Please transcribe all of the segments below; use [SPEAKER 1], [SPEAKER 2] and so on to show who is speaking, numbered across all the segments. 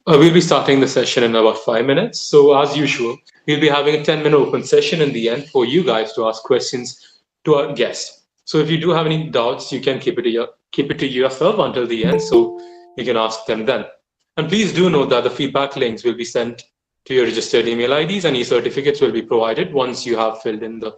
[SPEAKER 1] We'll be starting the session in about 5 minutes. So, as usual, we'll be having a 10-minute open session in the end for you guys to ask questions to our guests. So, if you do have any doubts, you can keep it to yourself until the end, so you can ask them then. And please do note that the feedback links will be sent to your registered email IDs, and e-certificates will be provided once you have filled in the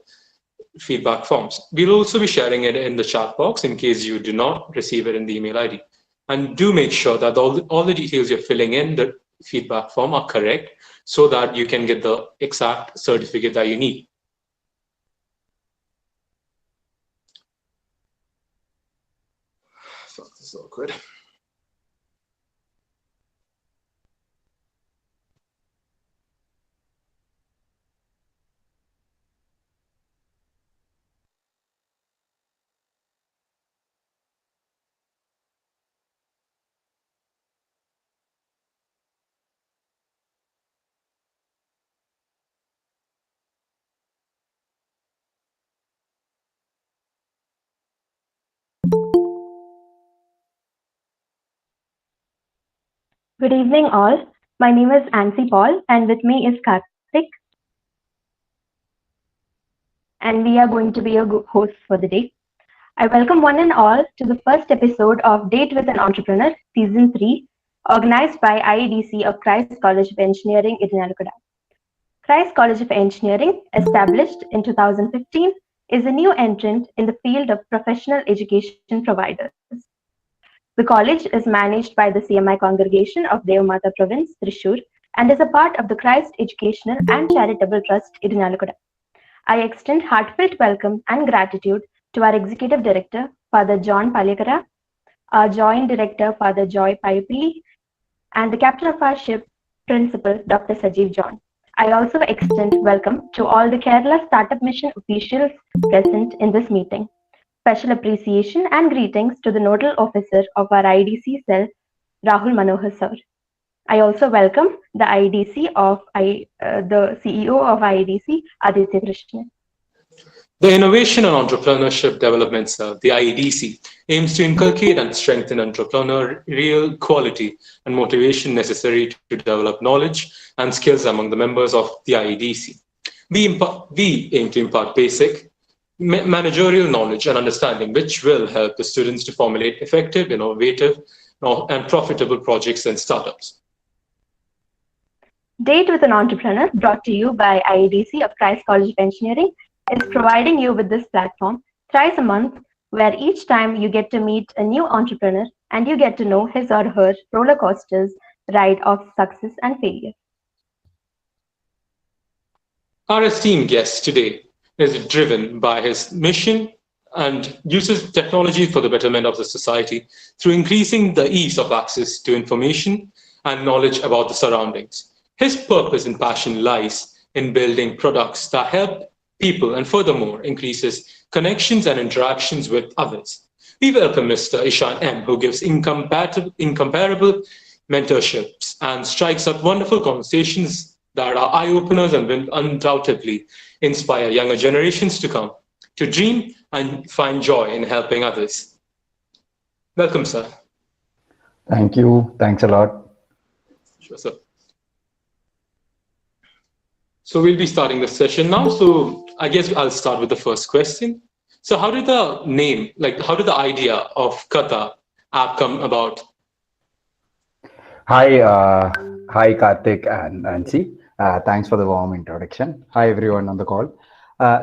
[SPEAKER 1] feedback forms. We'll also be sharing it in the chat box in case you do not receive it in the email ID. And do make sure that all the details you're filling in the feedback form are correct so that you can get the exact certificate that you need. So this is awkward.
[SPEAKER 2] Good evening, all. My name is Nancy Paul, and with me is Karthik. And we are going to be your hosts for the day. I welcome one and all to the first episode of Date with an Entrepreneur, Season 3, organized by IEDC of Christ College of Engineering, Irinalakuda. Christ College of Engineering, established in 2015, is a new entrant in the field of professional education providers. The college is managed by the CMI congregation of Devamata Province, Thrissur, and is a part of the Christ Educational and Charitable Trust, Irinalakuda. I extend heartfelt welcome and gratitude to our Executive Director, Father John Palyakara, our Joint Director, Father Joy Payapilli, and the Captain of our ship, Principal Dr. Sajeev John. I also extend welcome to all the Kerala Startup Mission officials present in this meeting. Special appreciation and greetings to the Nodal Officer of our IDC cell, Rahul Manohar Sir. I also welcome the CEO of IEDC, Aditya Krishnan.
[SPEAKER 1] The Innovation and Entrepreneurship Development Cell, the IEDC, aims to inculcate and strengthen entrepreneurial quality and motivation necessary to develop knowledge and skills among the members of the IEDC. We aim to impart basic managerial knowledge and understanding, which will help the students to formulate effective, innovative, and profitable projects and startups.
[SPEAKER 2] Date with an Entrepreneur, brought to you by IEDC of Christ College of Engineering, is providing you with this platform thrice a month, where each time you get to meet a new entrepreneur and you get to know his or her roller coasters ride of success and failure.
[SPEAKER 1] Our esteemed guest today is driven by his mission and uses technology for the betterment of the society through increasing the ease of access to information and knowledge about the surroundings. His purpose and passion lies in building products that help people and furthermore increases connections and interactions with others. We welcome Mr. Ishan M, who gives incomparable mentorships and strikes up wonderful conversations that are eye-openers and will undoubtedly inspire younger generations to come to dream and find joy in helping others. Welcome, sir.
[SPEAKER 3] Thank you. Thanks a lot.
[SPEAKER 1] Sure, sir. So we'll be starting the session now. So I guess I'll start with the first question. So how did the name, how did the idea of Katha app come about?
[SPEAKER 3] Hi, Karthik and Nancy. Thanks for the warm introduction. Hi, everyone on the call.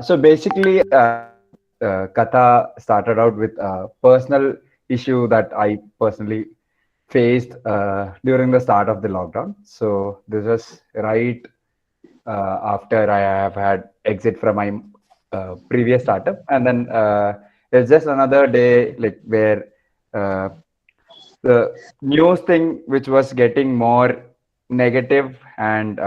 [SPEAKER 3] So basically, Katha started out with a personal issue that I personally faced during the start of the lockdown. So this was right after I have had exit from my previous startup, and then it's just another day like where uh, the news thing, which was getting more negative and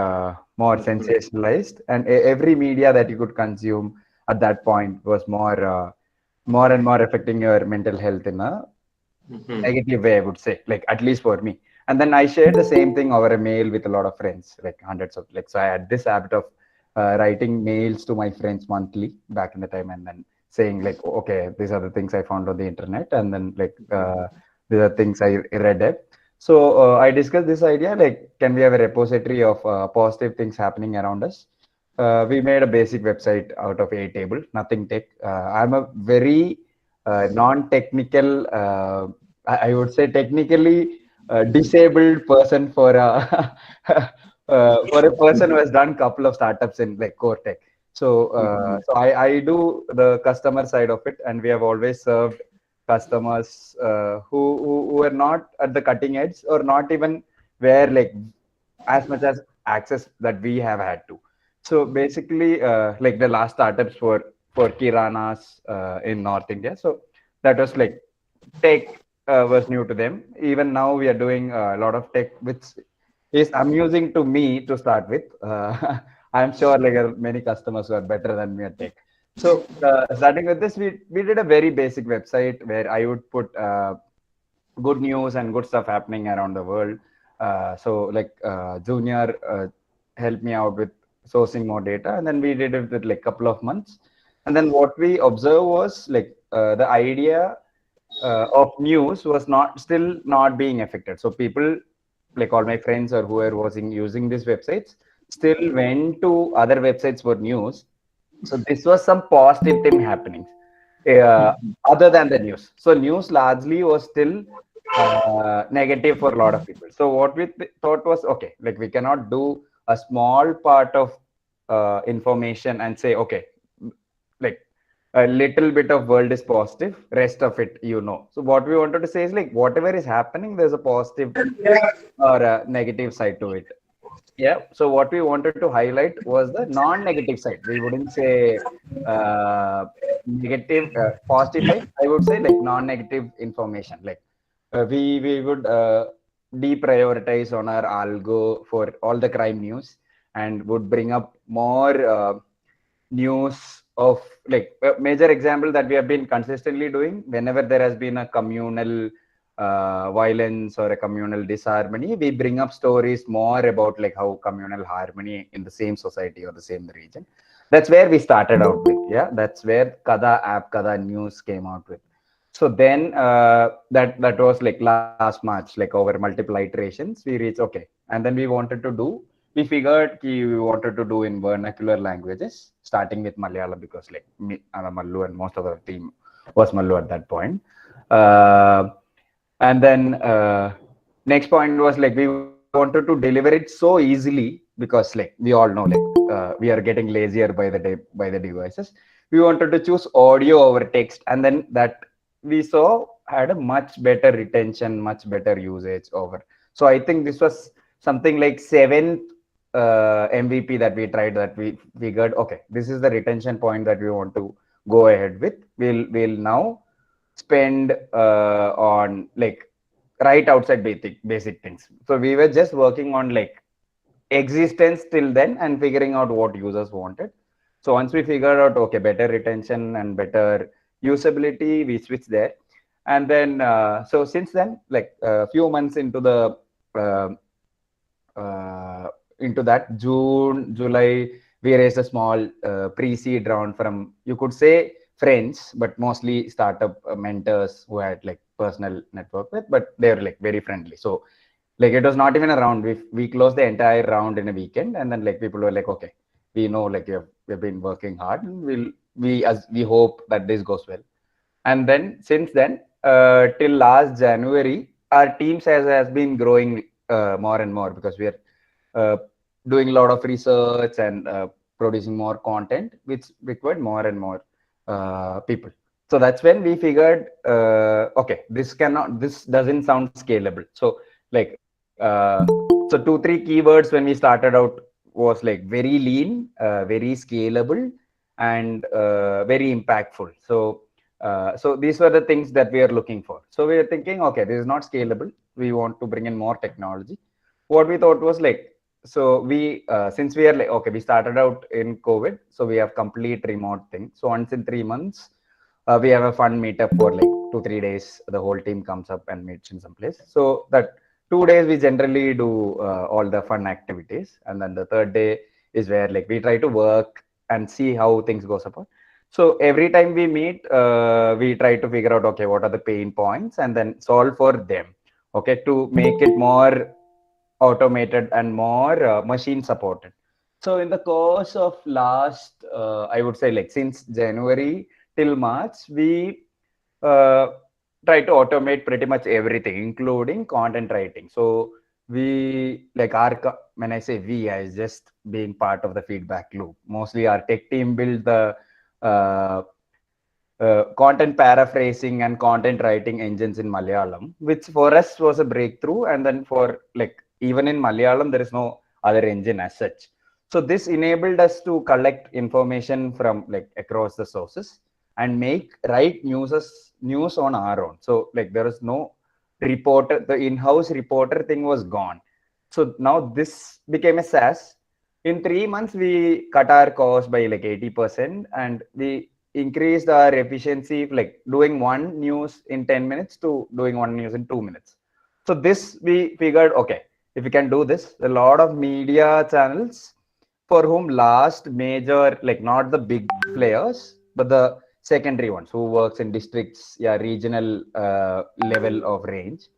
[SPEAKER 3] more sensationalized, and every media that you could consume at that point was more and more affecting your mental health in a
[SPEAKER 1] Mhm.
[SPEAKER 3] negative way, I would say, like at least for me. And then I shared the same thing over a mail with a lot of friends, like hundreds of, like, so I had this habit of writing mails to my friends monthly back in the time, and then saying like, okay, these are the things I found on the internet, and then like these are things I read it. So I discussed this idea, like, can we have a repository of positive things happening around us? We made a basic website out of a table, nothing tech. I'm a very non-technical, I would say technically disabled person for a for a person who has done couple of startups in like core tech. So I do the customer side of it, and we have always served customers who are not at the cutting edge or not even where like as much as access that we have had to. So basically, like the last startups for Kiranas in North India. So that was like tech was new to them. Even now, we are doing a lot of tech, which is amusing to me to start with. I'm sure like many customers who are better than me at tech. So starting with this, we did a very basic website where I would put good news and good stuff happening around the world. So like Junior helped me out with sourcing more data, and then we did it with like couple of months. And then what we observed was like the idea of news was not still not being affected. So people like all my friends or whoever was using these websites still went to other websites for news. So this was some positive thing happening uh, other than the news. So news largely was still negative for a lot of people. So what we thought was, okay, like we cannot do a small part of information and say, okay, like a little bit of world is positive, rest of it, you know. So what we wanted to say is like whatever is happening, there's a positive or a negative side to it. Yeah. So what we wanted to highlight was the non-negative side. We wouldn't say negative, positive side. I would say like non-negative information. Like we would deprioritize on our algo for all the crime news and would bring up more news of like a major example that we have been consistently doing whenever there has been a communal violence or a communal disharmony, we bring up stories more about like how communal harmony in the same society or the same region. That's where we started out with. Yeah, that's where Kada app, Kada News came out with. So then that was like last March, like over multiple iterations, we reached okay, and then we figured we wanted to do in vernacular languages, starting with Malayalam because like me, I'm a Mallu and most of the team was Mallu at that point. Uh, and then next point was like we wanted to deliver it so easily because like we all know like we are getting lazier by the day by the devices. We wanted to choose audio over text, and then that we saw had a much better retention, much better usage over. So I think this was something like seventh MVP that we tried, that we figured okay, this is the retention point that we want to go ahead with. We'll now spend on like right outside basic things. So we were just working on like existence till then and figuring out what users wanted. So once we figured out okay, better retention and better usability, we switched there. And then so since then, like a few months uh, into that June, July, we raised a small pre-seed round from, you could say, friends, but mostly startup mentors who had like personal network with, but they were like very friendly. So like it was not even a round. We closed the entire round in a weekend, and then like people were like, okay, we know like we've been working hard, and we hope that this goes well. And then since then, till last January, our teams has been growing more and more because we are uh, doing a lot of research and producing more content, which required more and more people. So that's when we figured, okay, this doesn't sound scalable. So like, so 2-3 keywords when we started out was like very lean, very scalable, and very impactful. So these were the things that we are looking for. So we are thinking, okay, this is not scalable. We want to bring in more technology. What we thought was like, so we since we are like, okay, we started out in COVID, so we have complete remote thing. So once in 3 months, we have a fun meetup for like 2-3 days. The whole team comes up and meets in some place. So that 2 days we generally do all the fun activities, and then the third day is where like we try to work and see how things goes upon. So every time we meet, we try to figure out, okay, what are the pain points, and then solve for them. Okay, to make it more automated and more machine supported. So in the course of last, I would say like since January till March, we uh, try to automate pretty much everything, including content writing. So we like when I say we, I just being part of the feedback loop. Mostly our tech team build the uh, content paraphrasing and content writing engines in Malayalam, which for us was a breakthrough. And then for like even in Malayalam, there is no other engine as such. So this enabled us to collect information from like across the sources and write news on our own. So like there is no reporter, the in-house reporter thing was gone. So now this became a SaaS. In 3 months, we cut our cost by like 80%, and we increased our efficiency, like doing one news in 10 minutes to doing one news in 2 minutes. So this we figured, okay, if we can do this, a lot of media channels for whom last major, like not the big players, but the secondary ones who works in districts, yeah, regional level of range.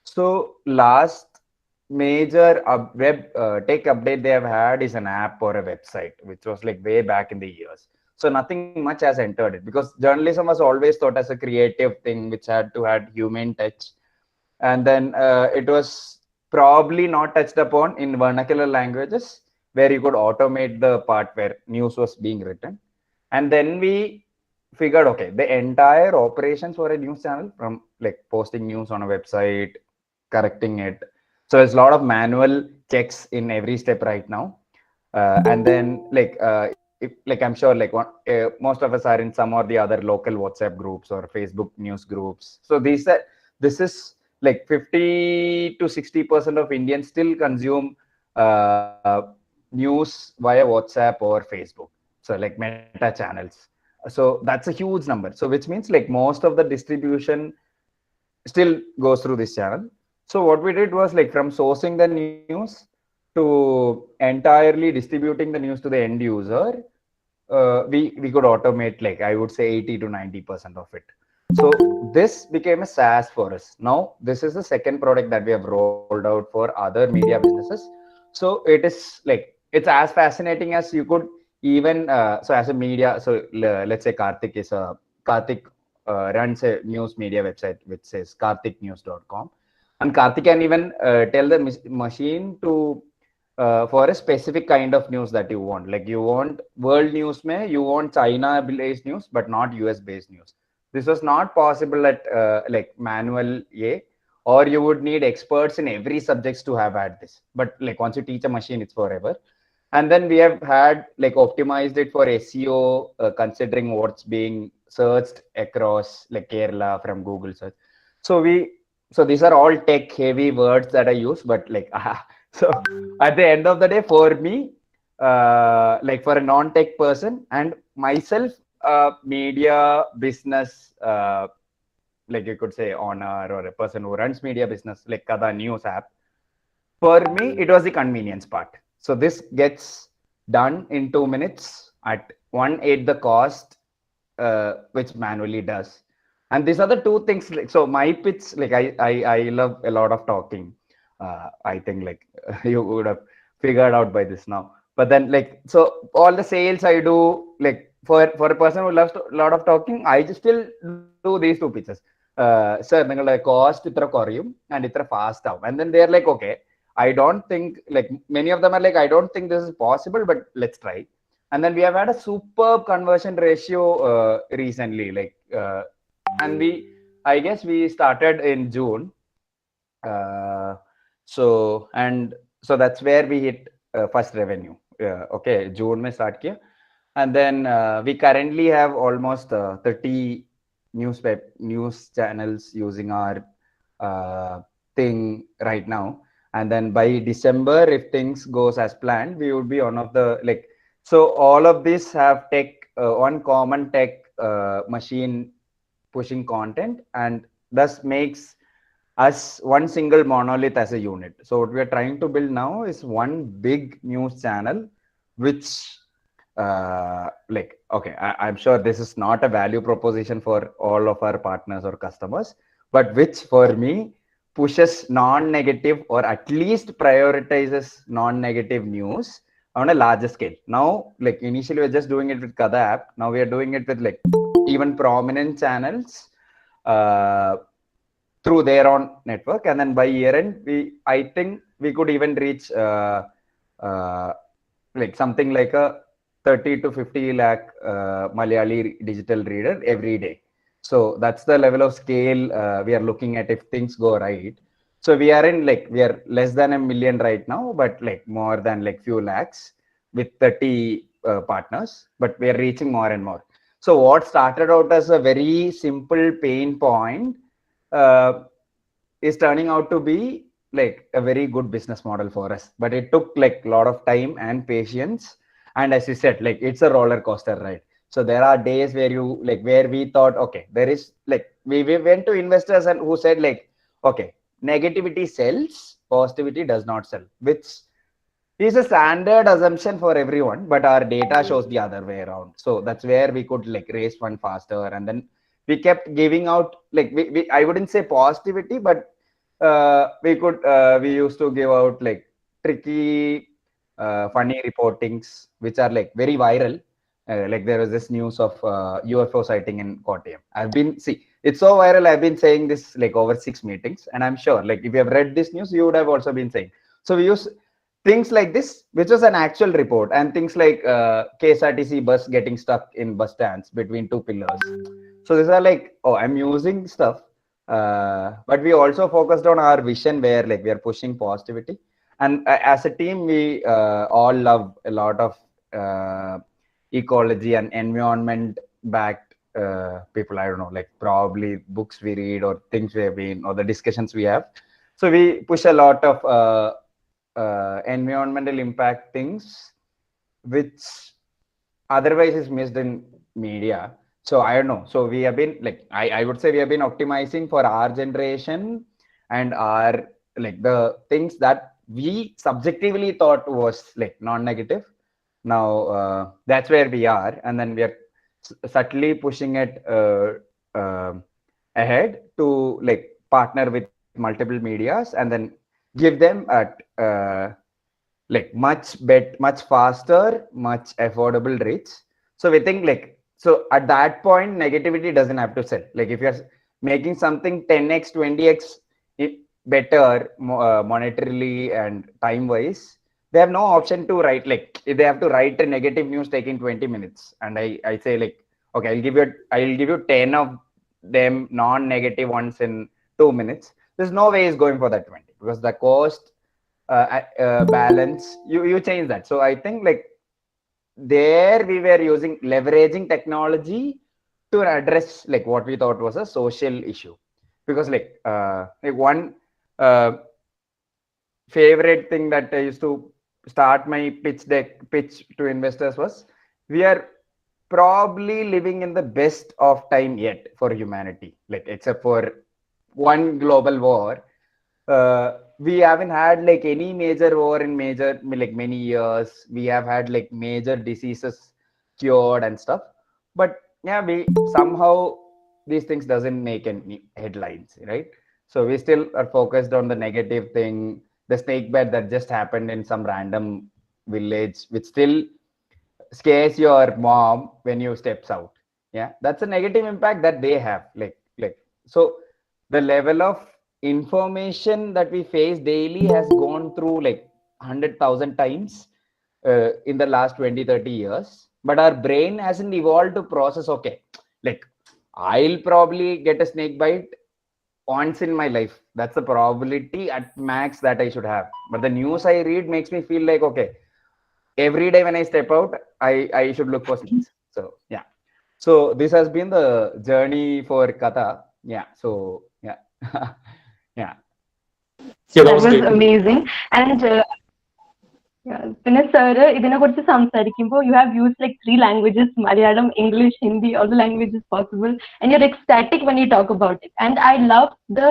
[SPEAKER 3] So last major web tech update they have had is an app or a website, which was like way back in the years. So nothing much has entered it, because journalism was always thought as a creative thing which had to have human touch, and then it was probably not touched upon in vernacular languages where you could automate the part where news was being written. And then we figured, okay, the entire operations for a news channel, from like posting news on a website, correcting it, so there's a lot of manual checks in every step right now. And then like I'm sure like most of us are in some or the other local WhatsApp groups or Facebook news groups. So this is like 50 to 60% of Indians still consume uh, news via WhatsApp or Facebook. So like meta channels. So that's a huge number. So which means like most of the distribution still goes through this channel. So what we did was like from sourcing the news to entirely distributing the news to the end user, we could automate like I would say 80 to 90% of it. So this became a SaaS for us. Now this is the second product that we have rolled out for other media businesses. So it is like it's as fascinating as you could even so as a media. So let's say Karthik runs a news media website which says karthiknews.com, and Karthik can even tell the machine to for a specific kind of news that you want. Like you want world news, you want China based news, but not US based news. This was not possible at like manual A, or you would need experts in every subjects to have had this. But like once you teach a machine, it's forever. And then we have had like optimized it for SEO, considering what's being searched across like Kerala from Google search. So so these are all tech heavy words that I use, but like so at the end of the day, for me, like for a non-tech person and myself, media business, like you could say owner or a person who runs media business, like KathaNews app. For me, it was the convenience part. So this gets done in 2 minutes at 1/8 the cost, which manually does. And these are the two things. Like, so my pitch, like I love a lot of talking. I think like you would have figured out by this now. But then like so all the sales I do, like for a person who loves a lot of talking, I just still do these two pitches. Sir, നിങ്ങളുടെ cost ഇത്ര കുറയും and ഇത്ര fast ആവും. And then they're like, okay, I don't think like many of them are like, I don't think this is possible, but let's try. And then we have had a superb conversion ratio recently, and I guess we started in June. uh, so that's where we hit first revenue. Okay, June mein start kiya. And then we currently have almost 30 news channels using our thing right now. And then by December, if things goes as planned, we would be one of the so all of these have tech, one common tech machine pushing content, and thus makes us one single monolith as a unit. So what we are trying to build now is one big news channel, which okay, I'm sure this is not a value proposition for all of our partners or customers, but which for me pushes non-negative, or at least prioritizes non-negative news on a larger scale. Now, initially we're just doing it with Katha app. Now we are doing it with even prominent channels through their own network. And then by year end, I think we could even reach something like a 30 to 50 lakh Malayali digital reader every day. So that's the level of scale we are looking at if things go right. So we are in we are less than 1 million right now, but more than few lakhs with 30 partners, but we are reaching more and more. So what started out as a very simple pain point is turning out to be a very good business model for us. But it took a lot of time and patience. And as you said, it's a roller coaster ride. So there are days where you where we thought, okay, there is we went to investors and who said okay, negativity sells, positivity does not sell, which is a standard assumption for everyone, but our data shows the other way around. So that's where we could raise fund faster. And then we kept giving out I wouldn't say positivity, but we used to give out tricky funny reportings which are very viral. There was this news of UFO sighting in Kottayam. It's so viral. I've been saying this over 6 meetings, and I'm sure if you have read this news, you would have also been saying. So we use things like this, which was an actual report, and things like KSRTC bus getting stuck in bus stands between two pillars. So these are oh, I'm using stuff, but we also focused on our vision where we are pushing positivity. And as a team, we all love a lot of ecology and environment backed people. I don't know, probably books we read or things we have been, or the discussions we have. So we push a lot of environmental impact things, which otherwise is missed in media. So I don't know. So we have been I would say we have been optimizing for our generation and our the things that we subjectively thought was non-negative. Now that's where we are, and then we are subtly pushing it ahead to partner with multiple medias, and then give them at much faster, much affordable rates. So we think so at that point, negativity doesn't have to sell. If you're making something 10x, 20x better monetarily and time wise, they have no option to write they have to write a negative news taking 20 minutes. And I say okay, I'll give you 10 of them non-negative ones in 2 minutes. There's no way it's going for that 20, because the cost balance, you change that. So I think there we were leveraging technology to address what we thought was a social issue. Because one favorite thing that I used to start my pitch to investors was, we are probably living in the best of time yet for humanity, except for one global war. We haven't had any major war in many years. We have had major diseases cured and stuff, but yeah, we somehow these things doesn't make any headlines, right? So we still are focused on the negative thing, the snake bite that just happened in some random village, which still scares your mom when you steps out. Yeah, that's a negative impact that they have. So the level of information that we face daily has gone through 100,000 times. in the last 20-30 years, but our brain hasn't evolved to process, okay, like I'll probably get a snake bite once in my life. That's the probability at max that I should have. But the news I read makes me feel like, okay, every day when I step out, I should look for snakes. So yeah. So this has been the journey for Katha. Yeah. So yeah. Yeah.
[SPEAKER 1] Yeah, that
[SPEAKER 2] That
[SPEAKER 1] was
[SPEAKER 2] was
[SPEAKER 1] great.
[SPEAKER 2] amazing. And പിന്നെ sir ഇതിനെക്കുറിച്ച് സംസാരിക്കുമ്പോൾ you have used like 3 languages, Malayalam, English, Hindi, all the languages possible, and you're ecstatic when you talk about it. And I love the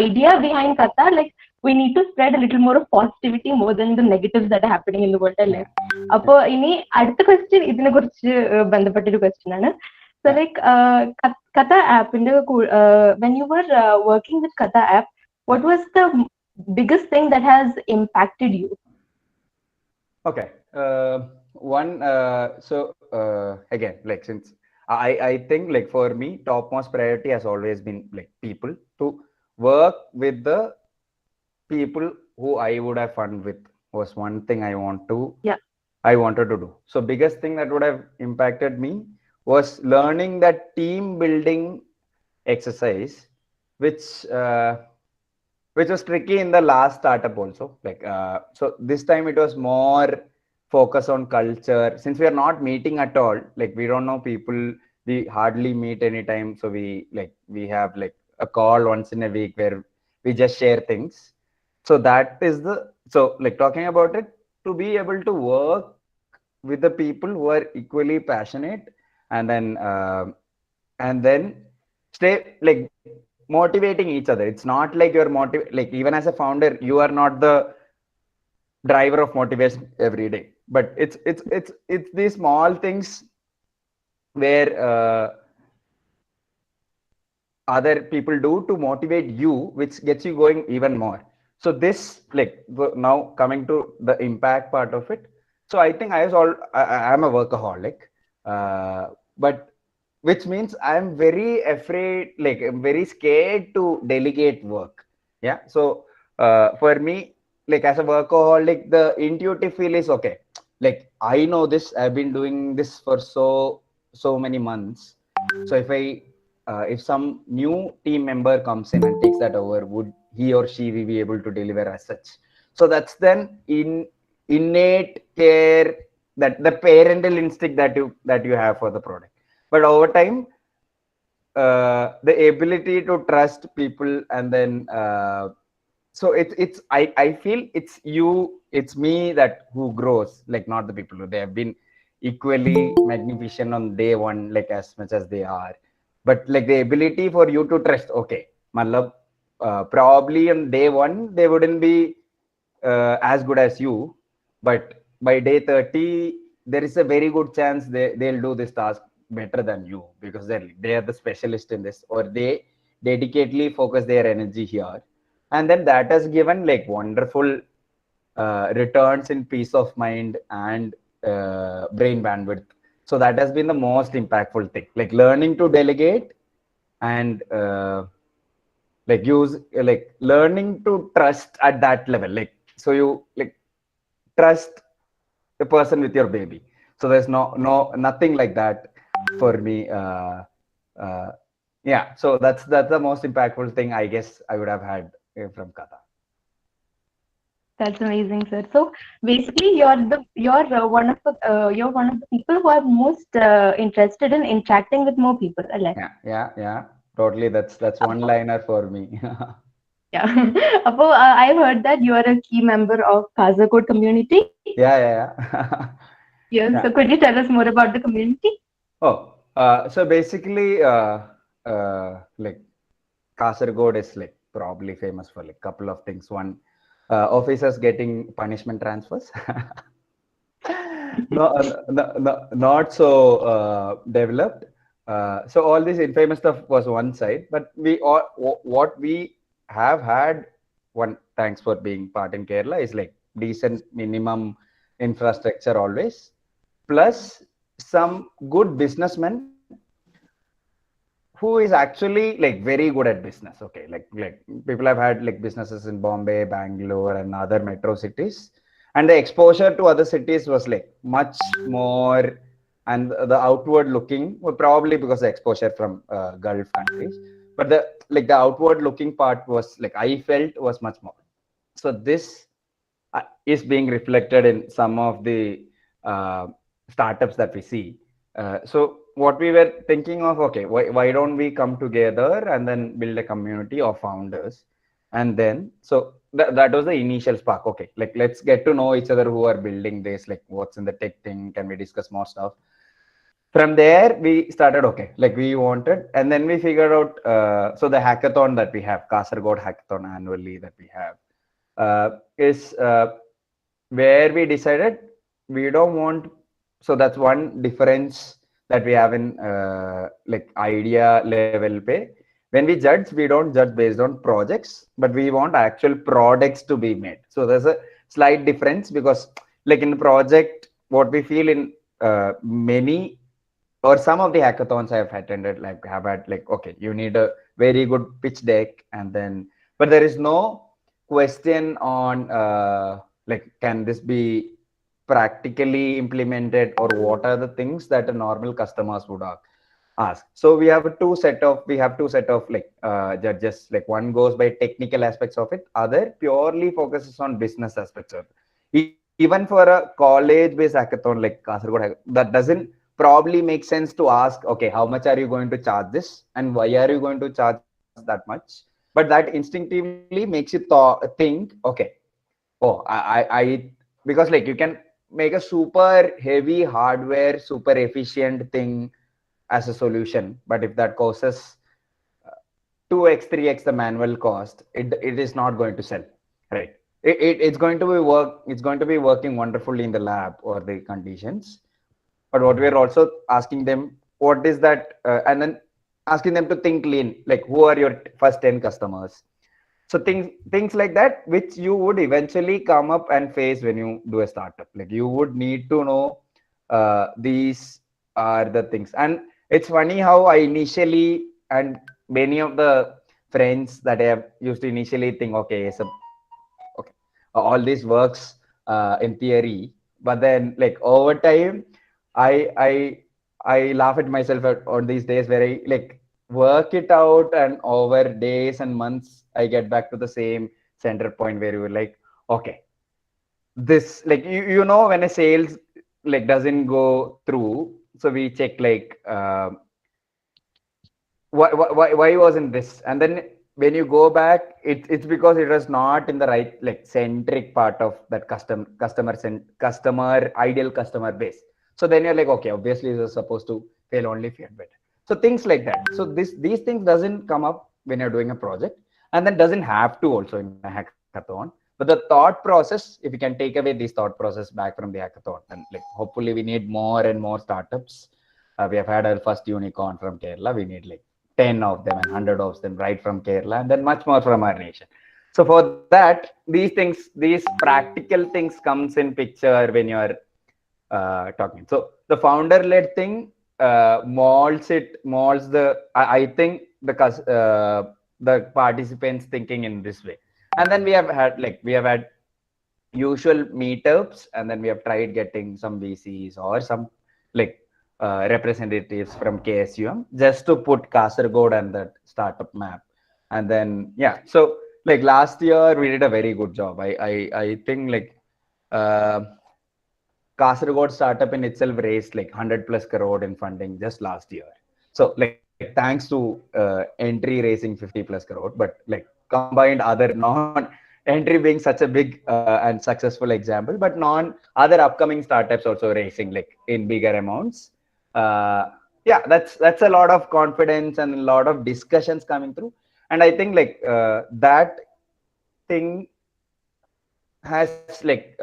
[SPEAKER 2] idea behind Katha, like we need to spread a little more of positivity more than the negatives that are happening in the world. അല്ലേ? അപ്പോൾ ഇനി അടുത്ത question ഇതിനെക്കുറിച്ച് ബന്ധപ്പെട്ടൊരു question ആണ്. So like Katha app, when you were working with Katha app, what was the biggest thing that has impacted you?
[SPEAKER 3] Okay. Again, like since I think like for me, topmost priority has always been like people, to work with the people who I would have fun with was one thing I wanted to do. So biggest thing that would have impacted me was learning that team building exercise, which was tricky in the last startup also. Like so this time it was more focus on culture, since we are not meeting at all. Like we don't know people, we hardly meet anytime. So we have like a call once in a week where we just share things. So that is like talking about it, to be able to work with the people who are equally passionate, and then stay like motivating each other. It's not like you're like even as a founder, you are not the driver of motivation every day, but it's these small things where other people do to motivate you, which gets you going even more. So this, like now coming to the impact part of it, so I think I'm a workaholic, but which means I'm very afraid, like I'm very scared to delegate work. Yeah. So for me, like as a workaholic, the intuitive feel is okay, like I know this, I've been doing this for so many months. So if some new team member comes in and takes that over, would he or she will be able to deliver as such? So that's then innate care, that the parental instinct that you have for the product. But over time, the ability to trust people, and then so I feel it's me that who grows, like not the people who they have been equally magnificent on day one, like as much as they are. But like the ability for you to trust, okay, Malab, probably on day one they wouldn't be as good as you, but by day 30 there is a very good chance they'll do this task better than you, because they are the specialist in this, or they dedicatedly focus their energy here. And then that has given like wonderful returns in peace of mind and brain bandwidth. So that has been the most impactful thing, like learning to delegate, and like learning to trust at that level. Like so you like trust the person with your baby. So there's nothing like that for me. Uh, yeah. So that's the most impactful thing I guess I would have had from Katha.
[SPEAKER 2] That's amazing, sir. So basically, you're one of the people who are most interested in interacting with more people.
[SPEAKER 3] Yeah. Totally. That's one liner for me.
[SPEAKER 2] Yeah. Apo, I've heard that you are a key member of Kazakot community.
[SPEAKER 3] Yeah.
[SPEAKER 2] Yes. Yeah. So could you tell us more about the community?
[SPEAKER 3] Oh, so basically, like Kasaragod is like probably famous for like couple of things. One, officers getting punishment transfers. Not so developed. So all this infamous stuff was one side, but what we have had, one, thanks for being part in Kerala, is like decent minimum infrastructure always, plus some good businessmen who is actually like very good at business. Okay, like people have had like businesses in Bombay, Bangalore, and other metro cities, and the exposure to other cities was like much more, and the outward looking, well, probably because the exposure from Gulf countries, but the outward looking part was like I felt was much more. So this is being reflected in some of the uh, startups that we see. So what we were thinking of, okay, why don't we come together and then build a community of founders? And then, so that was the initial spark. Okay, like let's get to know each other who are building this, like what's in the tech thing, can we discuss more stuff? From there, we started, okay, like we wanted, and then we figured out, so the hackathon that we have, Kasaragod hackathon annually that we have, is where we decided we don't want, so that's one difference that we have in like idea level pay. When we judge, we don't judge based on projects, but we want actual products to be made. So there's a slight difference, because like in the project, what we feel in many or some of the hackathons I've attended, like have had like, okay, you need a very good pitch deck, and then, but there is no question on like, can this be practically implemented, or what are the things that a normal customers would ask. So we have two set of like judges, like one goes by technical aspects of it, other purely focuses on business aspects of it. Even for a college based hackathon like Kasaragod, that doesn't probably make sense to ask, okay, how much are you going to charge this, and why are you going to charge that much? But that instinctively makes you think, okay, oh, because like you can make a super heavy hardware, super efficient thing as a solution, but if that causes 2x 3x the manual cost, it is not going to sell, right? It's going to be working wonderfully in the lab or the conditions, but what we're also asking them, what is that, and then asking them to think lean, like who are your first 10 customers. So things like that, which you would eventually come up and face when you do a startup. Like you would need to know these are the things. And it's funny how I initially, and many of the friends that I have used to initially think, okay, so okay, all this works in theory, but then like over time, I I laugh at myself on these days where I like work it out, and over days and months I get back to the same center point where you were like, okay, this, like you know, when a sales like doesn't go through, so we check like why wasn't this, and then when you go back, it's because it was not in the right like centric part of that customer ideal customer base. So then you're like, okay, obviously this is supposed to fail only if you had better. So things like that. So these things doesn't come up when you're doing a project, and then doesn't have to also in a hackathon. But the thought process, if you can take away these thought process back from the hackathon, and like hopefully we need more and more startups. We have had our first unicorn from Kerala. We need like 10 of them and 100 of them right from Kerala, and then much more from our nation. So for that, these practical things comes in picture when you're talking. So the founder-led thing molds the, I think the participants thinking in this way. And then we have had usual meetups, and then we have tried getting some VCs or some like representatives from KSUM just to put Kasaragod and that startup map. And then yeah, so like last year we did a very good job. I think like Kasaragod startup in itself raised like 100 plus crore in funding just last year. So like thanks to entry raising 50 plus crore, but like combined other non entry being such a big and successful example, but non other upcoming startups also raising like in bigger amounts. Yeah, that's a lot of confidence and a lot of discussions coming through. And I think like that thing has like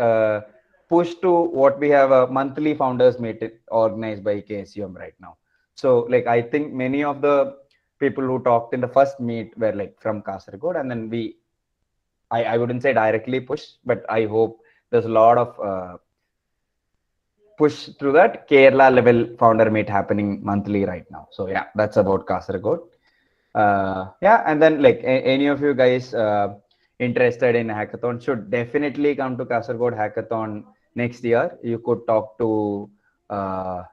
[SPEAKER 3] pushed to what we have a monthly founders meet organized by KSUM right now. So like I think many of the people who talked in the first meet were like from Kasaragod, and then I wouldn't say directly push, but I hope there's a lot of push through that Kerala level founder meet happening monthly right now. So yeah, that's about Kasaragod. Yeah, and then like any of you guys interested in hackathon should definitely come to Kasaragod hackathon next year. You could talk to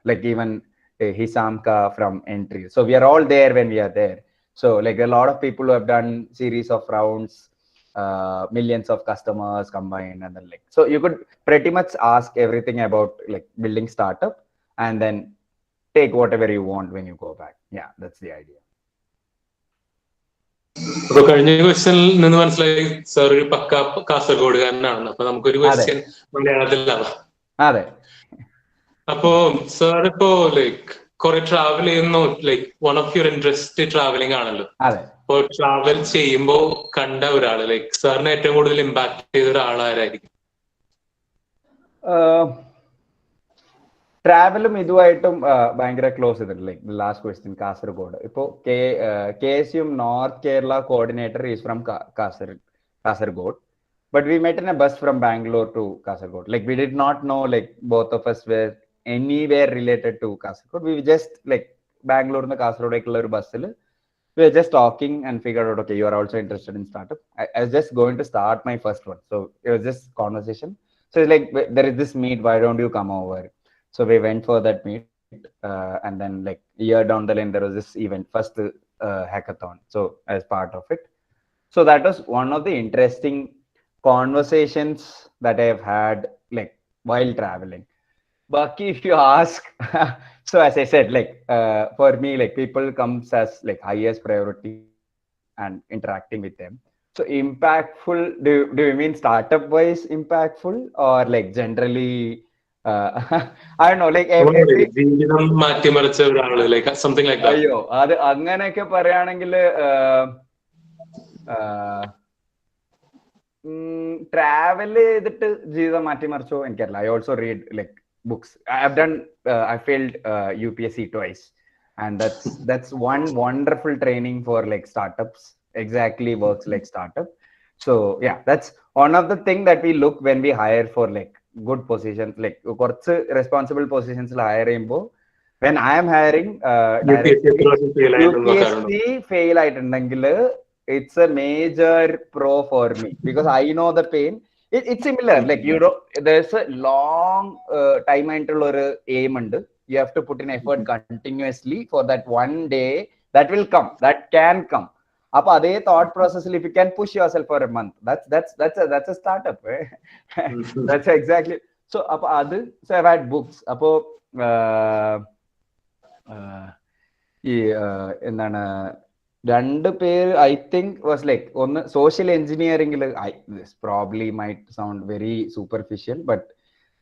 [SPEAKER 3] like even Hisamka from Entry. So we are all there when we are there. So like a lot of people who have done series of rounds, millions of customers combined, and then like, so you could pretty much ask everything about like building startup and then take whatever you want when you go back. Yeah, that's the idea.
[SPEAKER 1] അപ്പൊ കഴിഞ്ഞ ക്വസ്റ്റ്യനിൽ നിന്ന് മനസ്സിലായി sir ഒരു പക്ക കാസർഗോഡുകാരനാണ്. അപ്പൊ നമുക്കൊരു question മലയാളത്തിലാണ്.
[SPEAKER 3] അതെ.
[SPEAKER 1] അപ്പോ സാർ ഇപ്പോ ലൈക്ക് കുറെ ട്രാവൽ ചെയ്യുന്നു, like one of your interest travelling ആണല്ലോ. അപ്പോ ട്രാവൽ ചെയ്യുമ്പോ കണ്ട ഒരാള് ലൈക്ക് സാറിന് ഏറ്റവും കൂടുതൽ ഇമ്പാക്ട് ചെയ്ത ഒരാളാരായിരിക്കും?
[SPEAKER 3] ട്രാവലും ഇതുമായിട്ടും ഭയങ്കര ക്ലോസ് ചെയ്തിട്ടുണ്ട്. Like last question Kasaragod. ഇപ്പോ KSUM north Kerala coordinator is from Kasaragod, but we met in a bus from Bangalore to Kasaragod. Like we did not know like both of us were anywhere related to Kasaragod. We just like Bangalore and Kasaragod bus. We were just talking and figured out, okay, you are also interested in startup. I was just going to start my first one, so it was just conversation. So it's like, there is this meet, why don't you come over? So we went for that meet, and then like a year down the line there was this event, first hackathon, so as part of it. So that was one of the interesting conversations that I have had like while traveling. But if you ask, so as I said, like for me, like people comes as like highest priority and interacting with them. So impactful, do you mean startup wise impactful or like generally? I don't know, like
[SPEAKER 1] like something like that.
[SPEAKER 3] അയ്യോ, അത് അങ്ങനെയൊക്കെ പറയുകയാണെങ്കിൽ travel ചെയ്തിട്ട് ജീവിതം മാറ്റിമറിച്ചോ എനിക്കറിയില്ല. I also read like books. I failed UPSC twice, and that's one wonderful training for like startups. Exactly works like startup. So yeah, that's one of the thing that we look when we hire for like good positions, like responsible positions hire ചെയ്യുമ്പോൾ when I am hiring UPSC fail ആയിട്ടുണ്ടെങ്കിൽ it's a major pro for me because I know the pain. It's similar, like you know, there's a long time ആയിട്ടുള്ള ഒരു aim ഉണ്ട്. You have to put in effort continuously for that one day that will come, that can come. Appo adhe thought process, if you can push yourself for a month, that's a startup, right? That's exactly. So appo adu, so I've had books. Appo എന്താണ് രണ്ട് പേര് I think was like ഒന്ന് social engineering. This probably might sound very superficial, but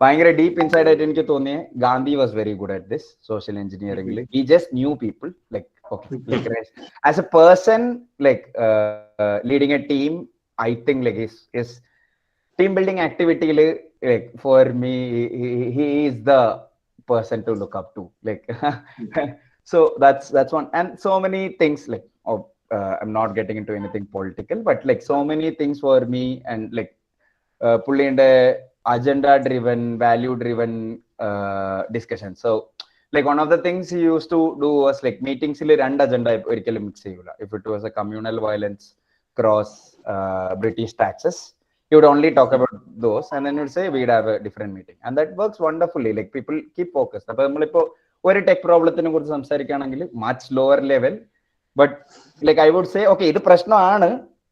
[SPEAKER 3] ഭയങ്കര deep inside ആയിട്ട് എനിക്ക് തോന്നിയ Gandhi was very good at this social engineering. He just knew people like, okay, like as a person, like leading a team, I think like his team building activity, like for me, he is the person to look up to, like so that's one. And so many things like I'm not getting into anything political, but like so many things for me, and like pulley in the agenda driven, value driven discussion. So like one of the things he used to do was like meetings il രണ്ട് agenda ഒരിക്കലും mix ചെയ്യൂല. If it was a communal violence cross British taxes, he would only talk about those, and then he would say we'd have a different meeting, and that works wonderfully. Like people keep focused. അപ്പോൾ നമ്മളിപ്പോ ഒരു tech പ്രോബ്ലത്തിനെ കുറിച്ച് സംസാരിക്കുകയാണെങ്കിൽ much lower level, but like I would say okay ഇത് പ്രശ്നമാണ്,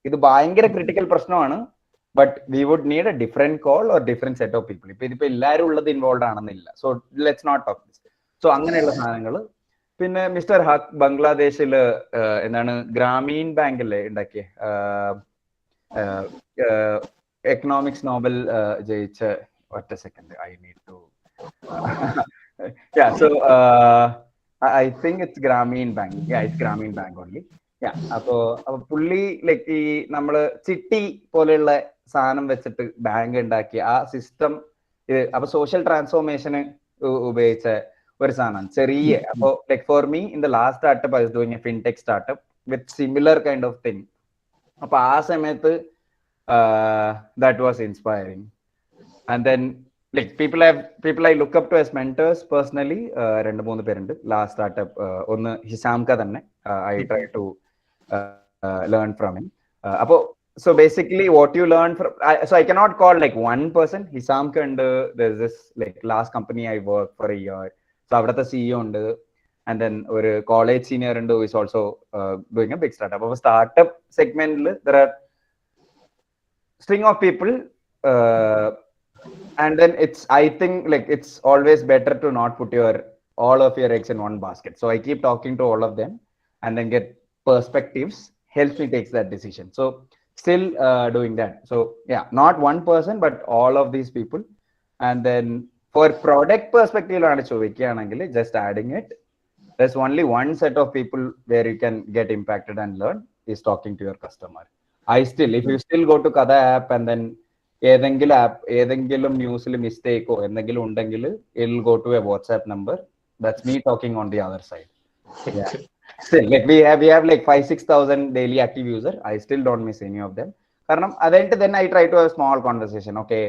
[SPEAKER 3] ഇത് ഭയങ്കര ക്രിട്ടിക്കൽ പ്രശ്നമാണ്, but we would need a different call or different set of people. ഇപ്പൊ ഇതിപ്പോ എല്ലാവരും ഉള്ളത് ഇൻവോൾവ് ആണെന്നില്ല. So let's not talk this. So അങ്ങനെയുള്ള സാധനങ്ങൾ. പിന്നെ മിസ്റ്റർ ഹക്ക് ബംഗ്ലാദേശില് എന്താണ് ഗ്രാമീൺ ബാങ്കിലെ ഉണ്ടാക്കിയ എക്കണോമിക്സ് നോബൽ ജയിച്ച, ഒറ്റ second, I need to yeah, so I think it's Grameen Bank. Yeah, it's Grameen Bank only. Yeah, അപ്പോ പുള്ളി ലൈക്ക് ഈ നമ്മള് ചിട്ടി പോലെയുള്ള സാധനം വെച്ചിട്ട് ബാങ്ക് ഉണ്ടാക്കിയ ആ സിസ്റ്റം, അപ്പൊ സോഷ്യൽ ട്രാൻസ്ഫോർമേഷന് ഉപയോഗിച്ച ഒരു സാധനം ചെറിയ. അപ്പോ like for me in the last startup I was doing A fintech startup with similar kind of thing. അപ്പൊ ആ സമയത്ത് that was inspiring. And then like people I look up to as mentors personally, rendu moonu perundu last startup. One Hisamka thanne I try to learn from him. Appo so basically what you learn from, so I cannot call like one person. Hisam Kand, there's this like last company I worked for a year. So avrata CEO undu, and then ഒരു college senior undu who is also doing a big startup. Of a startup segment there are string of people, and then it's, I think like it's always better to not put all of your eggs in one basket. So I keep talking to all of them and then get perspectives, helps me take that decision. So still doing that. So yeah, not one person but all of these people. And then for product perspective, just adding it, there's only one set of people where you can get impacted and learn is talking to your customer. If you still go to Katha app and then ഏതെങ്കിലും ന്യൂസിൽ മിസ്റ്റേക്കോ എന്തെങ്കിലും ഉണ്ടെങ്കിൽ it'll go to a WhatsApp number. That's me talking on the other side. Yeah. Still, like we have like 5,000-6,000 daily active user. I still don't miss any of them. കാരണം അതായിട്ട് then I try to have small conversation. Okay,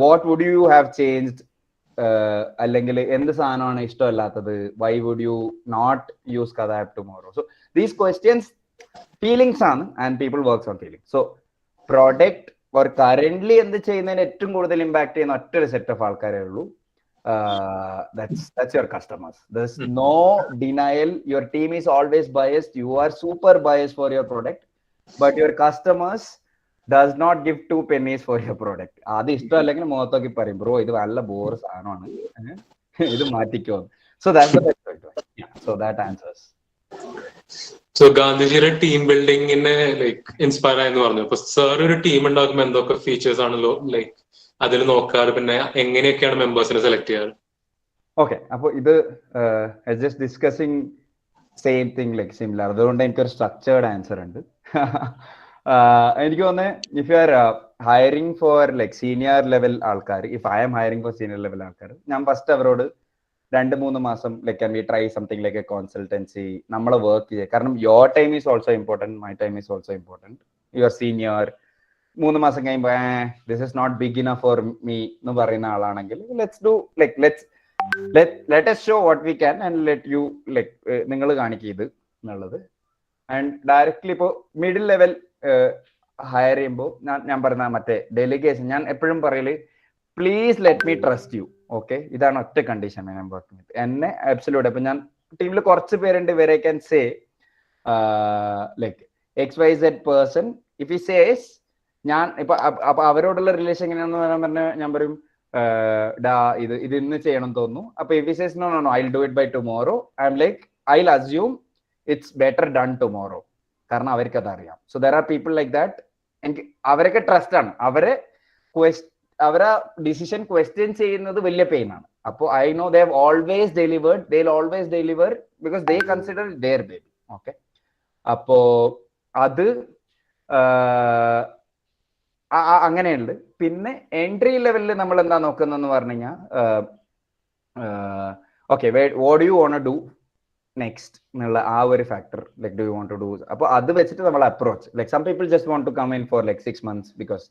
[SPEAKER 3] what would you have changed? അല്ലെങ്കിൽ എന്ത് സാധനമാണ് ഇഷ്ടമല്ലാത്തത്? Why would you not use Katha app tomorrow? So these questions, feelings ആണ്, and people works on feelings. So product or currently എന്ത് ചെയ്യുന്നതിന് ഏറ്റവും കൂടുതൽ impact ചെയ്യുന്ന ഒറ്റൊരു സെറ്റ് ഓഫ് ആൾക്കാരേ ഉള്ളൂ. That's your customers. There's no denial. Your team is always biased. You are super biased for your product, but your customers does not give 2 pennies for your product. അത് ഇഷ്ടമല്ലെങ്കിൽ മുഖത്തൊക്കെ പറയും, bro ഇത് നല്ല bore സാധനമാണ്, ഇത് മാറ്റിക്കോ. So that's the best way to it. Yeah. So that answers.
[SPEAKER 1] So ഗാന്ധിജിയുടെ team ബിൽഡിങ്ങിനെ like inspire ആയെന്ന് പറഞ്ഞു. അപ്പൊ സാർ ഒരു ടീം ഉണ്ടാക്കുമ്പോൾ എന്തൊക്കെ ഫീച്ചേഴ്സ് ആണല്ലോ ലൈക്ക് അതിൽ നോക്കാറ്, പിന്നെ എങ്ങനെയൊക്കെയാണ് മെമ്പേഴ്സിനെ സെലക്ട് ചെയ്യാറ്?
[SPEAKER 3] ഓക്കെ, അപ്പോൾ ഇത് just discussing same thing like similar, അതുകൊണ്ട് എനിക്കൊരു സ്ട്രക്ചേർഡ് ആൻസർ ഉണ്ട്. എനിക്ക് തോന്നുന്നത് if you are hiring for like senior level ആൾക്കാർ, if I am hiring for senior level ആൾക്കാർ, ഞാൻ ഫസ്റ്റ് അവരോട് 2-3 മാസം like can we try something like a consultancy, നമ്മളെ വർക്ക് ചെയ്യുക. കാരണം your time is also important, my time is also important. Your senior 3 മാസം കഴിയുമ്പോൾ this is not big enough for me എന്ന് പറയുന്ന ആളാണെങ്കിൽ let's do like let us show what we can and let you like നിങ്ങൾ കാണിക്കുക ഇത് എന്നുള്ളത്. And directly ഇപ്പോൾ മിഡിൽ ലെവൽ ഹയർ ചെയ്യുമ്പോൾ ഞാൻ പറഞ്ഞ മറ്റേ ഡെലിഗേഷൻ, ഞാൻ എപ്പോഴും പറയല് please let me trust you. Okay, ഇതാണ് ഒറ്റ കണ്ടീഷൻ ഞാൻ വർക്കിംഗ് വിത്ത് എന്നെ അബ്സല്യൂട്ട്. അപ്പൊ ഞാൻ ടീമിൽ കുറച്ച് പേരുണ്ട് വേറെ can say like XYZ person, if he says, ഞാൻ ഇപ്പൊ അപ്പൊ അവരോടുള്ള റിലേഷൻ എങ്ങനെയാണെന്ന് പറഞ്ഞാൽ ഞാൻ പറയും ഇത് ഇന്ന് ചെയ്യണം തോന്നുന്നു. അപ്പൊ if he says no I will do it by tomorrow, I am like I will assume it's better done tomorrow, കാരണം അവർക്ക് അത് അറിയാം. So there are people like that. എനിക്ക് അവരൊക്കെ ട്രസ്റ്റ് ആണ്. അവരെ ഡിസിഷൻ ക്വസ്റ്റ്യൻ ചെയ്യുന്നത് വലിയ പെയിൻ ആണ്. അപ്പോൾ I know they have always delivered, they will always deliver because they consider their baby. Okay, അപ്പോ അത് അങ്ങനെയുണ്ട്. പിന്നെ എൻട്രി ലെവലിൽ നമ്മൾ എന്താ നോക്കുന്നതെന്ന് പറഞ്ഞു കഴിഞ്ഞാൽ okay what do you want to do next എന്നുള്ള ആ ഒരു factor, like do you want to do. അപ്പോൾ അത് വെച്ചിട്ട് നമ്മൾ approach, like some people just want to come in for like 6 months because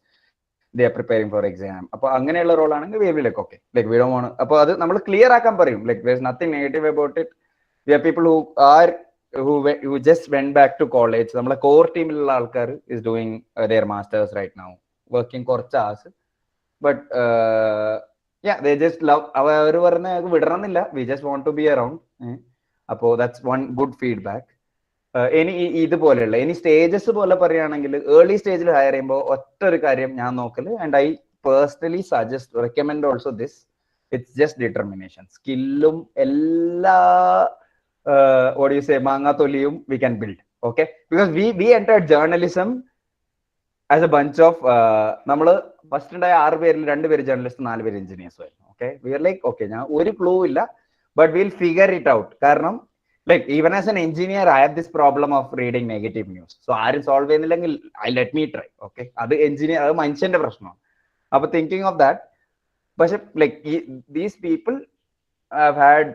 [SPEAKER 3] they are preparing for exam. അപ്പോൾ അങ്ങനെയുള്ള role ആണെങ്കിൽ we will be like okay, like we don't want to. അപ്പോൾ അത് നമ്മൾ ക്ലിയർ ആക്കാൻ പറയും, like there's nothing negative about it. We have people who just went back to college. നമ്മളെ core ടീമിലുള്ള ആൾക്കാർ is doing their masters right now, working കുറച്ച് hours, but yeah, they just love. അവർ പറഞ്ഞ വിടണമെന്നില്ല, we just want to be around. അപ്പോൾ that's one good feedback. ഇനി ഇതുപോലെയുള്ള ഇനി stages പോലെ പറയുകയാണെങ്കിൽ ഏർലി സ്റ്റേജിൽ ഹയർ ചെയ്യുമ്പോൾ ഒറ്റ ഒരു കാര്യം ഞാൻ നോക്കല്, and I personally suggest recommend also this, it's just determination. സ്കില്ലും എല്ലാ what you say മാങ്ങാത്തൊലിയും we can build. Okay, because we entered journalism as a bunch of നമ്മള് ഫസ്റ്റ് ഉണ്ടായ 6 പേരിൽ 2 പേര് ജേർണലിസ്റ്റ്, 4 പേര് എഞ്ചിനീയേഴ്സ് ആയിരുന്നു. Okay, we are like okay, ഞാൻ ഒരു ക്ലൂ ഇല്ല, but we'll figure it out. കാരണം like even as an engineer I have this problem of reading negative news. So ആരും സോൾവ് ചെയ്യുന്നില്ലെങ്കിൽ let me try. Okay, അത് engineer, അത് മനുഷ്യന്റെ പ്രശ്നമാണ്. അപ്പൊ തിങ്കിങ് ഓഫ് ദാറ്റ്, പക്ഷെ like these people have had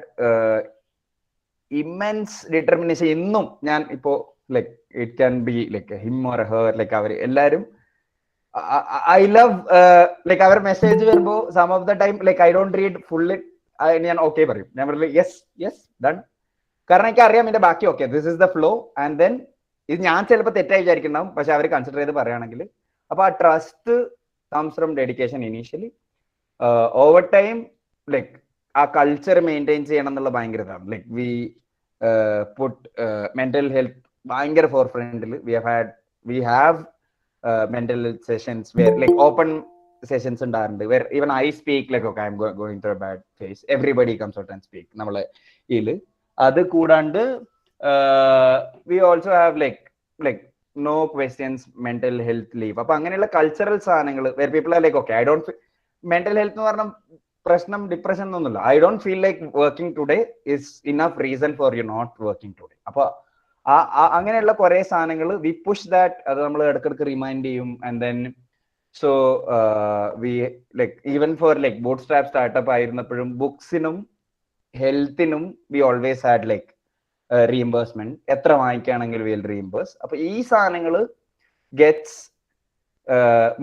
[SPEAKER 3] immense determination. ഇന്നും ഞാൻ ഇപ്പോ like it can be like him or her, like അവർ എല്ലാരും I love like our message വരുമ്പോ some of the time like I don't read full it, ഞാൻ okay പറയും, ഞാൻ പറയും yes done, കാരണം എനിക്ക് അറിയാം ഇതിന്റെ ബാക്കി. Okay, this is the flow, and then ഇത് ഞാൻ ചിലപ്പോൾ തെറ്റായി വിചാരിക്കുന്നുണ്ടാവും, പക്ഷെ അവർ കൺസിഡർ ചെയ്ത് പറയുകയാണെങ്കിൽ. അപ്പൊ ആ trust comes from dedication initially. Over time like ആ കൾച്ചർ മെയിൻറ്റെയിൻ ചെയ്യണം എന്നുള്ള ഭയങ്കര ഇതാണ്. Like we put mental health ഭയങ്കര ഫോർ ഫ്രണ്ടിൽ. We have mental health sessions where like open sessions ഉണ്ടാറുണ്ട്, where even I speak like okay I am going through a bad phase, everybody comes out and speak നമ്മളെ ഇതിൽ. അത് കൂടാണ്ട് we also have like no questions mental health leave. അപ്പൊ അങ്ങനെയുള്ള cultural സാധനങ്ങൾ where people are like okay I don't mental health എന്ന് പറഞ്ഞ പ്രശ്നം ഡിപ്രഷൻ എന്നൊന്നുമില്ല. I don't feel like working today is enough reason for you not working today. അപ്പൊ അങ്ങനെയുള്ള കുറെ സാധനങ്ങൾ വി പുഷ് ദാറ്റ്. അത് നമ്മൾ ഇടയ്ക്കിടയ്ക്ക് റിമൈൻഡ് ചെയ്യും. And then so we like even for like bootstrap startup ആയിരുന്നപ്പോഴും ബുക്സിനും ഹെൽത്തിനും we always had like reimbursement. എത്ര വാങ്ങിക്കുകയാണെങ്കിൽ വിൽ റീഇംബേഴ്സ്. അപ്പൊ ഈ സാധനങ്ങൾ ഗെറ്റ്സ്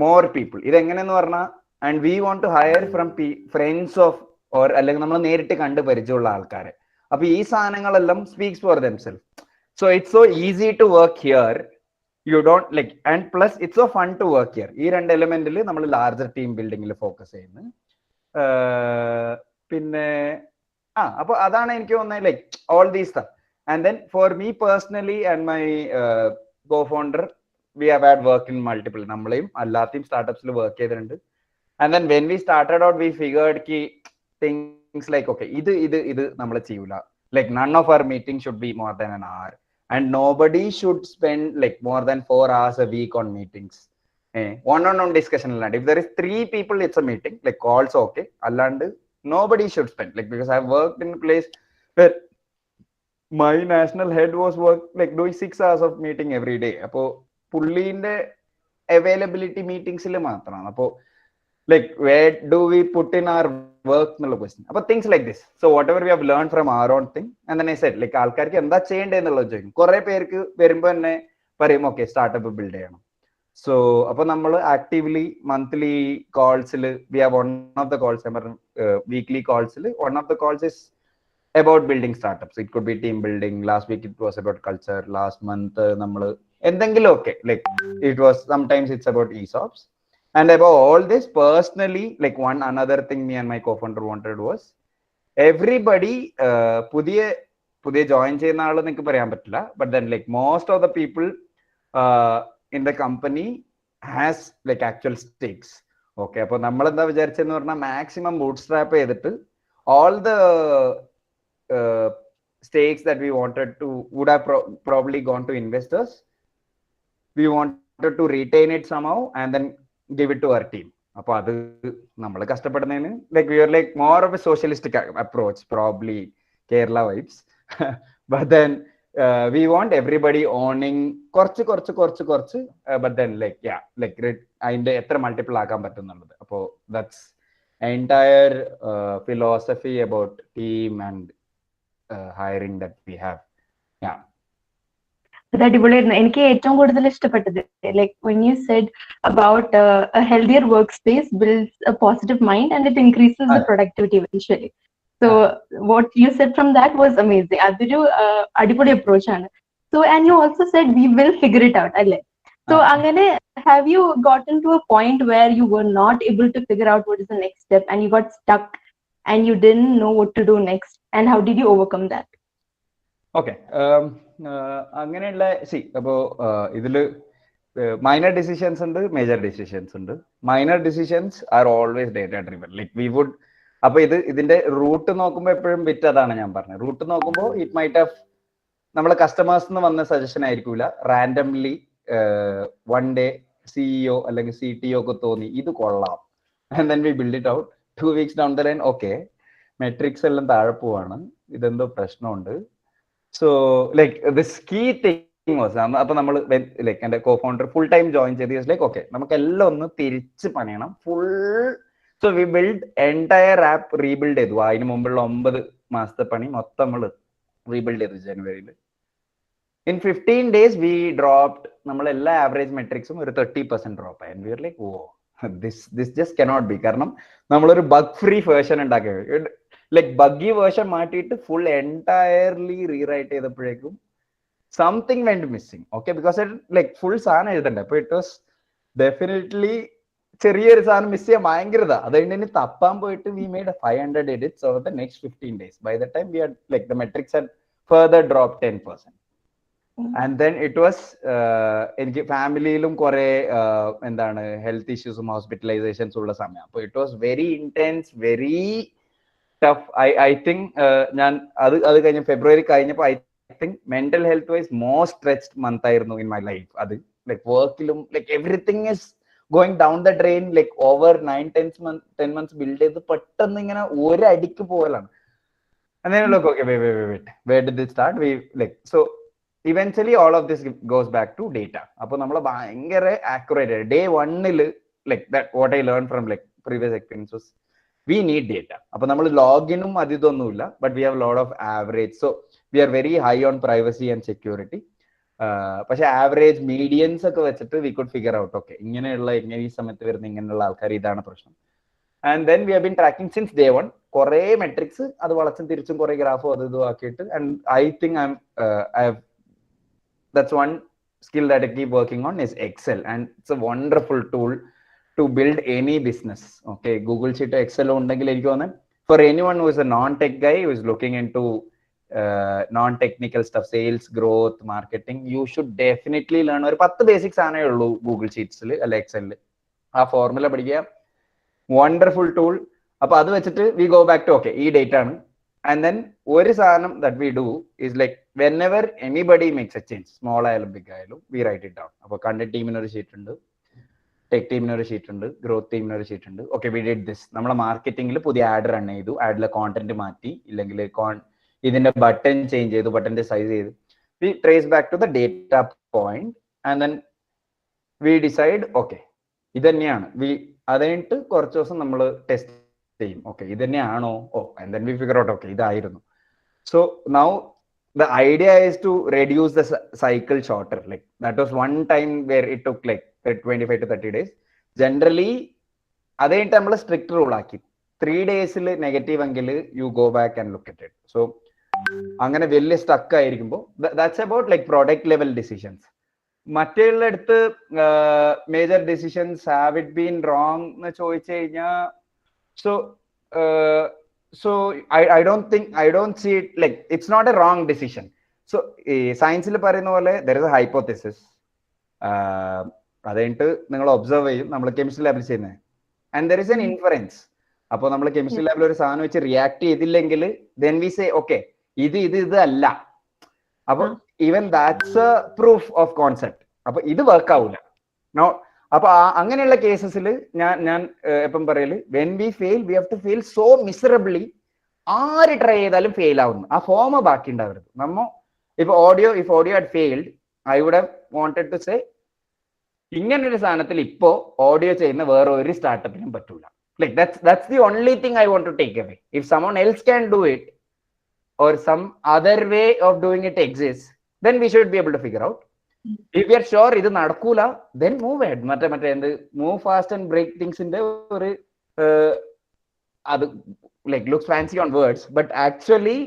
[SPEAKER 3] മോർ പീപ്പിൾ. ഇതെങ്ങനെയെന്ന് പറഞ്ഞാൽ and we want to hire from friends of or അല്ലെങ്കിൽ നമ്മൾ നേരിട്ട് കണ്ട് പരിചയമുള്ള ആൾക്കാരെ. അപ്പൊ ഈ സാധനങ്ങളെല്ലാം speaks for themself. So it's so easy to work here. You don't like and plus it's so fun to work here. ഈ രണ്ട് എലിമെന്റിൽ നമ്മൾ ലാർജർ ടീം ബിൽഡിങ്ങിൽ ഫോക്കസ് ചെയ്യുന്നത്. പിന്നെ അപ്പൊ അതാണ് എനിക്ക് തോന്നുന്നത് like all these stuff. And then for me personally and my co-founder, we have had work in multiple നമ്മളെയും അല്ലാത്തയും സ്റ്റാർട്ടപ്സിൽ വർക്ക് ചെയ്തിട്ടുണ്ട്. And then when we started out, we figured ki things like okay ഇത് നമ്മൾ ചെയ്യൂല. Like none of our meetings should be more than an hour, and nobody should spend like more than 4 hours a week on meetings. One-on-one discussion allandi. If there is 3 people, it's a meeting. Like calls okay. Allandi nobody should spend like, because I've worked in a place where my national head was like doing 6 hours of meeting every day. Appo pullinte availability meetings il maatrana. Appo like where do we put in our work ennulla question. Appo things like this. So whatever we have learned from our own thing, and then I said like aalkarku endha cheyende ennullo choikkum. Kore perku verumbo enne parayum okay startup build cheyanam. So appo nammal actively monthly calls il we have one of the calls weekly calls il one of the calls is about building startups. It could be team building. Last week it was about culture. Last month nammal endengilo okay like it was sometimes it's about ESOPs. And about all this personally, like one another thing me and my co-founder wanted was everybody പുതിയ join ചെയ്യുന്ന ആള് നിങ്ങൾക്ക് പറയാൻ പറ്റില്ല, but then like most of the people in the company has like actual stakes. Okay, അപ്പോൾ നമ്മൾ എന്താ വിചാരിച്ചെന്ന് പറഞ്ഞാൽ മാക്സിമം ബൂട്ട് സ്ട്രാപ്പ് ചെയ്തിട്ട് all the stakes that we wanted to would have probably gone to investors. We wanted to retain it somehow and then give it to our team. Appo adu nammal kashtapadunenu like we are like more of a socialistic approach, probably Kerala vibes. But then we want everybody owning korchu but then like yeah like ainde etra multiple akan pattunnallathu. Appo that's entire philosophy about team and hiring that we have. Yeah,
[SPEAKER 2] അത് അടിപൊളിയായിരുന്നു. എനിക്ക് ഏറ്റവും കൂടുതൽ ഇഷ്ടപ്പെട്ടത് like when you said about a healthier workspace builds a positive mind and it increases the productivity eventually. So what you said from that was amazing. അതൊരു അടിപൊളി approach ആണ്. So and you also said we will figure it out അല്ലേ? So അങ്ങനെ have you gotten to a point where you were not able to figure out what is the next step and you got stuck and you didn't know what to do next, and how did you overcome that?
[SPEAKER 3] Okay, അങ്ങനെയുള്ള അപ്പോൾ ഇതിൽ minor decisions ഉണ്ട്, major decisions ഉണ്ട്. Minor decisions are always data driven. Like we would അപ്പൊ ഇതിന്റെ root നോക്കുമ്പോൾ എപ്പോഴും വിറ്റ് അതാണ് ഞാൻ പറഞ്ഞത്. റൂട്ട് നോക്കുമ്പോൾ ഇറ്റ് മൈറ്റ് ഹാവ് നമ്മളെ കസ്റ്റമേഴ്സ് വന്ന സജഷൻ ആയിരിക്കൂല, റാൻഡംലി വൺ ഡേ CEO അല്ലെങ്കിൽ CTO ഒക്കെ തോന്നി ഇത് കൊള്ളാം, and then we build it out. 2 weeks down the line okay metrics എല്ലാം താഴെ പോവാണ്, ഇതെന്തോ പ്രശ്നമുണ്ട്. So like this key thing was അപ്പൊ നമ്മൾ ലൈക്ക് എന്റെ co-founder ഫുൾ ടൈം ജോയിൻ ചെയ്ത് ലൈക്ക് ഓക്കെ നമുക്ക് എല്ലാം ഒന്ന് തിരിച്ച് പണിയണം full. So we build entire app rebuild ചെയ്തു. അതിന് മുമ്പുള്ള 9 മാസത്തെ പണി മൊത്തം നമ്മൾ റീബിൽഡ് ചെയ്തു ജനുവരിയിൽ. In 15 days we dropped നമ്മളെല്ലാ ആവറേജ് മെട്രിക്സും ഒരു 30% ഡ്രോപ്പ് ആയി. And we are like oh this just cannot be. കാരണം നമ്മളൊരു ബഗ് ഫ്രീ വേർഷൻ ഉണ്ടാക്കിയത് ലൈക്ക് ബഗ്ഗി വേർഷൻ മാറ്റിയിട്ട് ഫുൾ എൻറ്റയർലി റീറൈറ്റ് ചെയ്തപ്പോഴേക്കും something went missing. Okay, because it like full സാധനം എഴുതണ്ടേ. അപ്പൊ it was definitely ചെറിയൊരു സാധനം മിസ് ചെയ്യാൻ ഭയങ്കരതാ. അത് കഴിഞ്ഞ് തപ്പാൻ പോയിട്ട് we made a 500 edits over the next 15 days. By the time we had like the metrics had further dropped 10%. And then it was എനിക്ക് ഫാമിലിയിലും കുറെ എന്താണ് ഹെൽത്ത് ഇഷ്യൂസും ഹോസ്പിറ്റലൈസേഷൻസും ഉള്ള സമയം. അപ്പോൾ it was very intense, very tough. I think ഞാൻ അത് കഴിഞ്ഞ ഫെബ്രുവരി കഴിഞ്ഞപ്പോൾ I think mental health wise most stretched month ആയിരുന്നു ഇൻ മൈ ലൈഫ്. അത് ലൈക് വർക്കിലും like everything is going down the drain. Like over 9-10 months build ചെയ്ത് പെട്ടെന്ന് ഇങ്ങനെ ഒരടിക്ക് പോകലാണ്. And then look, okay, wait, where did it start? We like so eventually all of this goes back to data. അപ്പോൾ നമ്മൾ ഭയങ്കര accurate day 1 like that what I learned from like previous experiences, we need data. അപ്പോൾ നമ്മൾ ലോഗിനും അതിതൊന്നുമില്ല, but we have a lot of average, so we are very high on privacy and security. പക്ഷെ average medians ഒക്കെ വെച്ചിട്ട് we could figure out okay ഇങ്ങനെയുള്ള ഈ സമയത്ത് വരുന്ന ഇങ്ങനെയുള്ള ആൾക്കാർ ഇതാണ് പ്രശ്നം. And then we have been tracking since day 1 കുറെ മെട്രിക്സ്, അത് വളച്ചും തിരിച്ചും കുറെ ഗ്രാഫും അത് ഇതും ആക്കിയിട്ട്. And I think that's one skill that I keep working on is Excel, and it's a wonderful tool to build any business. Okay, Google Sheet, Excel undengil enakku thonnu for anyone who is a non-tech guy who is looking into non-technical stuff, sales, growth, marketing, you should definitely learn ഒരു 10 basics ആണേ ഉള്ളൂ Google ഷീറ്റ്സിൽ അല്ല എക്സലിൽ. ആ formula പഠിക്കുക, wonderful tool. അപ്പൊ അത് വെച്ചിട്ട് we go back to okay ഈ ഡേറ്റ് ആണ്. And then ഒരു സാധനം that we do is like whenever anybody makes a change, small ആയാലും big ആയാലും, we write it down. അപ്പോൾ കണ്ടന്റ് ടീമിന് ഒരു ഷീറ്റ് ഉണ്ട്, ടെക് ടീമിന് ഒരു ഷീറ്റ് ഉണ്ട്, ഗ്രോത്ത് ടീമിന് ഒരു ഷീറ്റ് ഉണ്ട്. Okay, we did this. നമ്മളെ മാർക്കറ്റിംഗിൽ പുതിയ ആഡ് റൺ ചെയ്തു, ആഡിലെ കോണ്ടന്റ് മാറ്റി, ഇല്ലെങ്കിൽ ഇതിന്റെ ബട്ടൺ ചേഞ്ച് ചെയ്തു, ബട്ടന്റെ സൈസ് ചെയ്തു. We trace back to the data point and then we decide okay ഇത് തന്നെയാണ്. അത് കഴിഞ്ഞിട്ട് കുറച്ച് ദിവസം നമ്മൾ ടെസ്റ്റ് ചെയ്യും, ഓക്കെ ഇത് തന്നെയാണോ, and then we figure out okay ഇതായിരുന്നു. So now the idea is to reduce the cycle shorter. Like that was one time where it took like 25 to 30 days. Generally അത് കഴിഞ്ഞിട്ട് നമ്മൾ സ്ട്രിക്റ്റ് റൂൾ ആക്കി 3 days negative എങ്കിൽ you go back and look at it. So അങ്ങനെ വലിയ stuck ആയിരിക്കുമ്പോൾ that's about like product level decisions. മറ്റുള്ള അടുത്ത് major decisions have it been wrong എന്ന് ചോദിച്ചു കഴിഞ്ഞാൽ so I don't see it like it's not a wrong decision. So സയൻസിൽ പറയുന്ന പോലെ there is a hypothesis, അതുകഴിഞ്ഞിട്ട് നിങ്ങൾ ഒബ്സർവ് ചെയ്യും, നമ്മൾ കെമിസ്ട്രി ലാബിൽ ചെയ്യുന്നത്, and there is an inference. അപ്പോൾ നമ്മൾ കെമിസ്ട്രി ലാബിൽ ഒരു സാധനം വെച്ച് റിയാക്ട് ചെയ്തില്ലെങ്കിൽ then we say okay ഇത് അല്ല. അപ്പൊ even that's A proof of concept. അപ്പൊ ഇത് വർക്ക് ആവൂല. അപ്പൊ അങ്ങനെയുള്ള കേസസിൽ ഞാൻ എപ്പം പറയല് when we fail we have to fail so miserably, ആര് ട്രൈ ചെയ്താലും ഫെയിൽ ആവുന്നു. ആ ഫോം ബാക്കി ഉണ്ടാവരുത്. If audio had failed I would have wanted to say ഇങ്ങനൊരു സാധനത്തിൽ ഇപ്പോ ഓഡിയോ ചെയ്യുന്ന വേറെ ഒരു സ്റ്റാർട്ടപ്പിനും പറ്റൂല. Like that's the only thing I want to take away. If someone else can do it or some other way of doing it exists, then we should be able to figure out. If we are sure idu nadakula, then move ahead. Matte endu move fast and break things inde oru adu like looks fancy on words, but actually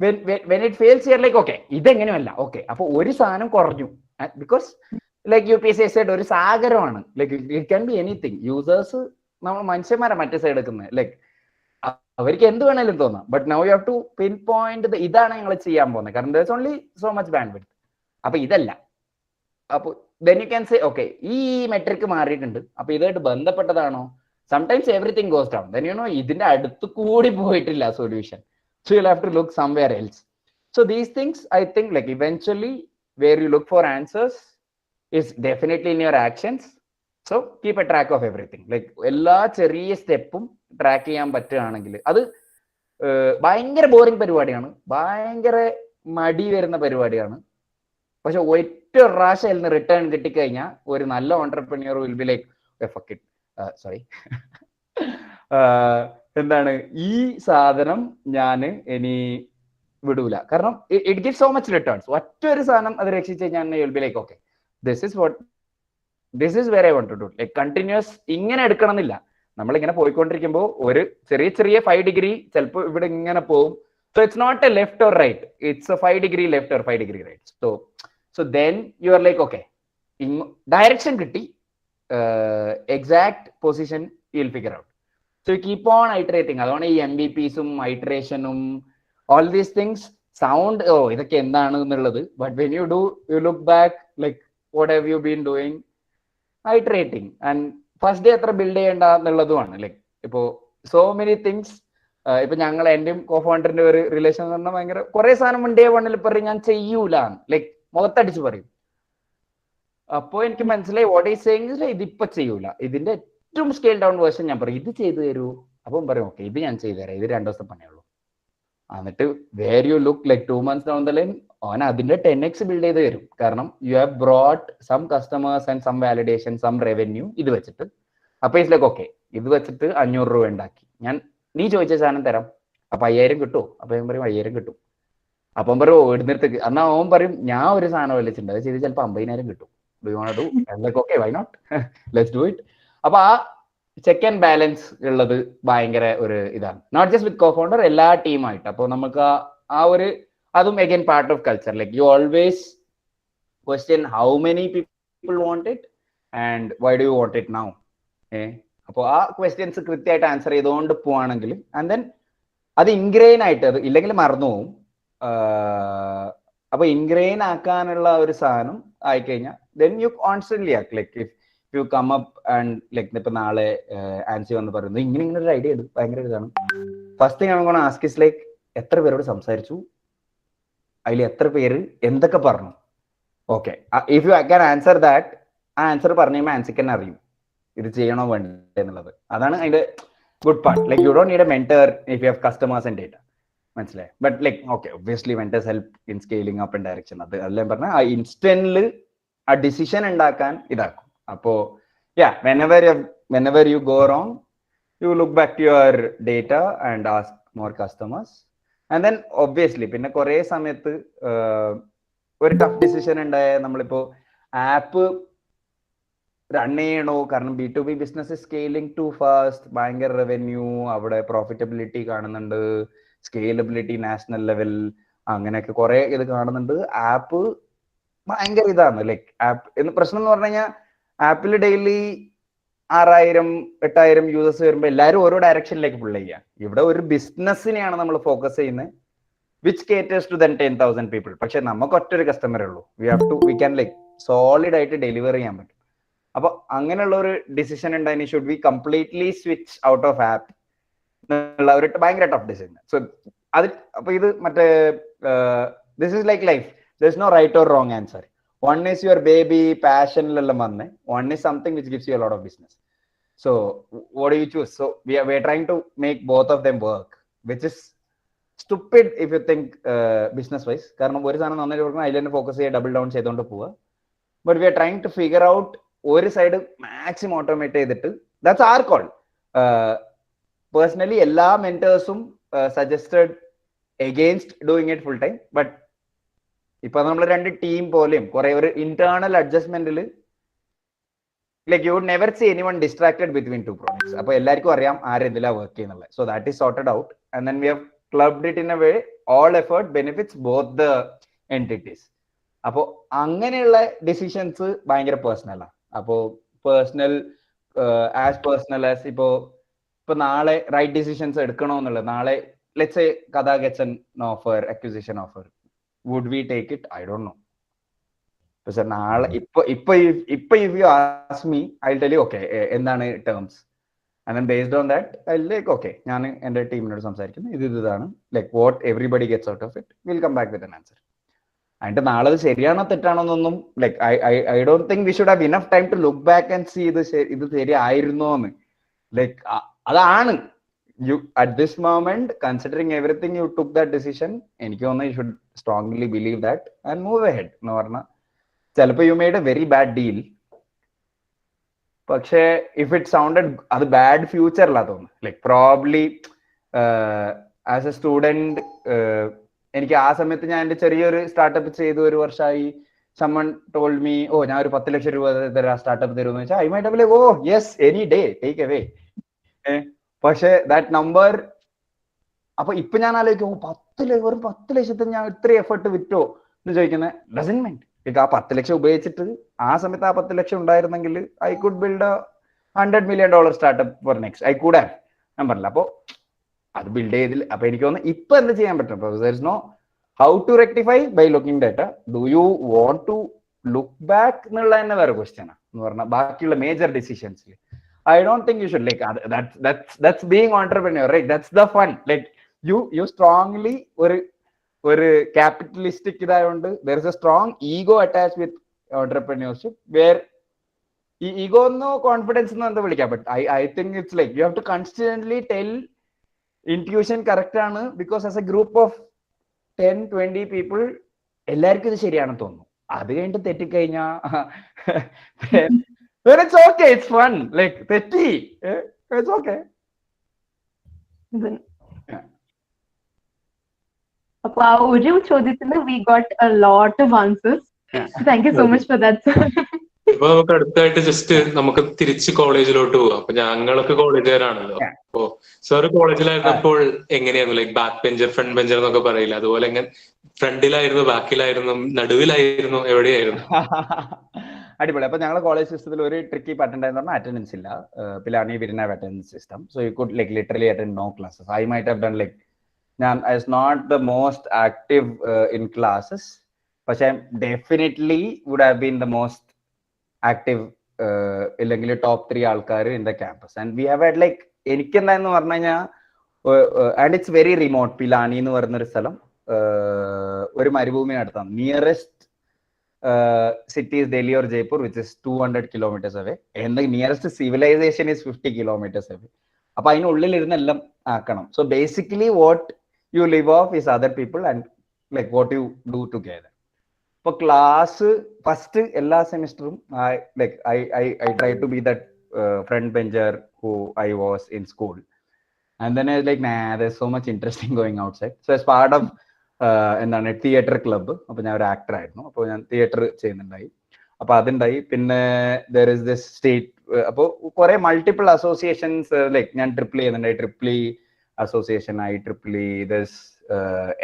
[SPEAKER 3] when it fails you're like okay idu enganeyalla okay appo oru saanam korju, because like UPSC said oru sagaramanu, like it can be anything. Users nammal manushyanmara matte side edukkunne like അവർക്ക് എന്ത് വേണേലും തോന്നാം, but now you have to pin point ഇതാണ് ഞങ്ങൾ ചെയ്യാൻ പോകുന്നത്, കാരണം there is only so much bandwidth. അപ്പൊ ഇതല്ല. അപ്പൊ then you can say okay ഈ മെട്രിക് മാറിയിട്ടുണ്ട്, അപ്പൊ ഇതായിട്ട് ബന്ധപ്പെട്ടതാണോ? Sometimes everything goes down, then you know ഇതിന്റെ അടുത്ത് കൂടി പോയിട്ടില്ല solution, so you have to look somewhere else. So these things I think like eventually where you look for answers is definitely in your actions. So keep A track of everything. Like എല്ലാ ചെറിയ സ്റ്റെപ്പും track ചെയ്യാൻ പറ്റുകയാണെങ്കിൽ അത് ഭയങ്കര boring പരിപാടിയാണ്, ഭയങ്കര മടി വരുന്ന പരിപാടിയാണ്. പക്ഷെ ഒറ്റ പ്രാവശ്യം അതിൽ നിന്ന് റിട്ടേൺ കിട്ടിക്കഴിഞ്ഞാൽ ഒരു നല്ല entrepreneur will be like fuck it, sorry എന്താണ് ഈ സാധനം ഞാൻ ഇനി വിടൂല, കാരണം it gives so much returns. ഒറ്റ ഒരു സാധനം അത് രക്ഷിച്ചു കഴിഞ്ഞാൽ will be like okay this is where I want to do. Like continuous ഇങ്ങനെ എടുക്കണം എന്നില്ല. നമ്മളിങ്ങനെ പോയിക്കൊണ്ടിരിക്കുമ്പോൾ ഒരു ചെറിയ 5 ഡിഗ്രി ചിലപ്പോൾ ഇവിടെ ഇങ്ങനെ പോവും, So it's not a left or right. It's a 5-degree left or 5-degree right. So then you are like, okay, direction kitti, exact position you'll figure out. So you keep on iterating. Adone ee MVPs iteration all these things sound idakke endanu ennallathu, but when you do, you look back like what have you been doing? Iterating. And first day etra build cheyanda ennalladhuമാണ്. Like ipo so many things. ഇപ്പൊ ഞങ്ങൾ എന്റെയും കോ-ഫൗണ്ടറിന്റെ ഒരു relation എന്ന് പറഞ്ഞാൽ ഭയങ്കര കുറെ സാധനം day വണ്ണിൽ പറയും ഞാൻ ചെയ്യൂല, ലൈക്ക് മുഖത്തടിച്ച് പറയും. അപ്പോ എനിക്ക് മനസ്സിലായി വാട്ട് ഈസ് സെയിങ് ഇതിപ്പോ ചെയ്യൂല, ഇതിന്റെ ഏറ്റവും സ്കെയിൽ ഡൗൺ വേർഷൻ ഞാൻ പറയും ഇത് ചെയ്തു തരൂ. അപ്പം പറയും ഓക്കെ ഇത് ഞാൻ ചെയ്തു തരാം, ഇത് 2 ദിവസം പണിയുള്ളൂ. എന്നിട്ട് where you look like 2 months down the line അവൻ അതിന്റെ 10x ബിൽഡ് ചെയ്ത് തരും. കാരണം you have brought some customers and some validation some revenue ഇത് വെച്ചിട്ട്. അപ്പൊ ഇറ്റ്സ് ലൈക്ക് ഓക്കെ ഇത് വെച്ചിട്ട് 500 രൂപ ഉണ്ടാക്കി, ഞാൻ നീ ചോദിച്ച സാധനം തരാം. അപ്പൊ 5000 കിട്ടുമോ? അപ്പൊ ഞാൻ പറയും 5000 കിട്ടും. അപ്പം പറയും ഇടുന്നിടത്തേക്ക്. എന്നാ അവൻ പറയും ഞാൻ ഒരു സാധനം വലിച്ചിട്ടുണ്ട് അത് ചെയ്ത് ചിലപ്പോൾ 50,000 കിട്ടും. Okay why not, let's do it. അപ്പൊ ആ ചെക്ക് ആൻഡ് ബാലൻസ് ഉള്ളത് ഭയങ്കര ഒരു ഇതാണ്, നോട്ട് ജസ്റ്റ് വിത്ത് കോ-ഫൗണ്ടർ, എല്ലാ ടീമായിട്ട്. അപ്പോൾ നമുക്ക് ആ ഒരു അതും again part of culture. Like you always question how many people want it and why do you want it now. അപ്പോൾ ആ ക്വസ്റ്റ്യൻസ് കൃത്യമായിട്ട് ആൻസർ ചെയ്തുകൊണ്ട് പോവാണെങ്കിൽ ആൻഡ് ദെൻ അത് ഇൻഗ്രെയിൻ ആയിട്ട്, അത് ഇല്ലെങ്കിൽ മറന്നു പോകും. അപ്പൊ ഇൻഗ്രെയിൻ ആക്കാനുള്ള ഒരു സാധനം ആയിക്കഴിഞ്ഞാൽ ദെൻ യു കോൺസ്റ്റന്റ്ലി ആക്ക്. Like if you come up and like ഇപ്പൊ നാളെ ആൻസി വന്ന് പറയുന്നത് ഇങ്ങനെ ഒരു ഐഡിയ ഉണ്ട്, ഭയങ്കര ഇതാണ്. ഫസ്റ്റ് തിങ് നമുക്ക് ആസ്ക് ഇസ് ലൈക്ക് എത്ര പേരോട് സംസാരിച്ചു, അതിൽ എത്ര പേര് എന്തൊക്കെ പറഞ്ഞു. Okay, if you can answer that, ആ ആൻസർ പറഞ്ഞു കഴിയുമ്പോൾ ആൻസിക്ക് തന്നെ അറിയും ഇത് ചെയ്യണോ വേണ്ടേ എന്നുള്ളത്. അതാണ് അതിന്റെ good part. Like you don't need a mentor if you have customers and data, മനസ്സിലായി. But like okay obviously mentors help in scaling up and direction. അത് എല്ലാം പറഞ്ഞാൽ ആ ഇൻസ്റ്റന്റിൽ ആ ഡിസിഷൻ ഉണ്ടാക്കാൻ ഇതാക്കും. അപ്പോ whenever you go wrong, you look back to your data and ask more customers. And then obviously പിന്നെ കുറെ സമയത്ത് ഒരു ടഫ് ഡിസിഷൻ ഉണ്ടായ, നമ്മളിപ്പോ ആപ്പ് റൺ ചെയ്യണോ, കാരണം B2B business scaling to fast, ഭയങ്കര റവന്യൂ, അവിടെ പ്രോഫിറ്റബിലിറ്റി കാണുന്നുണ്ട്, സ്കെയിലബിലിറ്റി നാഷണൽ ലെവൽ, അങ്ങനെയൊക്കെ കുറെ ഇത് കാണുന്നുണ്ട്. ആപ്പ് ഭയങ്കര ഇതാണ്. ലൈക്ക് ആപ്പ് എന്ന് പ്രശ്നം എന്ന് പറഞ്ഞു കഴിഞ്ഞാൽ ആപ്പിൽ ഡെയിലി 6000-8000 യൂസേഴ്സ് വരുമ്പോൾ എല്ലാവരും ഓരോ ഡയറക്ഷനിലേക്ക് പുള്ള് ചെയ്യുക. ഇവിടെ ഒരു ബിസിനസ്സിനെയാണ് നമ്മൾ ഫോക്കസ് ചെയ്യുന്നത്, വിച്ച് കേറ്റേഴ്സ് ടു ദെൻ 10,000 പീപ്പിൾ. പക്ഷെ നമുക്ക് ഒറ്റൊരു കസ്റ്റമറേ ഉള്ളൂ. വി ക്യാൻ ലൈക്ക് സോളിഡ് ആയിട്ട് ഡെലിവർ ചെയ്യാൻ പറ്റും. അപ്പൊ അങ്ങനെയുള്ള ഒരു ഡിസിഷൻ ഉണ്ടായി, should be completely switch out of app എന്നുള്ള ഒരു ഭയങ്കര ടഫ് ഡിസിഷൻ. സോ അത് അപ്പൊ ഇത് മറ്റേ this is like life, there is no right or wrong answer. One is your baby passion, one is something which gives you a lot of business. So what do you choose? So we are trying to make both of them work, which is stupid if you think business wise. കാരണം ഒരു സാധനം നന്നായിട്ട് കൊടുക്കണം, അതിൽ തന്നെ focus ചെയ്യുക, double down ചെയ്തുകൊണ്ട് പോവുക. But we are trying to figure out ഒരു സൈഡ് മാക്സിമം ഓട്ടോമേറ്റ് ചെയ്തിട്ട്, ദാറ്റ്സ് ആർ കോൾ. പേഴ്സണലി എല്ലാ മെന്റേഴ്സും suggested against doing it full time. ബട്ട് ഇപ്പൊ നമ്മൾ 2 ടീം പോലെയും കുറെ ഒരു ഇന്റേണൽ അഡ്ജസ്റ്റ്മെന്റിൽ like you would never see anyone distracted between 2 projects. അപ്പൊ എല്ലാവർക്കും അറിയാം ആരെന്തിലാ വർക്ക് ചെയ്യുന്നുള്ളത്. So that is sorted out and then we have clubbed it in a way all effort benefits both the entities. അപ്പോ അങ്ങനെയുള്ള decisions ഭയങ്കര പേഴ്സണലാണ്. അപ്പോ personal as ഇപ്പോ നാളെ റൈറ്റ് ഡിസിഷൻസ് എടുക്കണോന്നുള്ളത്, നാളെ ലെറ്റ്സ് സേ കഥ gets an offer, acquisition offer, would we take it? I don't know. പക്ഷെ നാളെ ഇപ്പൊ if you ask me, I'll tell you okay എന്താണ് terms, and then based on that I'll like okay ഞാൻ എൻ്റെ ടീമിനോട് സംസാരിക്കുന്നു, ഇതാണ് like what everybody gets out of it, we'll come back with an answer. അതിന്റെ നാളെ അത് ശരിയാണോ തെറ്റാണോ എന്നൊന്നും like I don't think we should have enough time to look back and see ഇത് ശരിയായിരുന്നോ എന്ന്. ലൈക്ക് അതാണ് you at this moment, considering everything you took that decision, എനിക്ക് തോന്നുന്നു you should strongly believe that and move ahead എന്ന് പറഞ്ഞാൽ ചിലപ്പോൾ you made a very bad deal, പക്ഷേ if it sounded അത് ബാഡ് ഫ്യൂച്ചറിലാ തോന്നുന്നു. Like probably as A student എനിക്ക് ആ സമയത്ത് ഞാൻ എൻ്റെ ചെറിയൊരു സ്റ്റാർട്ടപ്പ് ചെയ്തു 1 വർഷമായി, someone told me ഞാൻ ഒരു 10 ലക്ഷം രൂപ തരാം സ്റ്റാർട്ടപ്പ് തരുമെന്ന് വെച്ചാൽ I might have like yes any day take away. പക്ഷെ that number അപ്പൊ ഇപ്പൊ ഞാൻ ആലോചിക്കും, 10 ലക്ഷത്തിന് ഞാൻ ഇത്രയും എഫേർട്ട് വിറ്റോ എന്ന് ചോദിക്കുന്നത് ഡസൻ മൈൻഡ്. ലൈക്ക് ആ 10 ലക്ഷം ഉപയോഗിച്ചിട്ട് ആ സമയത്ത് ആ 10 ലക്ഷം ഉണ്ടായിരുന്നെങ്കിൽ I could build $100 million startup for next. I could have. ഞാൻ പറഞ്ഞില്ല. അപ്പൊ അത് ബിൽഡ് ചെയ്തില്ല. അപ്പൊ എനിക്ക് തോന്നുന്നു ഇപ്പൊ എന്ത് ചെയ്യാൻ പറ്റും? There is no how to rectify by looking data. Do you want to look back എന്നുള്ള തന്നെ വേറെ ക്വസ്റ്റ്യൻ ആണ് എന്ന് പറഞ്ഞാൽ ബാക്കിയുള്ള മേജർ ഡിസിഷൻസിൽ. I don't think you should, like, that's being entrepreneur, right? That's the fun. Like you strongly ഒരു capitalistic ഇതായതുകൊണ്ട് there is a strong ego attached with entrepreneurship, where ഈ ego എന്നോ കോൺഫിഡൻസ് എന്നോ എന്താ വിളിക്കാം. But I think it's like you have to constantly tell intuition correct ആണ്, because as a group of 10-20 people എല്ലാവർക്കും ഇത് ശരിയാണെന്ന് തോന്നുന്നു. അത് കഴിഞ്ഞിട്ട് തെറ്റിക്കഴിഞ്ഞാ But it's okay, it's fun. Like, petty. It's okay.
[SPEAKER 2] അപ്പൊ ആ ഒരു ചോദ്യത്തിന് we got a lot of answers. Thank you so much for that, sir.
[SPEAKER 1] ഇപ്പൊ നമുക്ക് അടുത്തായിട്ട് ജസ്റ്റ് നമുക്ക് തിരിച്ച് കോളേജിലോട്ട് പോവാം. അപ്പൊ ഞങ്ങളൊക്കെ കോളേജുകാരാണല്ലോ. അപ്പോ സാറ് കോളേജിലായിരുന്നപ്പോൾ എങ്ങനെയായിരുന്നു? Like back bencher, front bencher എന്നൊക്കെ പറയില്ല, അതുപോലെ എങ്ങനെ ഫ്രണ്ടിലായിരുന്നു, ബാക്കിലായിരുന്നു, നടുവിലായിരുന്നു, എവിടെയായിരുന്നു?
[SPEAKER 3] അടിപൊളി. അപ്പൊ ഞങ്ങളുടെ കോളേജ് സിസ്റ്റത്തിൽ ഒരു ട്രിക്കി പാറ്റേൺ എന്ന് പറഞ്ഞാൽ അറ്റൻഡൻസ് ഇല്ല. Pilani within have attendance system. So you could like literally attend no classes. I might have done like, ഞാൻ I was not the most active in classes, പക്ഷെ definitely would have been the most active, ഇല്ലെങ്കിൽ top 3 ആൾക്കാർ in the campus. And we have had like, എനിക്ക് എന്താന്ന് പറഞ്ഞു കഴിഞ്ഞാൽ, and it's very remote. Pilani എന്ന് പറയുന്നൊരു സ്ഥലം ഒരു മരുഭൂമിനടുത്താണ്. Nearest city is Delhi or Jaipur, which is 200 kilometers away, and the nearest civilization is 50 kilometers away. അപ്പൊ അതിനുള്ളിൽ ഇരുന്നെല്ലാം ആക്കണം. So basically what you live off is other people and like what you do together. ഇപ്പൊ class first എല്ലാ സെമിസ്റ്ററും like I try to be that front bencher who I was in school. And then I was like, there's so much interesting going outside. So as part of എന്താണ് theatre club, അപ്പൊ ഞാൻ ഒരു actor ആയിരുന്നു. അപ്പോൾ ഞാൻ theatre ചെയ്യുന്നുണ്ടായി. അപ്പൊ അതുണ്ടായി. പിന്നെ there is this state, അപ്പോൾ കുറെ മൾട്ടിപ്പിൾ അസോസിയേഷൻസ്, ലൈക്ക് ഞാൻ ട്രിപ്പിൾ ചെയ്യുന്നുണ്ടായി. ട്രിപ്പിളി അസോസിയേഷൻ ആയി, ട്രിപ്പിളി ദിസ്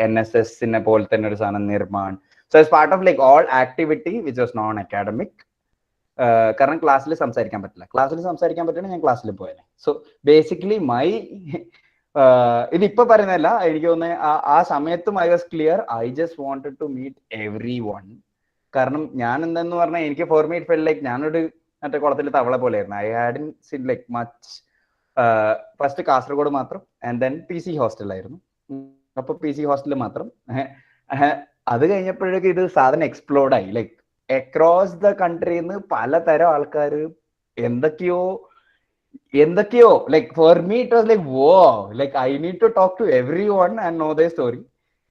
[SPEAKER 3] NSS പോലെ തന്നെ ഒരു സാധനം, Nirman. So as part of like all activity which was known academic. കാരണം ക്ലാസ്സിൽ സംസാരിക്കാൻ പറ്റില്ല. ക്ലാസ്സിൽ സംസാരിക്കാൻ പറ്റുകയാണെങ്കിൽ ഞാൻ ക്ലാസ്സിൽ പോയേനെ. സോ ബേസിക്കലി മൈ ഇതിപ്പോ പറയുന്നതല്ല, എനിക്ക് തോന്നുന്നത് ആ സമയത്തും I was clear, I just wanted to meet everyone. കാരണം ഞാൻ എന്തെന്ന് പറഞ്ഞാൽ, എനിക്ക് for me it fell like ഞാനൊരു മറ്റേ കുളത്തിൽ തവള പോലെയായിരുന്നു. I hadn't seen like much. First Kasaragod മാത്രം, ആൻഡ് ദെൻ PC ഹോസ്റ്റലായിരുന്നു. അപ്പൊ PC ഹോസ്റ്റലിൽ മാത്രം. അത് കഴിഞ്ഞപ്പോഴേക്കും ഇത് സാധനം എക്സ്പ്ലോർഡ് ആയി. ലൈക്ക് അക്രോസ് ദ കൺട്രിന്ന് പലതരം ആൾക്കാർ എന്തൊക്കെയോ like for me it was like wow, like I need to talk to everyone and know the story.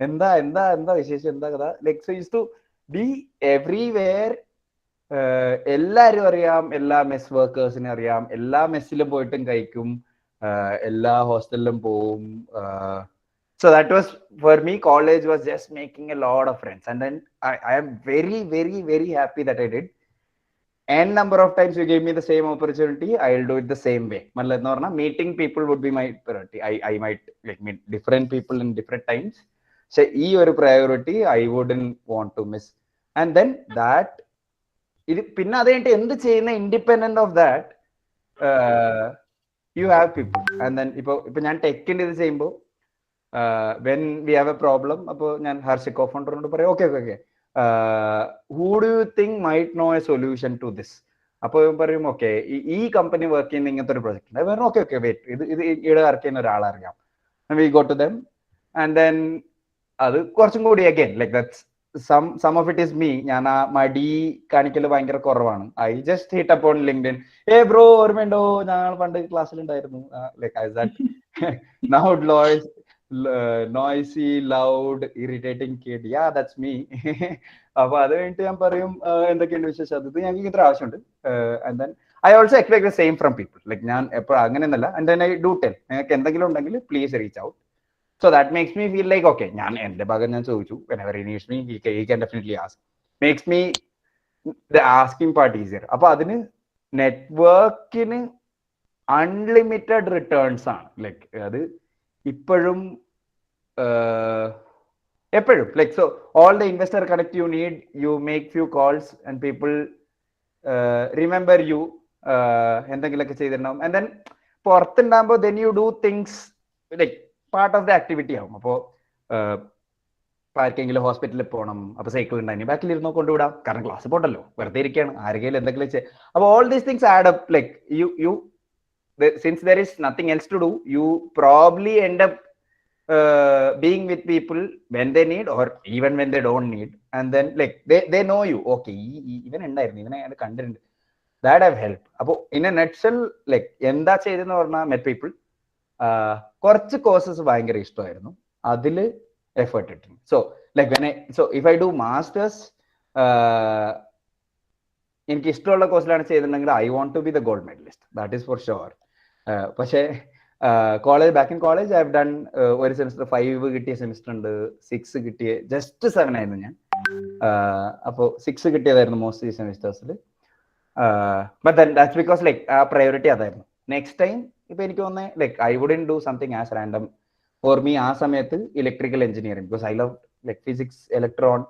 [SPEAKER 3] എന്താ വിശേഷം, എന്താ കഥ. Like so used to be everywhere. എല്ലാരും അറിയാം, എല്ലാ മെസ് വർക്കേഴ്സിനെ അറിയാം, എല്ലാ മെസ്സിലും പോയിട്ടും കഴിക്കും, എല്ലാ ഹോസ്റ്റലിലും പോവും. So that was, for me, college was just making a lot of friends. And then I am very, very, very happy that I did. N number of times you gave me the same opportunity, I'll do it the same way. Meeting people would be my priority. I might like meet different people in different times. So E or priority I wouldn't want to miss. And then that pinna adente endu cheyna independent of that, you have people. And then ipo njan tech inde idu cheyumbo, when we have a problem, appo njan Harshik co-founder odu parayu, okay, who do you think might know a solution to this? അപ്പോൾ പറയും, okay ഈ company work ചെയ്യുന്ന ഇങ്ങനത്തെ ഒരു project ഉണ്ട്. പറഞ്ഞു okay wait, ഇത് ഇവിടെ വർക്ക് ചെയ്യുന്ന ഒരാളറിയാം. We go to them and then അത് കുറച്ചും കൂടി again like that's some of it is me. ഞാൻ ആ മടി കാണിക്കൽ ഭയങ്കര കുറവാണ്. I just hit upon LinkedIn, bro ഓർമ്മയുണ്ടോ ഞങ്ങൾ പണ്ട് ക്ലാസ്സിലുണ്ടായിരുന്നു, like now noise noisy, loud, irritating kid. Yeah, that's me. അപ്പൊ അത് കഴിഞ്ഞിട്ട് ഞാൻ പറയും എന്തൊക്കെയുണ്ട് വിശേഷം, അത് ഞങ്ങൾക്ക് ഇത്ര ആവശ്യമുണ്ട്. And then I also expect the same from people. Like ഞാൻ എപ്പോഴും അങ്ങനെയൊന്നല്ല. And then I do tell, നിങ്ങൾക്ക് എന്തെങ്കിലും ഉണ്ടെങ്കിൽ please reach out. So that makes me feel like okay, ഞാൻ എന്റെ ഭാഗം ഞാൻ ചോദിച്ചു, whenever he needs me he can definitely ask. Makes me the asking part easier. അപ്പൊ അതിന് നെറ്റ്വർക്കിന് അൺലിമിറ്റഡ് റിട്ടേൺസ് ആണ്. ലൈക്ക് അത് ഇപ്പോഴും എപ്പോഴും like so all the investor connect you need you make few calls and people remember you എന്തെങ്കിലുമൊക്കെ ചെയ്തിട്ടുണ്ടാവും. And then പുറത്തുണ്ടാകുമ്പോൾ then you do things like part of the activity ആവും. അപ്പോൾ ആർക്കെങ്കിലും ഹോസ്പിറ്റലിൽ പോകണം, അപ്പോൾ സൈക്കിൾ ഉണ്ടായി ബാക്കിൽ ഇരുന്നോ കൊണ്ടുവിടാം, കാരണം ക്ലാസ് പോട്ടല്ലോ, വെറുതെ ഇരിക്കുകയാണ്, ആരെങ്കിലും എന്തെങ്കിലും ചെയ്യും. അപ്പോൾ all these things add up like you since there is nothing else to do, you probably end up being with people when they need or even when they don't need, and then like they know you, okay even ഉണ്ടായിരുന്നു, ഇവനെ കണ്ടിട്ടുണ്ട്, that have helped. അപ്പോൾ in a nutshell like എന്താ ചെയ്തെന്ന് പറഞ്ഞാൽ met people, കുറച്ച് courses ഭയങ്കര ഇഷ്ടമായിരുന്നു, അതിൽ എഫേർട്ട് ഇട്ടു. So like when I so if I do masters, എനിക്ക് ഇഷ്ടമുള്ള കോഴ്സിലാണ് ചെയ്തിട്ടുണ്ടെങ്കിൽ I want to be the gold medalist, that is for sure. പക്ഷേ college back in college I have done ഒരു സെമിസ്റ്റർ 5 കിട്ടിയ സെമിസ്റ്റർ ഉണ്ട്, 6 കിട്ടിയ, ജസ്റ്റ് 7 ആയിരുന്നു ഞാൻ. അപ്പോൾ 6 കിട്ടിയതായിരുന്നു മോസ്റ്റ്ലി സെമിസ്റ്റേഴ്സിൽ. But then that's because like ആ പ്രയോറിറ്റി അതായിരുന്നു. നെക്സ്റ്റ് ടൈം ഇപ്പൊ എനിക്ക് തോന്നുന്നത് like I wouldn't do something as random for me. ആ സമയത്ത് electrical engineering, because I love like physics, electron,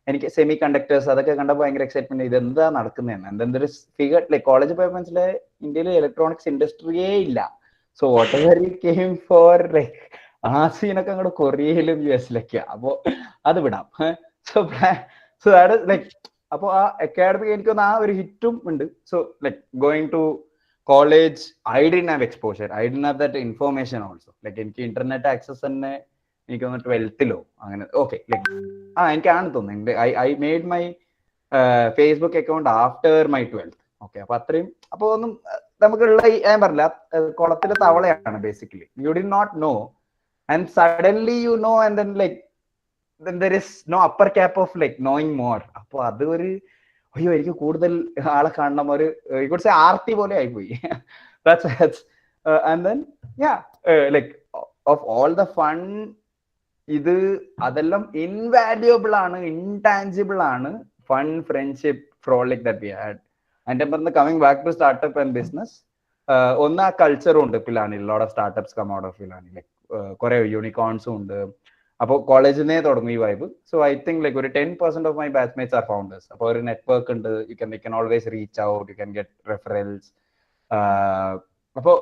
[SPEAKER 3] എനിക്ക് സെമി കണ്ടക്ടേഴ്സ് അതൊക്കെ കണ്ടപ്പോൾ ഭയങ്കര എക്സൈറ്റ്മെന്റ്. ഇതെന്താ നടക്കുന്നതെന്ന്. എന്തെന്തൊരു ഫിഗർ ലൈക്ക് കോളേജ് പോയപ്പോൾ മനസ്സിലായി ഇന്ത്യയിൽ ഇലക്ട്രോണിക്സ് ഇൻഡസ്ട്രിയേ ഇല്ല. So what ever you came for like ആ സീനൊക്കെ അങ്ങോട്ട് കൊറിയയിലും US-ലൊക്കെയാ. അപ്പോൾ അത് വിടാം. സോ ദാറ്റ് ഇസ് ലൈക്ക്, അപ്പോൾ ആ അക്കാഡമിക് എനിക്കൊന്ന് ആ ഒരു ഹിറ്റും ഉണ്ട്. So like going to college I didn't have exposure, I didn't have that information also. Like എനിക്ക് ഇന്റർനെറ്റ് ആക്സസ് തന്നെ എനിക്ക് തോന്നുന്നു 12th അങ്ങനെ. ഓക്കെ ലൈക്ക് എനിക്കാണ് തോന്നുന്നത് I made my Facebook account after my 12th. Okay, അപ്പൊ അത്രയും അപ്പോൾ ഒന്നും നമുക്കുള്ള ഞാൻ പറഞ്ഞില്ല, കുളത്തിലെ തവളയാണ് basically. You did not know and suddenly you know and then like there is no upper cap of like knowing more. അപ്പോൾ അത് ഒരു അയ്യോ എനിക്ക് കൂടുതൽ ആളെ കാണണം, ഒരു കുറച്ച് ആർത്തി പോലെ ആയിപ്പോയി. And then like of all the fun, ഇത് അതെല്ലാം ഇൻവാല്യുബിൾ ആണ്, ഇൻടാഞ്ചിബിൾ ആണ്. Fun, friendship, frolic that we had. അതിന്റെ പറഞ്ഞ coming back to startup and business, ഒന്ന് ആ കൾച്ചറും ഉണ്ട് പിലാനിൽ. Lot of startups come out of Pilani, like കുറെ യൂണിക്കോൺസും ഉണ്ട്. അപ്പോൾ കോളേജിൽ തുടങ്ങും ഈ vibe. So I think like ഒരു 10% of my batchmates are founders. അപ്പോൾ ഒരു നെറ്റ്വർക്ക് ഉണ്ട്, you can always reach out, you can get referrals. അപ്പോൾ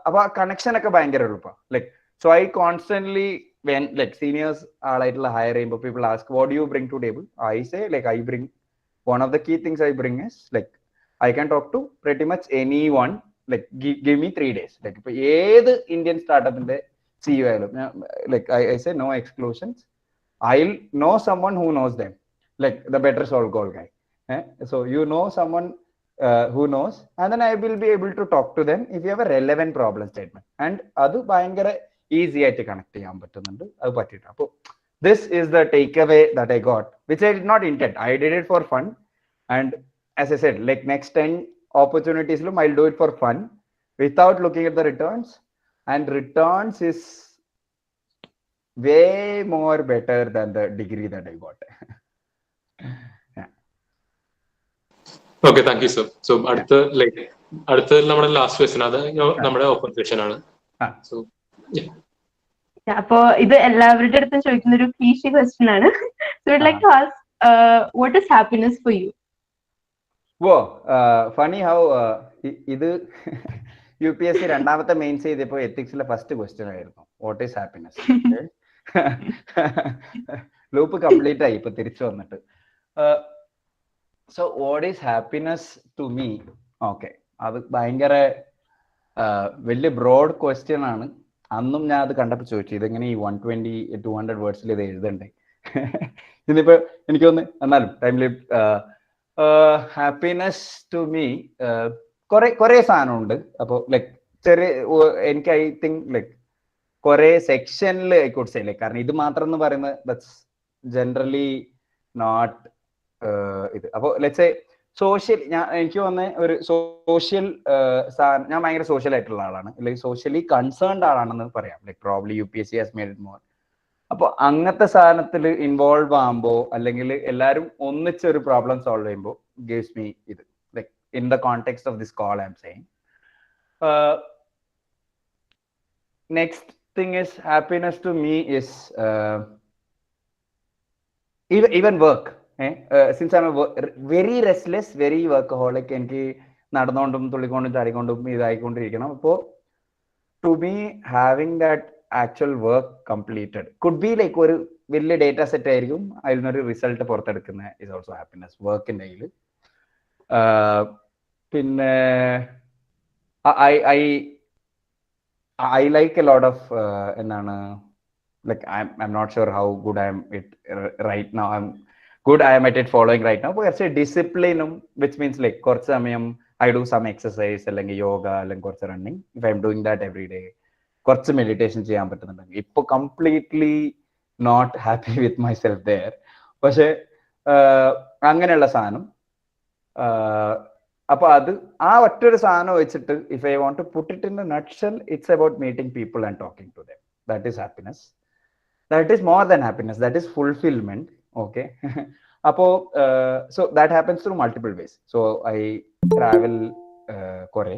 [SPEAKER 3] അപ്പോൾ ആ കണക്ഷൻ ഒക്കെ ഭയങ്കര എളുപ്പമാണ്. Like so I constantly when like seniors ആളായിട്ടുള്ള ഹയർ ചെയ്യുമ്പോൾ people ask what do you bring to table, I say like I bring, one of the key things I bring is like I can talk to pretty much anyone, like give me 3 days. like ഇപ്പൊ ഏത് Indian സ്റ്റാർട്ടപ്പിന്റെ CEO ആയാലും like I say no exclusions, I'll know someone who knows them, like the better solve goal guy. So you know someone who knows, and then I will be able to talk to them if you have a relevant problem statement. and അത് ഭയങ്കര easy ആയിട്ട് connect ചെയ്യാൻ പറ്റുന്നുണ്ട്, അത് പറ്റിയിട്ട്. അപ്പോൾ this is the take away that I got, which I did not intend. I did it for fun, and as I said like next 10 ഓപ്പർച്യൂണിറ്റീസിലും I will do it for fun without looking at the returns. And returns is way more better than the degree that I got.
[SPEAKER 1] Okay, thank you sir. സോ അടുത്ത നമ്മുടെ last question, അത് നമ്മുടെ open session ആണ്. So
[SPEAKER 2] അപ്പോ ഇത് എല്ലാവരുടെ അടുത്തും ചോദിക്കുന്ന ഒരു ക്ലീഷേ ക്വസ്റ്റ്യൻ ആണ്. So I would like to ask what is happiness for you?
[SPEAKER 3] Funny how ഇത് UPSC രണ്ടാമത്തെ മെയിൻസ് ചെയ്തപ്പോ എത്തിക്സിലെ ഫസ്റ്റ് ക്വസ്റ്റ്യൻ ആയിരുന്നു what is happiness. Loop complete ആയി ഇപ്പൊ തിരിച്ചു വന്നിട്ട്. So what is happiness to me? Okay, അത് ഭയങ്കര വലിയ ബ്രോഡ് ക്വസ്റ്റ്യൻ ആണ്. അന്നും ഞാൻ അത് കണ്ടപ്പോൾ ചോദിച്ചു ഇതെങ്ങനെ ഈ 120-200 വേർഡ്സിൽ ഇത് എഴുതണ്ടേ. ഇന്നിപ്പോ എനിക്ക് തോന്നുന്നു എന്നാലും ടൈമിൽ ഹാപ്പിനെസ് ടു മീ കുറെ സാധനമുണ്ട്. അപ്പോൾ ലൈക്ക് ചെറിയ എനിക്ക് ഐ തിങ്ക് ലൈക്ക് കുറെ സെക്ഷനിൽ ഐ കുഡ് സേ ലൈക്ക്, കാരണം ഇത് മാത്രം എന്ന് പറയുന്നത് ദാറ്റ്സ് ജനറലി നോട്ട് ഇത്. അപ്പോൾ ലെറ്റ്സ് സേ സോഷ്യൽ, എനിക്ക് വന്ന ഒരു സോഷ്യൽ ഞാൻ ഭയങ്കര സോഷ്യൽ ആയിട്ടുള്ള ആളാണ്, അല്ലെങ്കിൽ സോഷ്യലി കൺസേൺഡ് ആളാണെന്ന് പറയാം. Like probably UPSC has made it more. അപ്പോൾ അങ്ങനത്തെ സാധനത്തിൽ ഇൻവോൾവ് ആകുമ്പോൾ, അല്ലെങ്കിൽ എല്ലാവരും ഒന്നിച്ചൊരു പ്രോബ്ലം സോൾവ് ചെയ്യുമ്പോൾ ഗിവ്സ് മീ ഇത്, like in the context of this call I am saying. Next thing is happiness to me is even work. Since I'm very restless, very workaholic, എനിക്ക് നടന്നുകൊണ്ടും തുള്ളിക്കൊണ്ടും ചാടിക്കൊണ്ടും ഇതായിക്കൊണ്ടിരിക്കണം. അപ്പോൾ to me, having that actual work completed could be like ഒരു വലിയ data set ആയിരിക്കും, അതിൽ നിന്നൊരു result പുറത്തെടുക്കുന്ന is also happiness. വർക്കിൻ്റെ കയ്യിൽ പിന്നെ I like a lot of എന്താണ് like I'm not sure how good I am it right now. I am at it following right now. But discipline, which means like കുറച്ച് സമയം I do some exercise, അല്ലെങ്കിൽ യോഗ, അല്ലെങ്കിൽ കുറച്ച് running. If I'm doing that every day, കുറച്ച് meditation ചെയ്യാൻ പറ്റുന്നുണ്ടെങ്കിൽ. ഇപ്പോൾ completely not happy with myself there. പക്ഷെ അങ്ങനെയുള്ള സാധനം. അപ്പൊ അത് ആ ഒറ്റൊരു സാധനം വെച്ചിട്ട് if I want to put it in a nutshell, it's about meeting people and talking to them. That is happiness. That is more than happiness. That is fulfillment. Okay. Appo so that happens through multiple ways. So I travel kore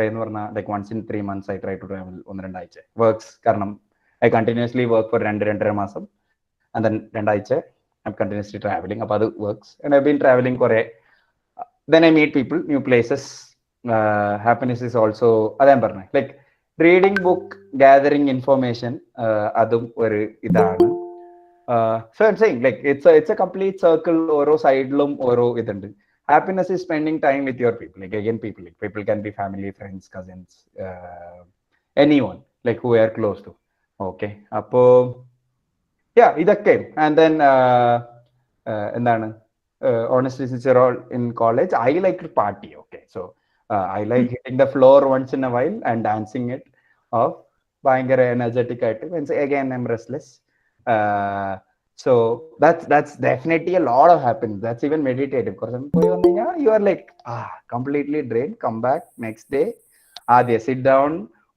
[SPEAKER 3] എന്ന് പറഞ്ഞാൽ like once in 3 months I try to travel 1-2 ആഴ്ച works. കാരണം I continuously work for 2-2.5 മാസം and then 2 ആഴ്ച I'm continuously traveling. അപ്പോൾ അത് works. And I've been traveling kore. Then I meet people, new places. Happiness is also adam parna like reading book, gathering information, adum oru idana. So I'm saying like it's a complete circle. Oro side lum oro idundi. Happiness is spending time with your people. Like again, people can be family, friends, cousins, anyone like who we are close to. Okay, appo yeah, idakke. And then endana honestly, since you're all in college, I like to party. Okay, so I like hitting the floor once in a while and dancing it off. Bhayangara energetic item. And so again, I'm restless. So that's definitely a lot of happiness. That's even meditative. Because you are like completely drained. Come back next day. Sit down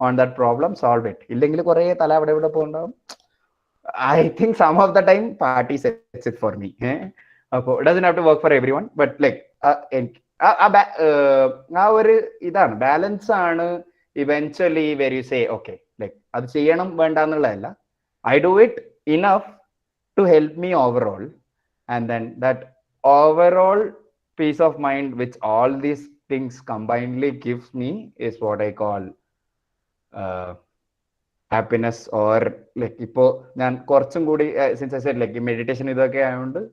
[SPEAKER 3] on that problem, solve it. I think some of the time party sets it for me. It doesn't have to work for everyone, but like ഇതാണ് balance ആണ് eventually where you say okay, like അത് ചെയ്യണം വേണ്ട എന്നുള്ളതല്ല, I do it enough to help me overall, and then that overall peace of mind which all these things combinedly gives me is what I call happiness. Or like ഇപ്പോൾ ഞാൻ കുറച്ചും കൂടി since I said like meditation ഇതൊക്കെ ആയതുകൊണ്ട്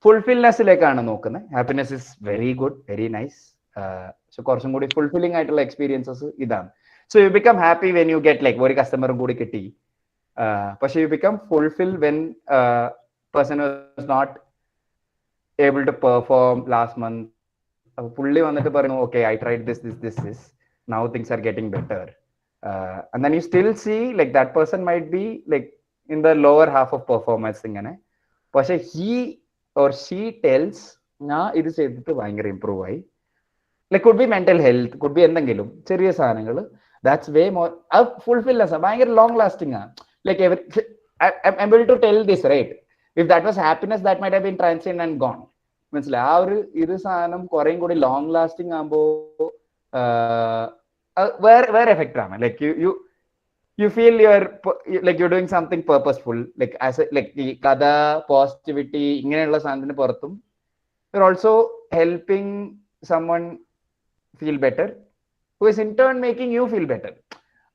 [SPEAKER 3] ഫുൾഫിൽനെസ്സിലേക്കാണ് നോക്കുന്നത്. Happiness is very good, very nice. So കുറച്ചും കൂടി ഫുൾഫില്ലിംഗ് ആയിട്ടുള്ള എക്സ്പീരിയൻസസ് ഇതാണ്. So you become happy when you get like ഒരു കസ്റ്റമറും കൂടി കിട്ടി. പക്ഷെ you become fulfil when person was not able to perform last month. അപ്പൊ പുള്ളി വന്നിട്ട് പറയുന്നു okay I tried this now things are getting better. And then you still see like that person might be like in the lower half of performance ഇങ്ങനെ. പക്ഷെ he or she tells ഞാൻ ഇത് ചെയ്തിട്ട് ഭയങ്കര ഇംപ്രൂവ് ആയി. Like could be mental health, could be എന്തെങ്കിലും ചെറിയ സാധനങ്ങൾ. ദാറ്റ്സ് വേ മോർ ഫുൾഫിൽനെസ്, ഭയങ്കര ലോങ് ലാസ്റ്റിംഗ് ആണ്. Like I'm able to tell this, right? If that was happiness, that might have been transient and gone. മനസ്സിലായി? ആ ഒരു ഇത് സാധനം കുറേം കൂടി ലോങ് ലാസ്റ്റിംഗ് ആകുമ്പോൾ വേറെ എഫക്റ്റ് ആണ്. Like you feel you're doing something purposeful, like as like the kada positivity ingenulla sandine porthum you're also helping someone feel better, who is in turn making you feel better.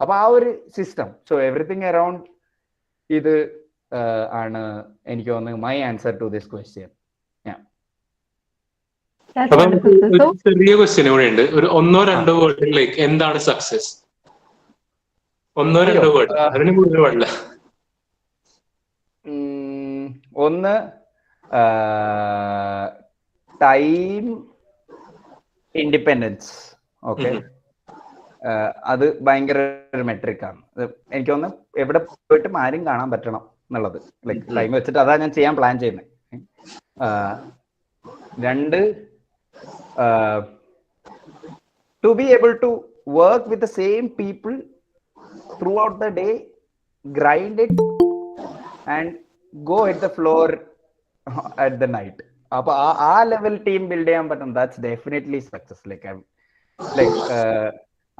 [SPEAKER 3] appo aa oru system, so everything around idu aanu enikku thonu my answer to this question. Yeah,
[SPEAKER 2] that's wonderful. So
[SPEAKER 1] ചെറിയ question ഇവിടെ ഉണ്ട്. ഒരു 1-2 word like എന്താണ് success? 1-2 word, അതിന് കൂടുതൽ വേണ്ട.
[SPEAKER 3] ഒന്ന് time independence. Okay, അത് ഭയങ്കര ഒരു മെട്രിക് ആണ്. എനിക്ക് തോന്നുന്നു എവിടെ പോയിട്ടും ആരും കാണാൻ പറ്റണം എന്നുള്ളത്. ലൈക്ക് ടൈം വെച്ചിട്ട് അതാ ഞാൻ ചെയ്യാൻ പ്ലാൻ ചെയ്യുന്നത്. 2, to be able to work with the same people throughout the day, grind it and go hit the floor at the night. appo aa level team build cheyan pattum, that's definitely success. Like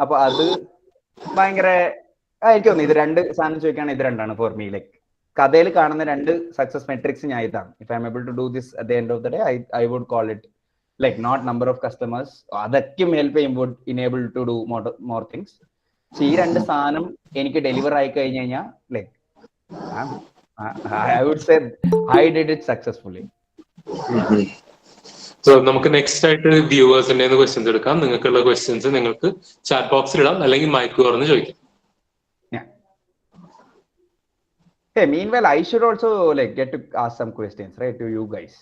[SPEAKER 3] appo adu bhayangara എനിക്ക് തോന്നുന്നു ഇത് രണ്ട് സാധനം ചോദിക്കുകയാണെങ്കിൽ ഇത് രണ്ടാണ് for me. Like കഥയിൽ കാണുന്ന രണ്ട് സക്സസ് മെട്രിക്സ് ഞാൻ ഇതാണ്. If I am able to do this at the end of the day, I would call it like not number of customers, അതൊക്കെ ഹെൽപ്പ് ചെയ്യുമ്പോൾ enable to do more things. ഈ രണ്ട് സാധനം എനിക്ക് ഡെലിവർ ആയി കഴിഞ്ഞു കഴിഞ്ഞാൽ like I would say I did it successfully.
[SPEAKER 1] So നമുക്ക് നെക്സ്റ്റ് ആയിട്ട് വ്യൂവേഴ്സിന്റെ ക്വസ്റ്റ്യൻസ് എടുക്കാം. നിങ്ങൾക്കുള്ള ക്വസ്റ്റ്യൻസ് നിങ്ങൾക്ക് ചാറ്റ് ബോക്സിൽ ഇടാം, അല്ലെങ്കിൽ മൈക്ക് തുറന്ന് ചോദിക്കാം.
[SPEAKER 3] Hey, meanwhile, I should also like get to ask some questions, right, to you guys.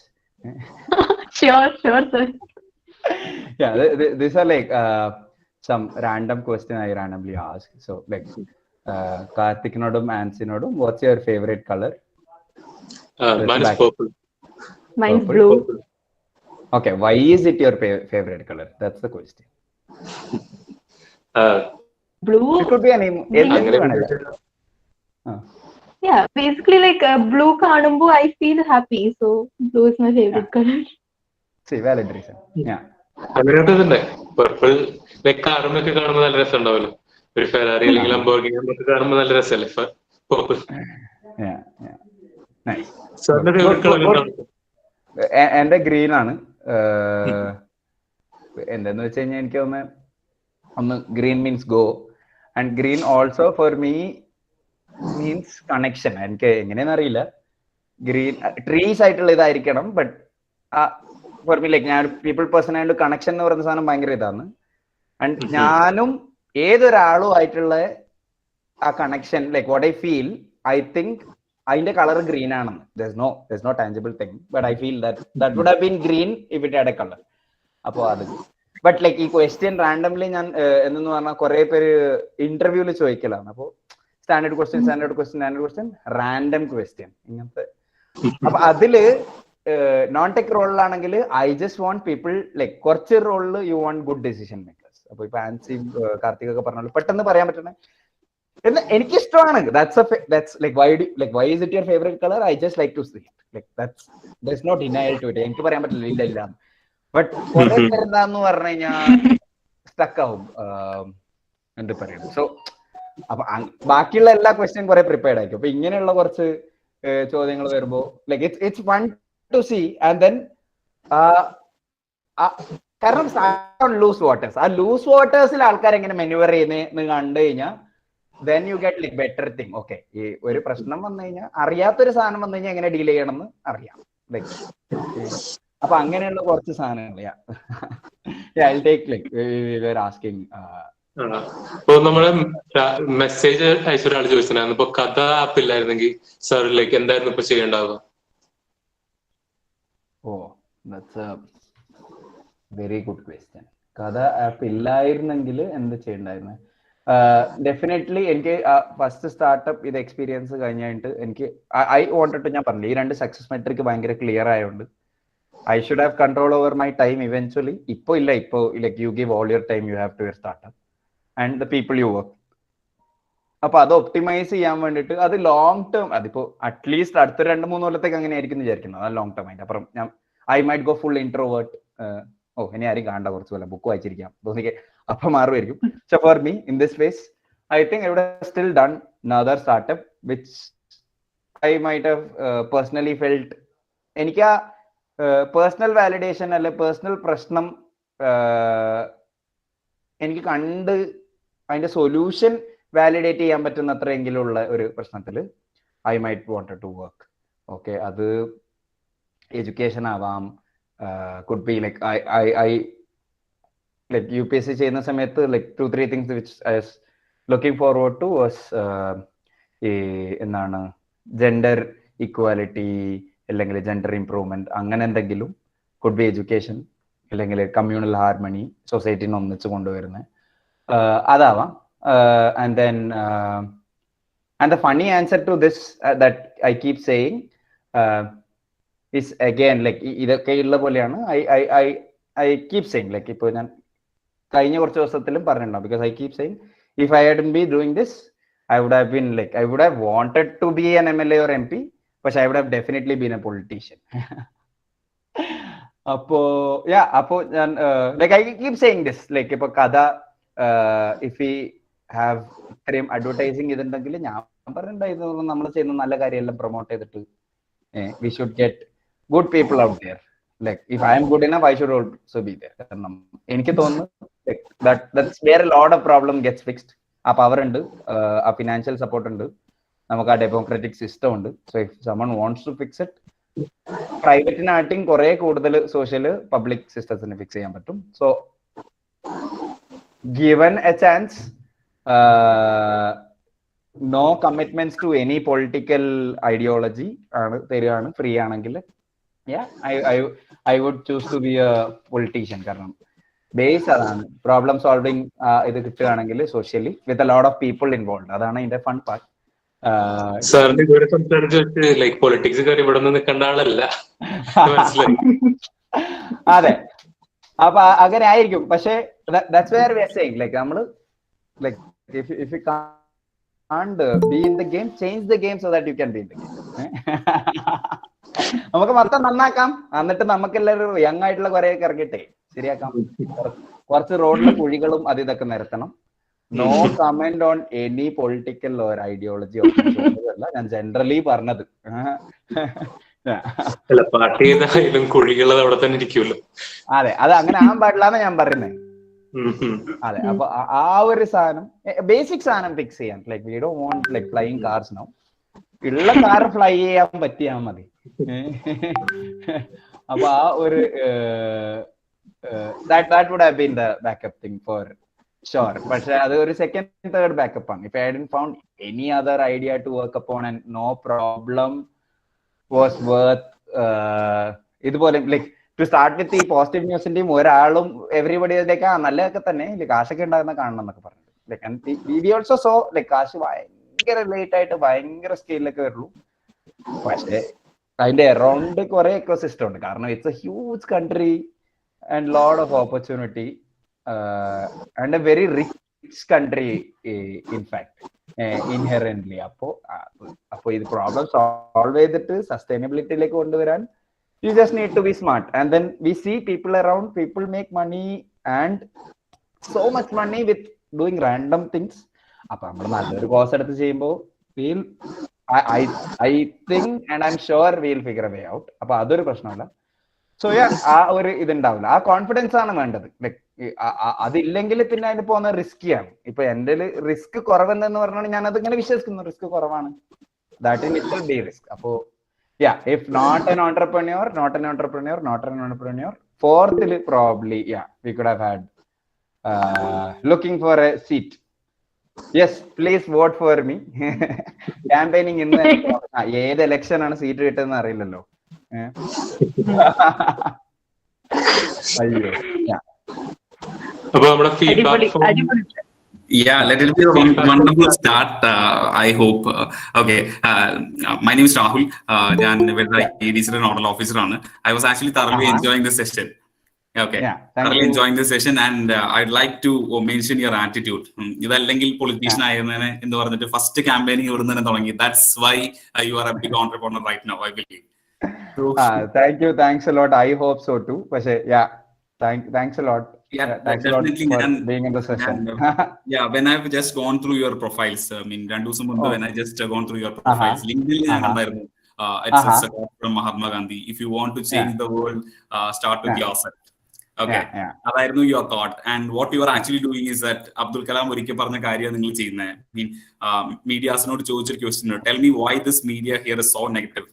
[SPEAKER 2] Sure, sir.
[SPEAKER 3] Yeah, these are like some random question I randomly ask. So like Karthiknodum, Ansinodum, what's your favorite color?
[SPEAKER 1] Mine is purple.
[SPEAKER 2] Mine's blue.
[SPEAKER 1] Purple.
[SPEAKER 3] Okay, why is it your favorite color? That's the question.
[SPEAKER 2] Blue.
[SPEAKER 3] It could be any.
[SPEAKER 2] Yeah, basically like blue kanumbu I feel happy, so blue is my favorite color.
[SPEAKER 3] See, valid reason. Yeah.
[SPEAKER 1] അങ്ങനെയുണ്ട്. Purple like കാറിനൊക്കെ കാണുമ്പോൾ നല്ല രസം ഉണ്ടാവല്ലോ. ഒരു Ferrari അല്ലെങ്കിൽ Lamborghini ഒക്കെ കാണുമ്പോൾ നല്ല രസമല്ലേ പർപ്പിൾ. സാറിന്റെ ഫേവറേറ്റ് കളർ എന്താണ്?
[SPEAKER 3] എന്റെ ഗ്രീൻ ആണ്. എന്താന്ന് വെച്ച് കഴിഞ്ഞാൽ എനിക്ക് ഒന്ന് green means go, and green also for me means connection. എനിക്ക് എങ്ങനെയാണെന്ന് അറിയില്ല, ഗ്രീൻ ട്രീസ് ആയിട്ടുള്ള ഇതായിരിക്കണം, ബട്ട് ഫോർ മീ ലൈക്ക് ഞാൻ പീപ്പിൾ പേഴ്സൺ ആയിട്ട് കണക്ഷൻ എന്ന് പറയുന്ന സാധനം ഭയങ്കര ഇതാണ്. ആൻഡ് ഞാനും ഏതൊരാളും ആയിട്ടുള്ള ആ connection, like what I feel, I think അതിന്റെ കളർ ഗ്രീൻ ആണെന്ന്. there's no tangible thing, but I feel that would have been green if it had a color. അപ്പൊ അത് ബട്ട് ലൈക്ക് ഈ ക്വസ്റ്റ്യൻ റാൻഡംലി ഞാൻ എന്ന് പറഞ്ഞാൽ കുറെ പേര് ഇന്റർവ്യൂല് ചോദിക്കലാണ്. അപ്പൊ സ്റ്റാൻഡേർഡ് ക്വസ്റ്റ്യൻ റാൻഡം ക്വസ്റ്റ്യൻ ഇങ്ങനത്തെ. അപ്പൊ അതില് നോൺ ടെക് റോളിലാണെങ്കിൽ I just want people like കുറച്ച് റോളിൽ you want good decision makers. അപ്പൊ ഇപ്പൊ ആൻസി കാർത്തിക് ഒക്കെ പറഞ്ഞാൽ പെട്ടെന്ന് പറയാൻ പറ്റണേ എന്ന് എനിക്ക് ഇഷ്ടമാണ്. that's like why is it your favorite color? I just like to see it. Like there's no denial to it. എനിക്ക് പറയാൻ പറ്റില്ല ഇല്ല. ബട്ട് കുറെ പേരെന്താന്ന് പറഞ്ഞു കഴിഞ്ഞാൽ സ്റ്റക്ക് ആവും എന്ത് പറയുന്നത്. സോ അപ്പൊ ബാക്കിയുള്ള എല്ലാ ക്വസ്റ്റ്യൻ കുറെ പ്രിപ്പയർഡ് ആയിരിക്കും. അപ്പൊ ഇങ്ങനെയുള്ള കുറച്ച് ചോദ്യങ്ങൾ വരുമ്പോ like it's fun to see. And then കാരണം ലൂസ് വാട്ടേഴ്സ്, ആ ലൂസ് വാട്ടേഴ്സിൽ ആൾക്കാർ എങ്ങനെ മെനുവർ ചെയ്യുന്നത് കണ്ടു കഴിഞ്ഞാൽ then you get like better thing. Okay, ഈ ഒരു പ്രശ്നം വന്നു കഴിഞ്ഞാൽ അറിയാത്തൊരു സാധനം വന്നു കഴിഞ്ഞാൽ എങ്ങനെ ഡീൽ ചെയ്യണം എന്ന് അറിയാം. ലൈക്ക് അപ്പൊ അങ്ങനെയുള്ള കുറച്ച് സാധനങ്ങൾ I'll take like we were asking.
[SPEAKER 1] ഇപ്പൊ നമ്മള് മെസ്സേജ് അയച്ച ഒരാൾ ചോദിച്ചിട്ടുണ്ടായിരുന്നു, ഇപ്പൊ കഥ ആപ്പ് ഇല്ലായിരുന്നെങ്കിൽ സാർ ലൈക്ക് എന്തായിരുന്നു ഇപ്പൊ ചെയ്യേണ്ടാവുക?
[SPEAKER 3] That's a very good question. Katha app ഇല്ലായിരുന്നെങ്കിൽ എന്ത് ചെയ്യണ്ടായിരുന്നു? ഡെഫിനറ്റ്ലി എനിക്ക് ഫസ്റ്റ് സ്റ്റാർട്ടപ്പ് ഇത് എക്സ്പീരിയൻസ് കഴിഞ്ഞിട്ട് എനിക്ക് ഐ വോണ്ടഡ് ടു, ഞാൻ പറഞ്ഞു ഈ രണ്ട് സക്സസ് മെട്രിക് ഭയങ്കര ക്ലിയർ ആയതുകൊണ്ട് I should have control over my time eventually. ഇപ്പൊ ഇല്ല, ഇപ്പൊ like you give all your time you have to your startup and the people you work. അപ്പൊ അത് ഒപ്റ്റിമൈസ് ചെയ്യാൻ വേണ്ടിയിട്ട് അത് ലോങ് ടേം, അതിപ്പോ അറ്റ്ലീസ്റ്റ് അടുത്ത 2-3 കൊല്ലത്തേക്ക് അങ്ങനെ ആയിരിക്കും വിചാരിക്കുന്നത്. അത് ലോങ് ടേം ആയിട്ട്. അപ്പുറം ഞാൻ I might go full introvert. ഇനി ആരും കാണണ്ട, കുറച്ച് പോലെ ബുക്ക് വായിച്ചിരിക്കാം തോന്നിക്ക്, അപ്പൊ മാറുമായിരിക്കും. So for me in this phase, I think I would have still done another startup which I might have personally felt എനിക്ക് ആ പേഴ്സണൽ വാലിഡേഷൻ അല്ലെ പേഴ്സണൽ പ്രശ്നം എനിക്ക് കണ്ട് അതിന്റെ സൊല്യൂഷൻ വാലിഡേറ്റ് ചെയ്യാൻ പറ്റുന്ന അത്രയെങ്കിലും ഉള്ള ഒരു പ്രശ്നത്തിൽ I might wanted to work. Okay, അത് എഡ്യൂക്കേഷൻ ആവാം, could be like I like UPSC ചെയ്യുന്ന സമയത്ത് like 2-3 things which I was looking forward to was എന്താണ് ജെൻഡർ ഇക്വാലിറ്റി അല്ലെങ്കിൽ ജെൻഡർ ഇംപ്രൂവ്മെന്റ്, അങ്ങനെ എന്തെങ്കിലും. കുഡ് ബി എഡ്യൂക്കേഷൻ അല്ലെങ്കിൽ കമ്മ്യൂണൽ ഹാർമണി, സൊസൈറ്റിനെ ഒന്നിച്ച് കൊണ്ടുവരുന്നത് അതാവാം. And then and the funny answer to this that I keep saying is again like ഇതൊക്കെ ഉള്ള പോലെയാണ്. I keep saying like ഇപ്പോൾ ഞാൻ കഴിഞ്ഞ കുറച്ച് ദിവസത്തിലും പറഞ്ഞിട്ടുണ്ടാവും, because I keep saying if I hadn't been doing this I would have been like I would have wanted to be an MLA or MP, but I would have definitely been a politician. അപ്പോ അപ്പോ ഞാൻ like I keep saying this like ഇപ്പൊ Katha if we have ഇത്രയും advertising ചെയ്തിട്ടുണ്ടെങ്കിൽ ഞാൻ പറഞ്ഞിട്ടുണ്ടായിരുന്നു നമ്മൾ ചെയ്യുന്ന നല്ല കാര്യമെല്ലാം പ്രൊമോട്ട് ചെയ്തിട്ട് we should get good people out there. Like if I am good enough I should also be there. കാരണം എനിക്ക് തോന്നുന്നു that's where a lot of problem gets fixed. ആ പവർ ഉണ്ട്, ആ ഫിനാൻഷ്യൽ സപ്പോർട്ട് ഉണ്ട്, നമുക്ക് ആ ഡെമോക്രാറ്റിക് സിസ്റ്റം ഉണ്ട്. So if someone wants to fix it, പ്രൈവറ്റിനായിട്ടും കുറെ കൂടുതൽ സോഷ്യൽ പബ്ലിക് സിസ്റ്റത്തിന് ഫിക്സ് ചെയ്യാൻ പറ്റും. So given a chance, no commitments to any political ideology ആണ് തരികയാണ് ഫ്രീ ആണെങ്കിൽ, I would choose to be a politician. കാരണം ബേസ് അതാണ്, പ്രോബ്ലം സോൾവിങ് ഇത് കിട്ടുകയാണെങ്കിൽ socially with a lot of people involve. അതാണ് ഇതിന്റെ ഫൺ പാർട്ട്.
[SPEAKER 1] സാറിന് ഇതുവരെ സംസാരിച്ചിട്ട് ലൈക് പൊളിറ്റിക്സ് കാര്യം ഇവിടെ നിന്ന് കണ്ട ആളല്ല.
[SPEAKER 3] അതെ, അപ്പൊ അങ്ങനെ ആയിരിക്കും. പക്ഷെ that's where we are saying, like നമ്മള് like if you can't be in the game, change the game so that you can be in the game. നമുക്ക് മൊത്തം നന്നാക്കാം, എന്നിട്ട് നമുക്കെല്ലാവരും യങ് ആയിട്ടുള്ള കുറെ ഇറങ്ങിട്ടെ ശരിയാക്കാം. കുറച്ച് റോഡിലെ കുഴികളും അത് ഇതൊക്കെ നിരത്തണം. No comment on any political or ideology അല്ല ഞാൻ ജനറലി പറഞ്ഞത്.
[SPEAKER 1] പാർട്ടി ഏതായാലും കുഴികൾ അവിടെ തന്നെ ഇരിക്കുമല്ലോ.
[SPEAKER 3] അതെ, അത് അങ്ങനെ ആകാൻ പാടില്ലാന്ന് ഞാൻ പറയുന്നത്. അതെ, അപ്പൊ ആ ഒരു സാധനം, ബേസിക് സാധനം ഫിക്സ് ചെയ്യാൻ. Like we don't want like flying cars now. ഉള്ള കാർ ഫ്ലൈ ചെയ്യാൻ പറ്റിയാൽ മതി. അപ്പൊ ആ ഒരു that would have been the backup thing for sure. പക്ഷെ അത് ഒരു സെക്കൻഡ് തേർഡ് ബാക്കപ്പ് ആണ്. If I hadn't found any other idea to work upon and no problem was worth ഇതുപോലെ ലൈക് ടു സ്റ്റാർട്ട് വിത്ത് ഈ positive ന്യൂസിന്റെയും ഒരാളും everybody like നല്ലതൊക്കെ തന്നെ കാശൊക്കെ ഉണ്ടാകുന്ന കാണണം എന്നൊക്കെ പറഞ്ഞു. Like we also so like കാശ് ഭയങ്കര ലേറ്റ് ആയിട്ട് ഭയങ്കര സ്കെയിലൊക്കെ വരുള്ളൂ. പക്ഷെ അതിന്റെ അറൗണ്ട് കുറെ എക്കോസിസ്റ്റം ഉണ്ട്. കാരണം it's A huge country and lot of opportunity and a very rich country in fact inherently. appo idu problem solve edittu sustainability like konduvaran you just need to be smart. And then we see people around, people make money and so much money with doing random things. appo nammal nalloru course eduthu cheyumbo we'll I think and I'm sure we'll figure a way out. appo adoru prashanalla. So ആ ഒരു ഇതുണ്ടാവില്ല, ആ confidence ആണ് വേണ്ടത്. Like അതില്ലെങ്കിൽ പിന്നെ അതിന് പോകുന്ന റിസ്കിയാണ്. ഇപ്പൊ എന്റെ റിസ്ക് കുറവെന്ന് പറഞ്ഞാൽ ഞാൻ അതിങ്ങനെ വിശ്വസിക്കുന്നു, റിസ്ക് കുറവാണ്. That in it be risk. അപ്പോ ഇഫ് നോട്ട് an entrepreneur, ഫോർത്തിൽ probably we could have had looking for a seat. Yes, please vote for me. Campaigning ഇന്ന് ഏത് ഇലക്ഷൻ ആണ് സീറ്റ് കിട്ടുന്നത് അറിയില്ലല്ലോ.
[SPEAKER 4] Yeah, let it be a wonderful start. I hope. Okay, my name is Rahul. I'm IEDC Nodal Officer. I was actually thoroughly enjoying this session. Okay, thoroughly enjoying this session, and I'd like to mention your attitude. ഇതല്ലെങ്കിൽ politician ആയിരുന്നതിന് എന്ന് പറഞ്ഞിട്ട് first campaigning ഇവിടുന്ന് തന്നെ തുടങ്ങി. That's why you are a big entrepreneur right now, I believe.
[SPEAKER 3] Thank you, thanks a lot. I hope so too. But thanks a lot. Thanks a lot for being in the session.
[SPEAKER 4] And, when I've just gone through your profiles, I mean, when I just gone through your profiles, LinkedIn, it's a quote from Mahatma Gandhi. If you want to change the world, start with yourself. Okay, അതായിരുന്നു your thought. And what you are actually doing is that Abdul Kalam ഒരിക്കൽ പറഞ്ഞ കാര്യം നിങ്ങൾ ചെയ്യുന്നത്. I mean, മീഡിയാസിനോട് ചോദിച്ചൊരു question, tell me why this media here is so negative.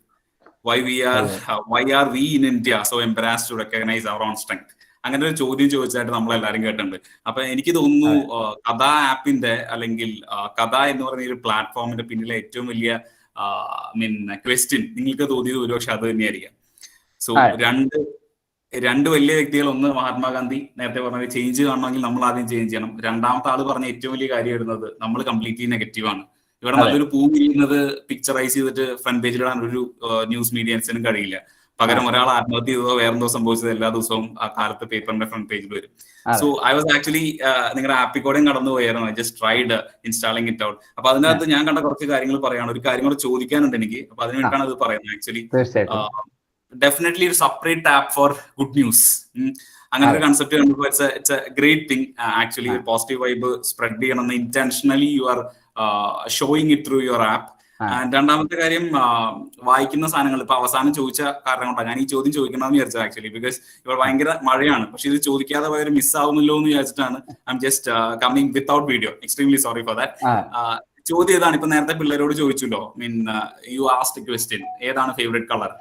[SPEAKER 4] Why are we in India so embarrassed to recognize our own strength? അങ്ങനെ ഒരു ചോദ്യം ചോദിച്ചായിട്ട് നമ്മളെല്ലാരും കേട്ടിട്ടുണ്ട്. അപ്പൊ എനിക്ക് തോന്നുന്നു കഥ ആപ്പിന്റെ അല്ലെങ്കിൽ കഥ എന്ന് പറയുന്ന ഒരു പ്ലാറ്റ്ഫോമിന്റെ പിന്നിലെ ഏറ്റവും വലിയ ക്വസ്റ്റ്യൻ നിങ്ങൾക്ക് തോന്നിയത് ഒരുപക്ഷെ അത് തന്നെയായിരിക്കാം. സോ രണ്ട് വലിയ വ്യക്തികൾ, ഒന്ന് മഹാത്മാഗാന്ധി നേരത്തെ പറഞ്ഞ ചേഞ്ച് കാണണമെങ്കിൽ നമ്മൾ ആദ്യം ചേഞ്ച് ചെയ്യണം. രണ്ടാമത്തെ ആള് പറഞ്ഞ ഏറ്റവും വലിയ കാര്യം വരുന്നത് നമ്മൾ കംപ്ലീറ്റ്ലി നെഗറ്റീവാണ്. ഇവിടെ നല്ലൊരു പൂ വീഴുന്നത് പിക്ചറൈസ് ചെയ്തിട്ട് ഫ്രണ്ട് പേജിലിടാൻ ഒരു ന്യൂസ് മീഡിയൻസിനും കഴിയില്ല. പകരം ഒരാൾ ആത്മഹത്യ ചെയ്തതോ വേറെന്തോ സംഭവിച്ചത് എല്ലാ ദിവസവും ആ കാലത്ത് പേപ്പറിന്റെ ഫ്രണ്ട് പേജിൽ വരും. സോ ഐ വാസ് ആക്ച്വലി നിങ്ങളുടെ ആപ്പിൽ കടന്നു പോയായിരുന്നു. I just tried installing it out. അപ്പൊ അതിനകത്ത് ഞാൻ കണ്ട കുറച്ച് കാര്യങ്ങൾ പറയാണ്. ഒരു കാര്യം കൂടെ ചോദിക്കാനുണ്ട് എനിക്ക്. അപ്പൊ അതിന് വേണ്ടിയിട്ടാണ് അത് പറയുന്നത്. ആക്ച്വലി ഡെഫിനറ്റ്ലി ഒരു separate app for good news. അങ്ങനെ ഒരു കൺസെപ്റ്റ് കണ്ടപ്പോൾ it's a great thing actually. Positive vibe spread ചെയ്യണമെന്ന് intentionally you are showing it through your app. രണ്ടാമത്തെ കാര്യം, വായിക്കുന്ന സാധനങ്ങൾ ഇപ്പൊ അവസാനം ചോദിച്ച കാരണം കൊണ്ടാണ് ഞാൻ ഈ ചോദ്യം ചോദിക്കണമെന്ന് വിചാരിച്ചത് ആക്ച്വലി. ബിക്കോസ് ഇവിടെ ഭയങ്കര മഴയാണ്, പക്ഷെ ഇത് ചോദിക്കാതെ പോയൊരു മിസ് ആവുമല്ലോ എന്ന് വിചാരിച്ചിട്ടാണ് I am just coming without video. Extremely sorry for that. ചോദ്യം ഏതാണ്? ഇപ്പൊ നേരത്തെ പിള്ളേരോട് ചോദിച്ചല്ലോ, മീൻ യു ആസ്ക്ഡ് ക്വസ്റ്റ്യൻ, ഏതാണ് favourite colour?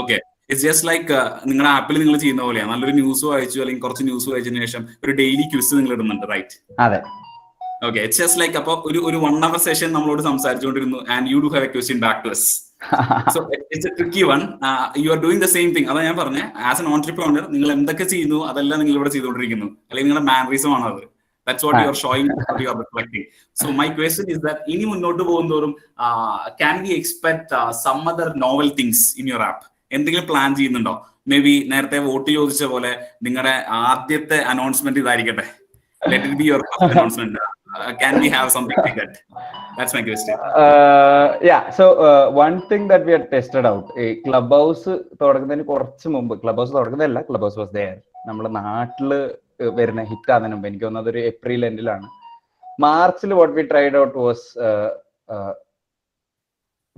[SPEAKER 4] Okay, it's just like നിങ്ങളുടെ ആപ്പിൽ നിങ്ങൾ ചെയ്യുന്ന പോലെയാണ്. നല്ലൊരു ന്യൂസ് വായിച്ചു അല്ലെങ്കിൽ കുറച്ച് ന്യൂസ് വായിച്ചതിന് ശേഷം ഒരു ഡെയിലി ക്വിസ് നിങ്ങൾ ഇടുന്നുണ്ട്, റൈറ്റ്?
[SPEAKER 3] അതെ.
[SPEAKER 4] ഓക്കെ, ഇറ്റ്സ് ജസ്റ്റ് ലൈക്ക് അപ്പൊ ഒരു 1 hour സെഷൻ നമ്മളോട് സംസാരിച്ചുകൊണ്ടിരുന്നു and you do have a question back to us. So it's a tricky one. You are doing the same thing. അതാ ഞാൻ പറഞ്ഞത്, ആസ് എൻ ഓൺട്രപ്രനർ നിങ്ങൾ എന്തൊക്കെ ചെയ്യുന്നു അതെല്ലാം നിങ്ങൾ ഇവിടെ ചെയ്തുകൊണ്ടിരിക്കുന്നു, അല്ലെങ്കിൽ നിങ്ങളുടെ മാനറിസം ആണ് അത്. That's what you are showing, what you are reflecting. So my question is that ഇനി മുന്നോട്ട് പോകുന്നതോറും can we expect some other novel things in your app? എന്തെങ്കിലും പ്ലാൻ ചെയ്യുന്നുണ്ടോ? മേ ബി നേരത്തെ വോട്ട് ചോദിച്ച പോലെ നിങ്ങളുടെ ആദ്യത്തെ announcement ഇതായിരിക്കട്ടെ. Let it be your first announcement. Can we have something like that? That's my question.
[SPEAKER 3] Yeah, so one thing that we had tested out, Clubhouse തുടങ്ങുന്നതിന് കുറച്ച് മുമ്പ്, Clubhouse തുടങ്ങുന്നതല്ല, Clubhouse was there. നമ്മുടെ നാട്ടില് വരുന്ന ഹിറ്റ് ആകുന്നതിന് മുമ്പ്, എനിക്ക് തോന്നുന്നത് ഒരു ഏപ്രിൽ എൻഡിലാണ്. മാർച്ചിൽ what we tried out was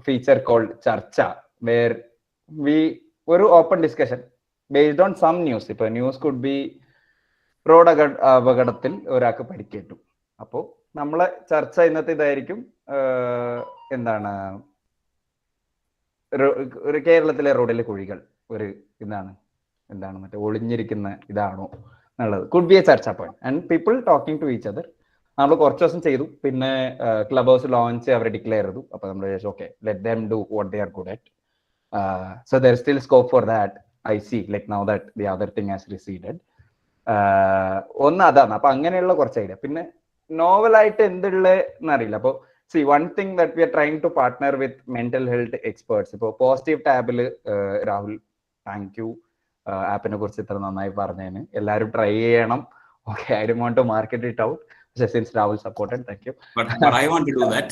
[SPEAKER 3] feature called Charcha, where we ഒരു open discussion based on some news. ഇപ്പൊ ന്യൂസ് കുഡ് ബി റോഡ് അപകടത്തിൽ ഒരാൾക്ക് പരിക്കേറ്റു. അപ്പോൾ നമ്മളെ ചർച്ച ഇന്നത്തെ ഇതായിരിക്കും, എന്താണ് ഒരു കേരളത്തിലെ റോഡിലെ കുഴികൾ ഒരു എന്താണ് മറ്റേ ഒളിഞ്ഞിരിക്കുന്ന ഇതാണോ എന്നുള്ളത് കുഡ് ബി എ ചർച്ച point and people talking to each other. നമ്മൾ കുറച്ച് ദിവസം ചെയ്തു. പിന്നെ ക്ലബ് ഹൗസ് ലോഞ്ച് അവർ ഡിക്ലെയർ ചെയ്തു. അപ്പൊ നമ്മൾ വിചാരിച്ചു okay, let them do what they are good at. So there still scope for that. I see like now that the other thing has receded. ഒന്ന് അതാണ്. അപ്പൊ അങ്ങനെയുള്ള കുറച്ച് ഐഡിയ. പിന്നെ നോവലായിട്ട് എന്തുള്ളതെന്നറിയില്ല. അപ്പൊ see one thing that we are trying to partner with mental health experts. ഇപ്പോൾ പോസിറ്റീവ് ടാബില് രാഹുൽ, താങ്ക് യു ആപ്പിനെ കുറിച്ച് ഇത്ര നന്നായി പറഞ്ഞതിന്. എല്ലാവരും ട്രൈ ചെയ്യണം. Okay, I don't want to market it out, since Rahul supported, thank you.
[SPEAKER 4] But I want to do that.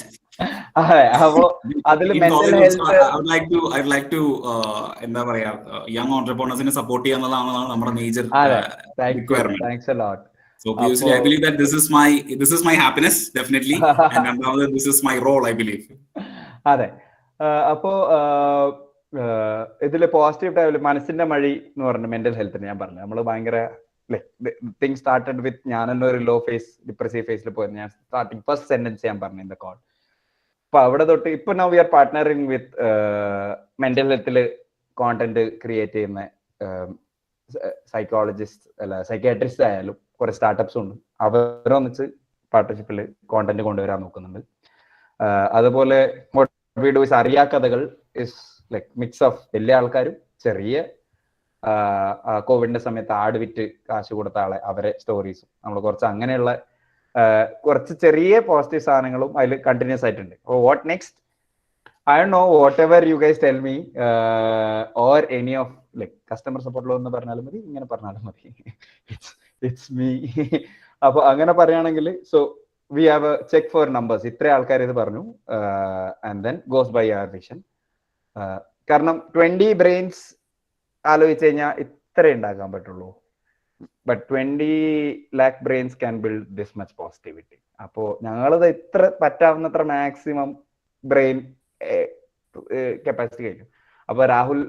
[SPEAKER 3] അപ്പോ അതില് mental health
[SPEAKER 4] I'd like to എന്താ പറയാ, യങ് ഓൺട്രപ്രണേഴ്സിനെ സപ്പോർട്ട് ചെയ്യാന്നുള്ളതാണ് നമ്മുടെ major requirement.
[SPEAKER 3] Thanks a lot.
[SPEAKER 4] So obviously I believe that this is my happiness definitely and another this is my role, I believe.
[SPEAKER 3] അതെ. അപ്പോ ഇതില് positive ടൈമില് മനസ്സിന്റെ മഴി എന്ന് പറഞ്ഞ മെന്റൽ ഹെൽത്തിന് ഞാൻ പറഞ്ഞു. നമ്മള് ഭയങ്കര തിങ് സ്റ്റാർട്ടഡ് വിത്ത് ഞാൻ തന്നെ ഒരു ലോ ഫേസ് ഡിപ്രസീവ് ഫേസിൽ പോയത്. ഞാൻ സ്റ്റാർട്ടിങ് ഫസ്റ്റ് സെന്റൻസ് ഞാൻ പറഞ്ഞു ഇൻ ദ കോൾ. അപ്പൊ അവിടെ തൊട്ട് ഇപ്പൊ now we are partnering with mental ഹെൽത്തില് കോണ്ടന്റ് ക്രിയേറ്റ് ചെയ്യുന്ന സൈക്കോളജിസ്റ്റ് അല്ല സൈക്യാട്രിസ്റ്റ് ആയാലും കുറെ സ്റ്റാർട്ടപ്സ് ഉണ്ട്. അവരൊന്നിച്ച് പാർട്ട്ണർഷിപ്പിൽ കോണ്ടന്റ് കൊണ്ടുവരാൻ നോക്കുന്നുണ്ട്. അതുപോലെ അറിയാ കഥകൾ ഇസ് ലൈക് മിക്സ് ഓഫ് വലിയ ആൾക്കാരും ചെറിയ കോവിഡിന്റെ സമയത്ത് ആട് വിറ്റ് കാശ് കൊടുത്ത ആളെ അവരെ സ്റ്റോറീസും നമ്മൾ കുറച്ച് അങ്ങനെയുള്ള കുറച്ച് ചെറിയ പോസിറ്റീവ് സാധനങ്ങളും അതിൽ കണ്ടിന്യൂസ് ആയിട്ടുണ്ട്. അപ്പോൾ what next I don't know, whatever you guys tell me or any of like customer സപ്പോർട്ടിലോ എന്ന് പറഞ്ഞാലും മതി, ഇങ്ങനെ പറഞ്ഞാലും മതി, ഇറ്റ്സ് മീ. അപ്പൊ അങ്ങനെ പറയുകയാണെങ്കിൽ so we have a check for numbers. ഇത്ര ആൾക്കാർ ഇത് പറഞ്ഞു and then goes by our vision. കാരണം 20 ബ്രെയിൻസ് ആലോചിച്ച് കഴിഞ്ഞാൽ ഇത്ര ഉണ്ടാക്കാൻ പറ്റുള്ളൂ. But 20 lakh brains can build this much positivity. അപ്പോ ഞങ്ങളത് ഇത്ര പറ്റാവുന്നത്ര മാക്സിമം ബ്രെയിൻ കപ്പാസിറ്റി കഴിക്കും. അപ്പൊ രാഹുൽ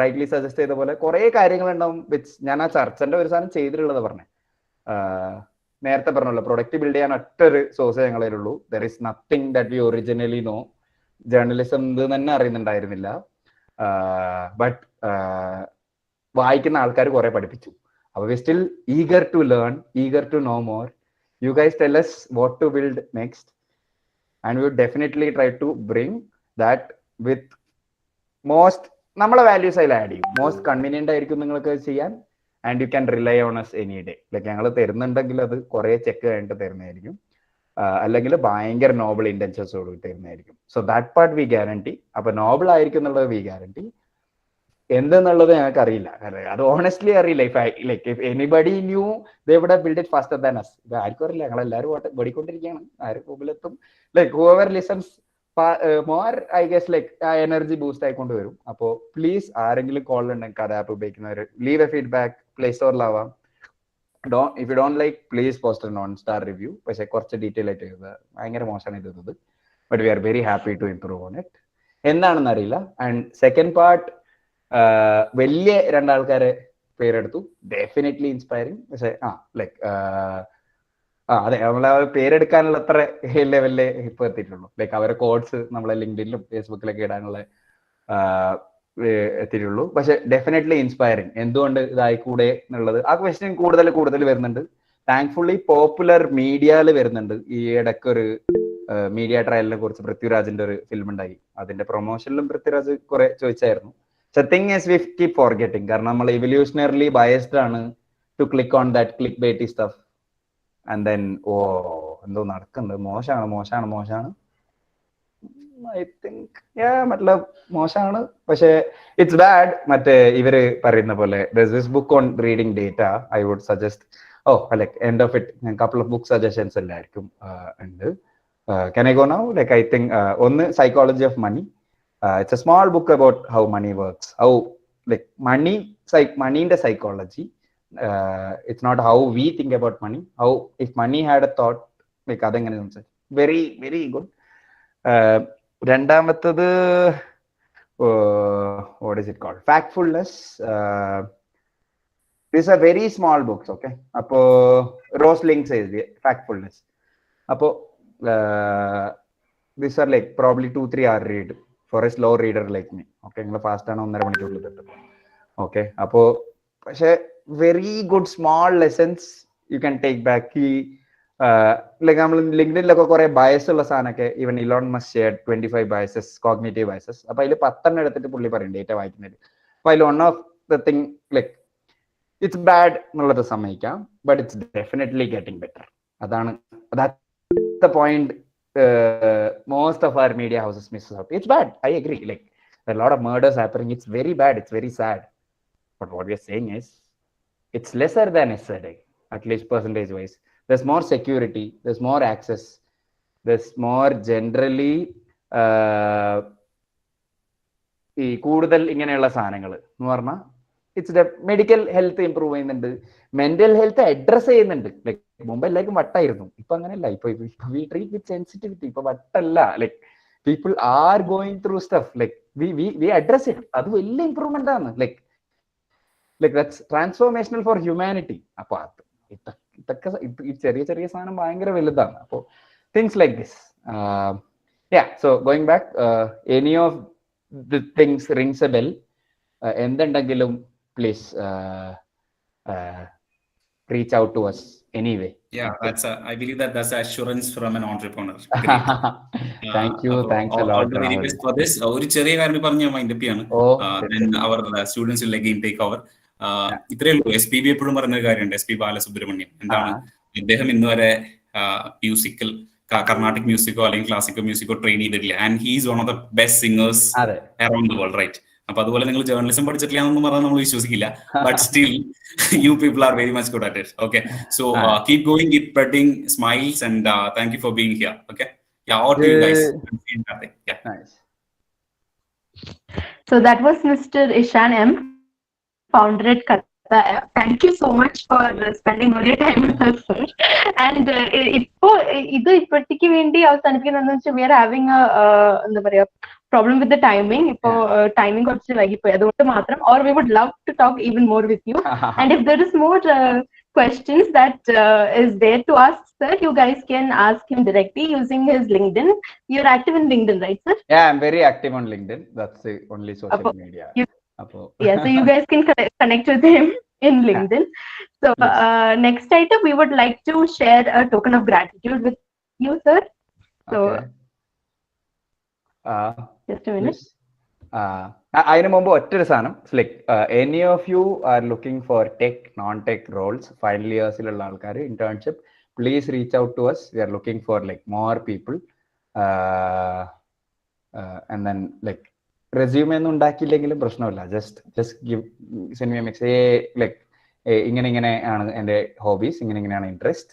[SPEAKER 3] റൈറ്റ്ലി സജസ്റ്റ് ചെയ്ത പോലെ കുറെ കാര്യങ്ങൾ ഉണ്ടാവും. വിച്ച് ഞാൻ ആ ചർച്ചന്റെ ഒരു സാധനം ചെയ്തിട്ടുള്ളത് പറഞ്ഞേ. നേരത്തെ പറഞ്ഞല്ലോ, പ്രൊഡക്റ്റ് ബിൽഡ് ചെയ്യാൻ ഒറ്റൊരു സോഴ്സ് ഞങ്ങളിലുള്ളൂ. There is nothing that we originally know. Journalism ഇത് തന്നെ അറിയുന്നുണ്ടായിരുന്നില്ല. ബട്ട് വായിക്കുന്ന ആൾക്കാർ കുറെ പഠിപ്പിച്ചു. അപ്പൊ we still eager to learn, eager to know more. You guys tell us what to build next and we would definitely try to bring that with most നമ്മളെ values അതിൽ ആഡ് ചെയ്യും. മോസ്റ്റ് കൺവീനിയന്റ് ആയിരിക്കും നിങ്ങൾക്ക് ചെയ്യാൻ and you can rely on us any day. Like ഞങ്ങൾ തരുന്നുണ്ടെങ്കിൽ അത് കുറെ check കഴിഞ്ഞിട്ട് തരുന്നതായിരിക്കും, അല്ലെങ്കിൽ ഭയങ്കര നോബിൾ ഇന്റൻഷൻസോട് തരുന്നതായിരിക്കും. So that part V guarantee. അപ്പൊ നോബിൾ ആയിരിക്കും എന്നുള്ളത് വി ഗ്യാരണ്ടി. എന്തെന്നുള്ളത് ഞങ്ങൾക്ക് അറിയില്ല, അത് ഓണസ്റ്റ്ലി അറിയില്ല. If anybody knew they would have build it faster than us. ഇത് ആർക്കും അറിയില്ല, ഞങ്ങളെല്ലാവരും ഓടിക്കൊണ്ടിരിക്കുകയാണ്, ആരും മുമ്പിലെത്തും. Like whoever listens more I guess like ആ എനർജി ബൂസ്റ്റ് ആയിക്കൊണ്ട് വരും. അപ്പോൾ പ്ലീസ് ആരെങ്കിലും കോൾ ഉണ്ടെങ്കിൽ കഥ ആപ്പ് ഉപയോഗിക്കുന്നവർ ലീവ് എ ഫീഡ്ബാക്ക്. പ്ലേ സ്റ്റോറിലാവാം, if you don't like, please post a non-star review. പക്ഷെ കുറച്ച് ഡീറ്റെയിൽ ആയിട്ട് ഭയങ്കര മോശമാണ് ഇത്. But we are very happy to improve on it. എന്താണെന്ന് അറിയില്ല. ആൻഡ് സെക്കൻഡ് പാർട്ട്, വലിയ രണ്ടാൾക്കാരെ പേരെടുത്തു. Definitely inspiring. പക്ഷെ ലൈക്ക് അതെ, നമ്മളെ പേരെടുക്കാനുള്ള അത്ര ലെവലിലെ ഇപ്പൊ എത്തിയിട്ടുള്ളൂ. ലൈക്ക് അവരെ കോഡ്സ് നമ്മളെ ലിങ്ക്ഡിനിലും ഫേസ്ബുക്കിലൊക്കെ ഇടാനുള്ള എത്തിയിട്ടുള്ളൂ. പക്ഷെ ഡെഫിനറ്റ്ലി ഇൻസ്പയറിങ്. എന്തുകൊണ്ട് ഇതായിക്കൂടെ എന്നുള്ളത് ആ ക്വസ്റ്റ്യൻ കൂടുതൽ വരുന്നുണ്ട്. താങ്ക്ഫുള്ളി പോപ്പുലർ മീഡിയയിൽ വരുന്നുണ്ട്. ഈ ഇടയ്ക്കൊരു മീഡിയ ട്രയലിനെ കുറിച്ച് പൃഥ്വിരാജിന്റെ ഒരു ഫിലിം ഉണ്ടായി. അതിന്റെ പ്രൊമോഷനിലും പൃഥ്വിരാജ് കുറെ ചോദിച്ചായിരുന്നു. So thing is we keep forgetting. കാരണം നമ്മൾ ഇവല്യൂഷണറിലി ബയസ്ഡ് ആണ് to click on that click baity stuff. And then എന്തോ നടക്കുന്നത്, മോശമാണ്. ഐ തിങ്ക് മത്ലബ് മോശമാണ്. പക്ഷെ ഇറ്റ്സ് ബാഡ്. മറ്റേ ഇവര് പറയുന്ന പോലെ this book on reading data I would suggest. Like end of it couple of book suggestions എല്ലാവർക്കും ഉണ്ട്. Can I go now? Like I think one psychology of money. It's a small book about how money works. How like money in the psychology. It's not how we think about money. How if money had a thought, like adengane. Very very good. രണ്ടാമത്തത് what is it called? Factfulness. These are very small books. Okay. Appo Rosling says Factfulness. Appo these are like probably 2-3 hour read for a slow reader like me. Okay, fast ആണ് 1.5 മണിക്കൂറിൽ. Okay, അപ്പോ പക്ഷെ very good small lessons you can take back. Like നമ്മൾ ലിങ്ക്ഡിനിലൊക്കെ കുറെ bias ഉള്ള സാധനമൊക്കെ even Elon Musk shared 25 biases, cognitive biases. അപ്പൊ അതിൽ 10 എടുത്തിട്ട് പുള്ളി പറയും ഡേറ്റ വായിക്കുന്നതിൽ. അപ്പൊ അതിൽ one of the thing like it's bad എന്നുള്ളത് സമ്മതിക്കാം, but it's definitely getting better. അതാണ് the point most of our media houses misses out. It's bad, I agree. Like there are a lot of murders happening. It's very bad, it's very sad. But what we are saying is it's lesser than yesterday, at least percentage wise. There's more security, there's more access, there's more generally ഈ കൂടുതൽ ഇങ്ങനെയുള്ള സാധനങ്ങൾ എന്ന് പറഞ്ഞാൽ it's medical health improve ചെയ്യുന്നുണ്ട്, mental health address ചെയ്യുന്നുണ്ട്. Like മുമ്പ് എല്ലാവർക്കും വട്ടായിരുന്നു, ഇപ്പൊ അങ്ങനെയല്ല. ഇപ്പൊ വി ട്രീറ്റ് വിത്ത് സെൻസിറ്റിവിറ്റി. ഇപ്പൊ വട്ടല്ല, like people are going through stuff, like we address it. അത് വലിയ ഇംപ്രൂവ്മെന്റ് ആണ്. Like that's transformational for humanity. അപ്പൊ ഇതൊക്കെ ഈ ചെറിയ ചെറിയ സാധനം ഭയങ്കര വലുതാണ്. അപ്പോ things like this. So going back, any of the things rings a bell. എന്തുണ്ടെങ്കിലും please reach out to us anyway.
[SPEAKER 4] I believe that's assurance from an entrepreneur.
[SPEAKER 3] Thank you. Thanks a lot.
[SPEAKER 4] All the very best for this. ഒരു ചെറിയ കാര്യം പറഞ്ഞ mind up ചെയ്യാണ്. Then our students will again take over. ഇത്രയേ ഉള്ളൂ. SPB എപ്പോഴും പറഞ്ഞൊരു കാര്യമുണ്ട്, SP ബാലസുബ്രഹ്മണ്യം. എന്താണ് അദ്ദേഹം ഇന്ന് വരെ മ്യൂസിക്കൽ കർണാട്ടിക് മ്യൂസിക്കോ അല്ലെങ്കിൽ ക്ലാസിക്കൽ മ്യൂസിക്കോ ട്രെയിൻ ചെയ്തിട്ടില്ല. And he is one of the best singers around the world, right? അപ്പൊ അതുപോലെ നിങ്ങൾ ജേർണലിസം പഠിച്ചിട്ടില്ല എന്നൊന്നും പറഞ്ഞാൽ നമ്മൾ വിശ്വസിക്കില്ല. But still you people are very much good at it. Okay, so keep going, keep spreading smiles and thank you for being here. Okay, all to you guys.
[SPEAKER 3] Nice.
[SPEAKER 2] So that was Mr. Ishan M, founder at Katha. Thank you so much for spending all your time with us, sir. And ഇപ്പോഴത്തേക്ക് വേണ്ടി അവസാനിപ്പിക്കുന്നതെന്ന് വെച്ചാൽ we are having a എന്താ പറയാ problem with the timing. ഇപ്പോൾ timing കുറച്ച് വൈകിപ്പോയി, അതുകൊണ്ട് മാത്രം. Or we would love to talk even more with you. And if there is more questions that is there to ask, sir, you guys can ask him directly using his LinkedIn. You're active in LinkedIn, right, sir?
[SPEAKER 3] Yeah, I'm very active on LinkedIn. That's the only social media.
[SPEAKER 2] Yeah, so you guys can connect with him in LinkedIn. So next item, we would like to share a token of gratitude with you, sir. So just a minute.
[SPEAKER 3] അതിന് മുമ്പ് ഒറ്റൊരു സാധനം, like any of you are looking for tech non tech roles, final ഇയേഴ്സിലുള്ള ആൾക്കാർ, internship, please reach out to us. We are looking for like more people. And then like resume ഒന്നും ഉണ്ടാക്കിയില്ലെങ്കിലും പ്രശ്നമില്ല, just give send me a message. Like ഇങ്ങനെ ആണ് എൻ്റെ hobbies, ഇങ്ങനെയാണ് interest,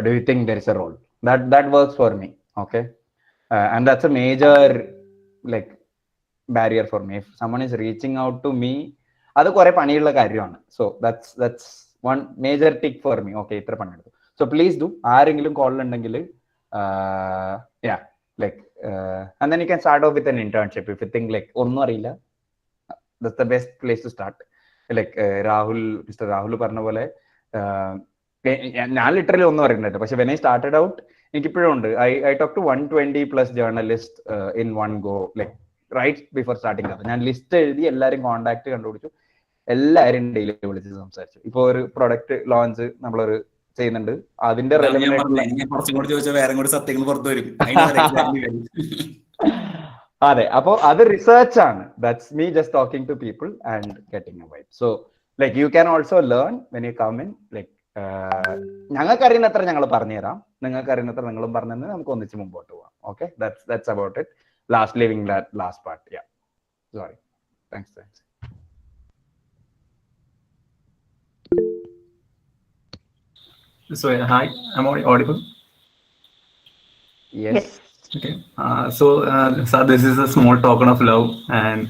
[SPEAKER 3] do you think there is a role that works for me. Okay, and that's a major like barrier for me. If someone is reaching out to me, അത് കുറെ പണിയുള്ള കാര്യമാണ്. So that's one major tick for me. Okay, ഇത്ര പണിയെടുത്തു. So please do. ആരെങ്കിലും call ഉണ്ടെങ്കിൽ yeah, like and then you can start off with an internship if you think like ഒന്നും അറിയില്ല. That's the best place to start. Like Mr. Rahul പറഞ്ഞ പോലെ ഞാൻ literally ഒന്നും അറിയുന്നില്ല. പക്ഷെ when I started out, എനിക്കിപ്പോഴും ഉണ്ട്. I talked to 120+ journalists in one go, like right before starting up. ഞാൻ ലിസ്റ്റ് എഴുതി എല്ലാവരും കോൺടാക്ട് കണ്ടുപിടിച്ചു, എല്ലാവരും ഡെയിലി വിളിച്ച് സംസാരിച്ചു. ഇപ്പൊ ഒരു പ്രൊഡക്റ്റ് ലോഞ്ച് നമ്മളൊരു ചെയ്യുന്നുണ്ട്, അതിന്റെ അതെ. അപ്പൊ അത് റിസർച്ച് ആണ്. That's me just talking to people and getting a vibe. So like you can also learn when you come in. Like ഞങ്ങൾക്ക് അറിയുന്നത്ര ഞങ്ങൾ പറഞ്ഞുതരാം, നിങ്ങൾക്ക് അറിയുന്നത്ര നിങ്ങളും പറഞ്ഞു, നമുക്ക് ഒന്നിച്ച് മുമ്പോട്ട് പോവാം. Okay, that's about it. Last living that last part. Yeah, sorry. Thanks.
[SPEAKER 5] So hi, am I audible?
[SPEAKER 3] Yes.
[SPEAKER 5] Okay. So this is a small token of love, and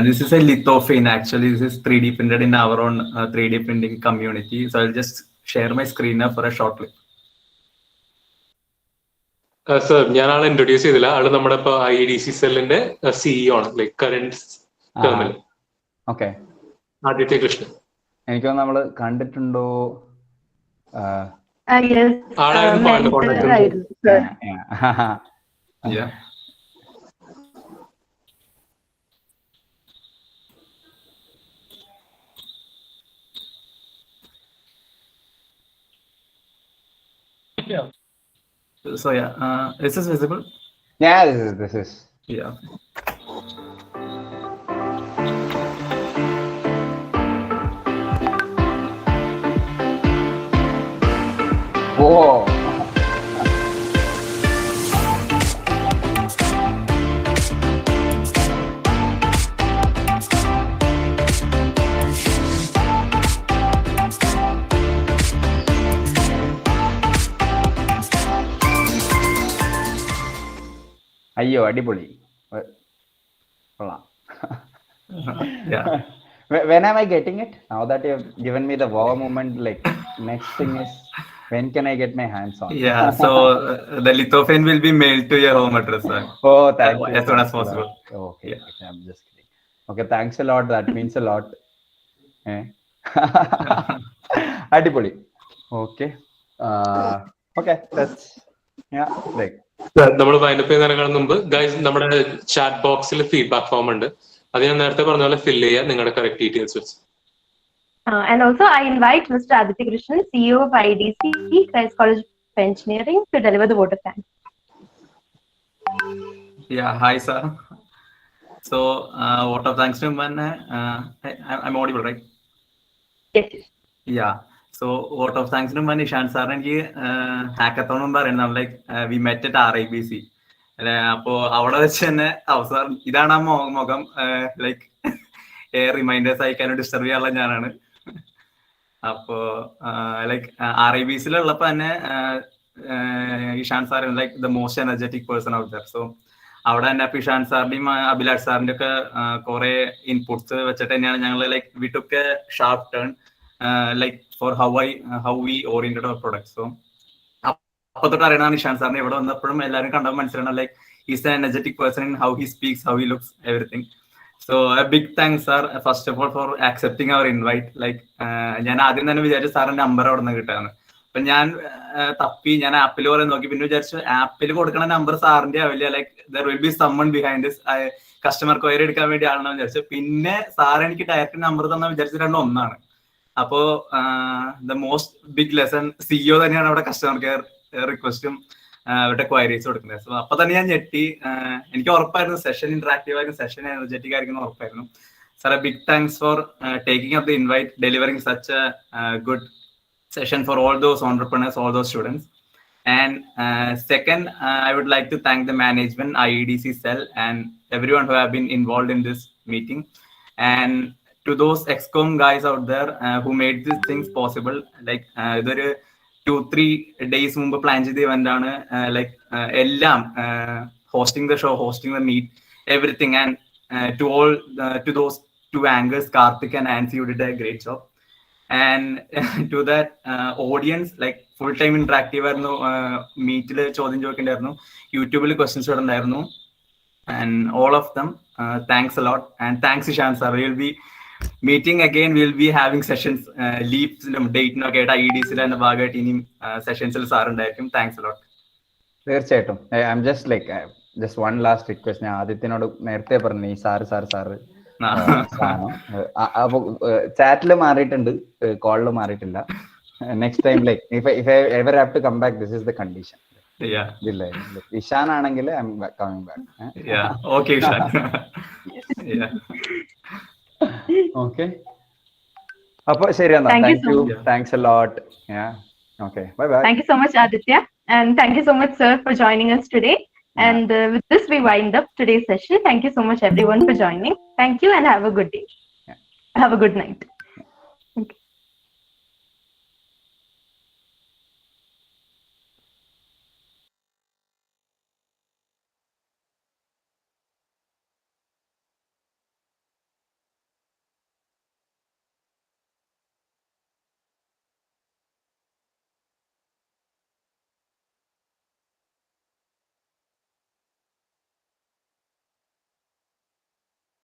[SPEAKER 5] this is a lithophane. Actually, this is 3D printed in our own 3D printing community. So I'll just share my screen now for a short clip.
[SPEAKER 1] Sir, ഞാൻ ആളെ introduce ചെയ്തില്ല. ആള് നമ്മുടെ ഇപ്പൊ IEDC സെല്ലിന്റെ CEO ആണ്, like current ടേമിൽ.
[SPEAKER 3] Okay.
[SPEAKER 1] Aditya Krishnan.
[SPEAKER 3] എനിക്ക് നമ്മള് കണ്ടിട്ടുണ്ടോ?
[SPEAKER 5] Yeah. So yeah, is this visible?
[SPEAKER 3] Yeah, this is.
[SPEAKER 5] Yeah.
[SPEAKER 3] Whoa. അയ്യോ, അടിപൊളി.
[SPEAKER 5] Yeah.
[SPEAKER 3] When am I getting it? Now that you have given me the wow moment, like next thing is, when can I get my hands on?
[SPEAKER 5] Yeah, so the lithophane will be mailed to your home address, sir.
[SPEAKER 3] Oh, thank you.
[SPEAKER 5] As soon as possible.
[SPEAKER 3] Okay, yeah. Okay, I'm just kidding. Okay, thanks a lot. That means a lot. Adipoli. Okay. Okay, that's, yeah, like.
[SPEAKER 1] നമ്മൾ wind up ചെയ്യുന്നതിനേക്കാൾ മുമ്പ് guys, നമ്മുടെ chat ബോക്സിൽ feedback form ഉണ്ട്. അത് ഞാൻ നേരത്തെ പറഞ്ഞ പോലെ ഫിൽ ചെയ്യുക നിങ്ങളുടെ കറക്റ്റ് ഡീറ്റെയിൽസ് വെച്ച്.
[SPEAKER 2] And also, I invite Mr. Aditya Krishnan, CEO of IEDC Christ College of Engineering, to deliver the vote of thanks.
[SPEAKER 5] Yeah, hi, sir. So, vote of thanks to man. I'm audible, right?
[SPEAKER 2] Yes.
[SPEAKER 5] Yeah. So, vote of thanks to man Ishan sir. And hackathon പറയുന്നത് like we met at RIBC. അപ്പോ അവിടെ വെച്ച് തന്നെ sir ഇതാണ് ആ മുഖം, like reminders അയക്കാനും disturb ചെയ്യാനുള്ള ഞാനാണ്. അപ്പോ ലൈക്ക് RIBC-ലുള്ളപ്പോ തന്നെ Ishan sir like the most energetic person out there. So അവിടെ തന്നെ ഇപ്പൊ ഇഷാൻ സാറിന്റെയും അഭിലാഷ് സാറിന്റെ ഒക്കെ കുറെ ഇൻപുട്സ് വെച്ചിട്ട് തന്നെയാണ് ഞങ്ങൾ like we took a sharp turn like for how we oriented our products. So അപ്പൊ തൊട്ട് അറിയണതാണ് ഇഷാൻ സാറിന്. ഇവിടെ വന്നപ്പോഴും എല്ലാവരും കണ്ടപ്പോൾ മനസ്സിലാണ് like is A energetic person in how he speaks, how he looks, everything. So a big thanks, sir, first of all, for accepting our invite. Like ഞാൻ ആദ്യം തന്നെ വിചാരിച്ചു സാറിന്റെ നമ്പർ അവിടെ നിന്ന് കിട്ടാന്ന്. അപ്പൊ ഞാൻ തപ്പി, ഞാൻ ആപ്പിൽ കുറെ നോക്കി, പിന്നെ വിചാരിച്ചു ആപ്പിൽ കൊടുക്കണ നമ്പർ സാറിന്റെ ആവില്ല, like there will be someone behind this, customer query എടുക്കാൻ വേണ്ടി ആണെന്ന് വിചാരിച്ചു. പിന്നെ സാർ എനിക്ക് ഡയറക്റ്റ് നമ്പർ തന്നെ വിചാരിച്ചു രണ്ടും ഒന്നാണ്. അപ്പോ the most big lesson, CEO തന്നെയാണ് അവിടെ കസ്റ്റമർ കെയർ റിക്വസ്റ്റും അവരുടെ ക്വയറീസ് കൊടുക്കുന്നത്. സോ അപ്പൊ തന്നെ ഞാൻ ഞെട്ടി. എനിക്ക് ഉറപ്പായിരുന്നു സെഷൻ ഇന്ററാക്റ്റീവ് ആയിരുന്നു, സെഷൻ എനർജറ്റിക് ആയിരിക്കും ഉറപ്പായിരുന്നു. Sir, a big thanks for taking up the invite, delivering such a good session for all those entrepreneurs, all those students. And second, I would like to thank the management, IEDC cell, and everyone who have been involved in this meeting. And to those excom guys out there who made these things possible. Like idoru 2-3 days mumba plan cheyda event aanu, like ellam hosting the show, hosting the meet, everything. And to all to those two anchors, Karthik and Nancy, you did a great job. And to that audience, like full time interactive ആയിരുന്നു. മീറ്റിൽ ചോദ്യം ചോദിക്കേണ്ടായിരുന്നു, യൂട്യൂബിൽ questions ഇടണ്ടായിരുന്നു. And all of them, thanks a lot. And thanks Ishan sir. We'll be meeting again. We'll be having sessions, leaps date ഒക്കെ ആയിട്ട് IEDC എന്ന ഭാഗമായിട്ട് ഇനിയും സെഷൻസിൽ സാർ ഉണ്ടായിരിക്കും. Thanks a lot.
[SPEAKER 3] തീർച്ചയായിട്ടും. I am just like just one last request. ഞാൻ ആദിത്യനോട് നേരത്തെ പറഞ്ഞു ഈ സാറ് അപ്പൊ ചാറ്റില് മാറിയിട്ടുണ്ട്, കോളില് മാറിയിട്ടില്ല. Next time like if I ever have to come back, this is the condition. Ishan ആണെങ്കിൽ I am coming back.
[SPEAKER 5] Okay Ishan.
[SPEAKER 3] Okay, അപ്പൊ ശരി എന്നാ. Thank you, thanks a lot. Okay, bye bye.
[SPEAKER 2] Thank you so much, Aditya, and thank you so much, sir, for joining us today. And with this, we wind up today's session. Thank you so much, everyone, for joining. Thank you, and have a good day. Have a good night.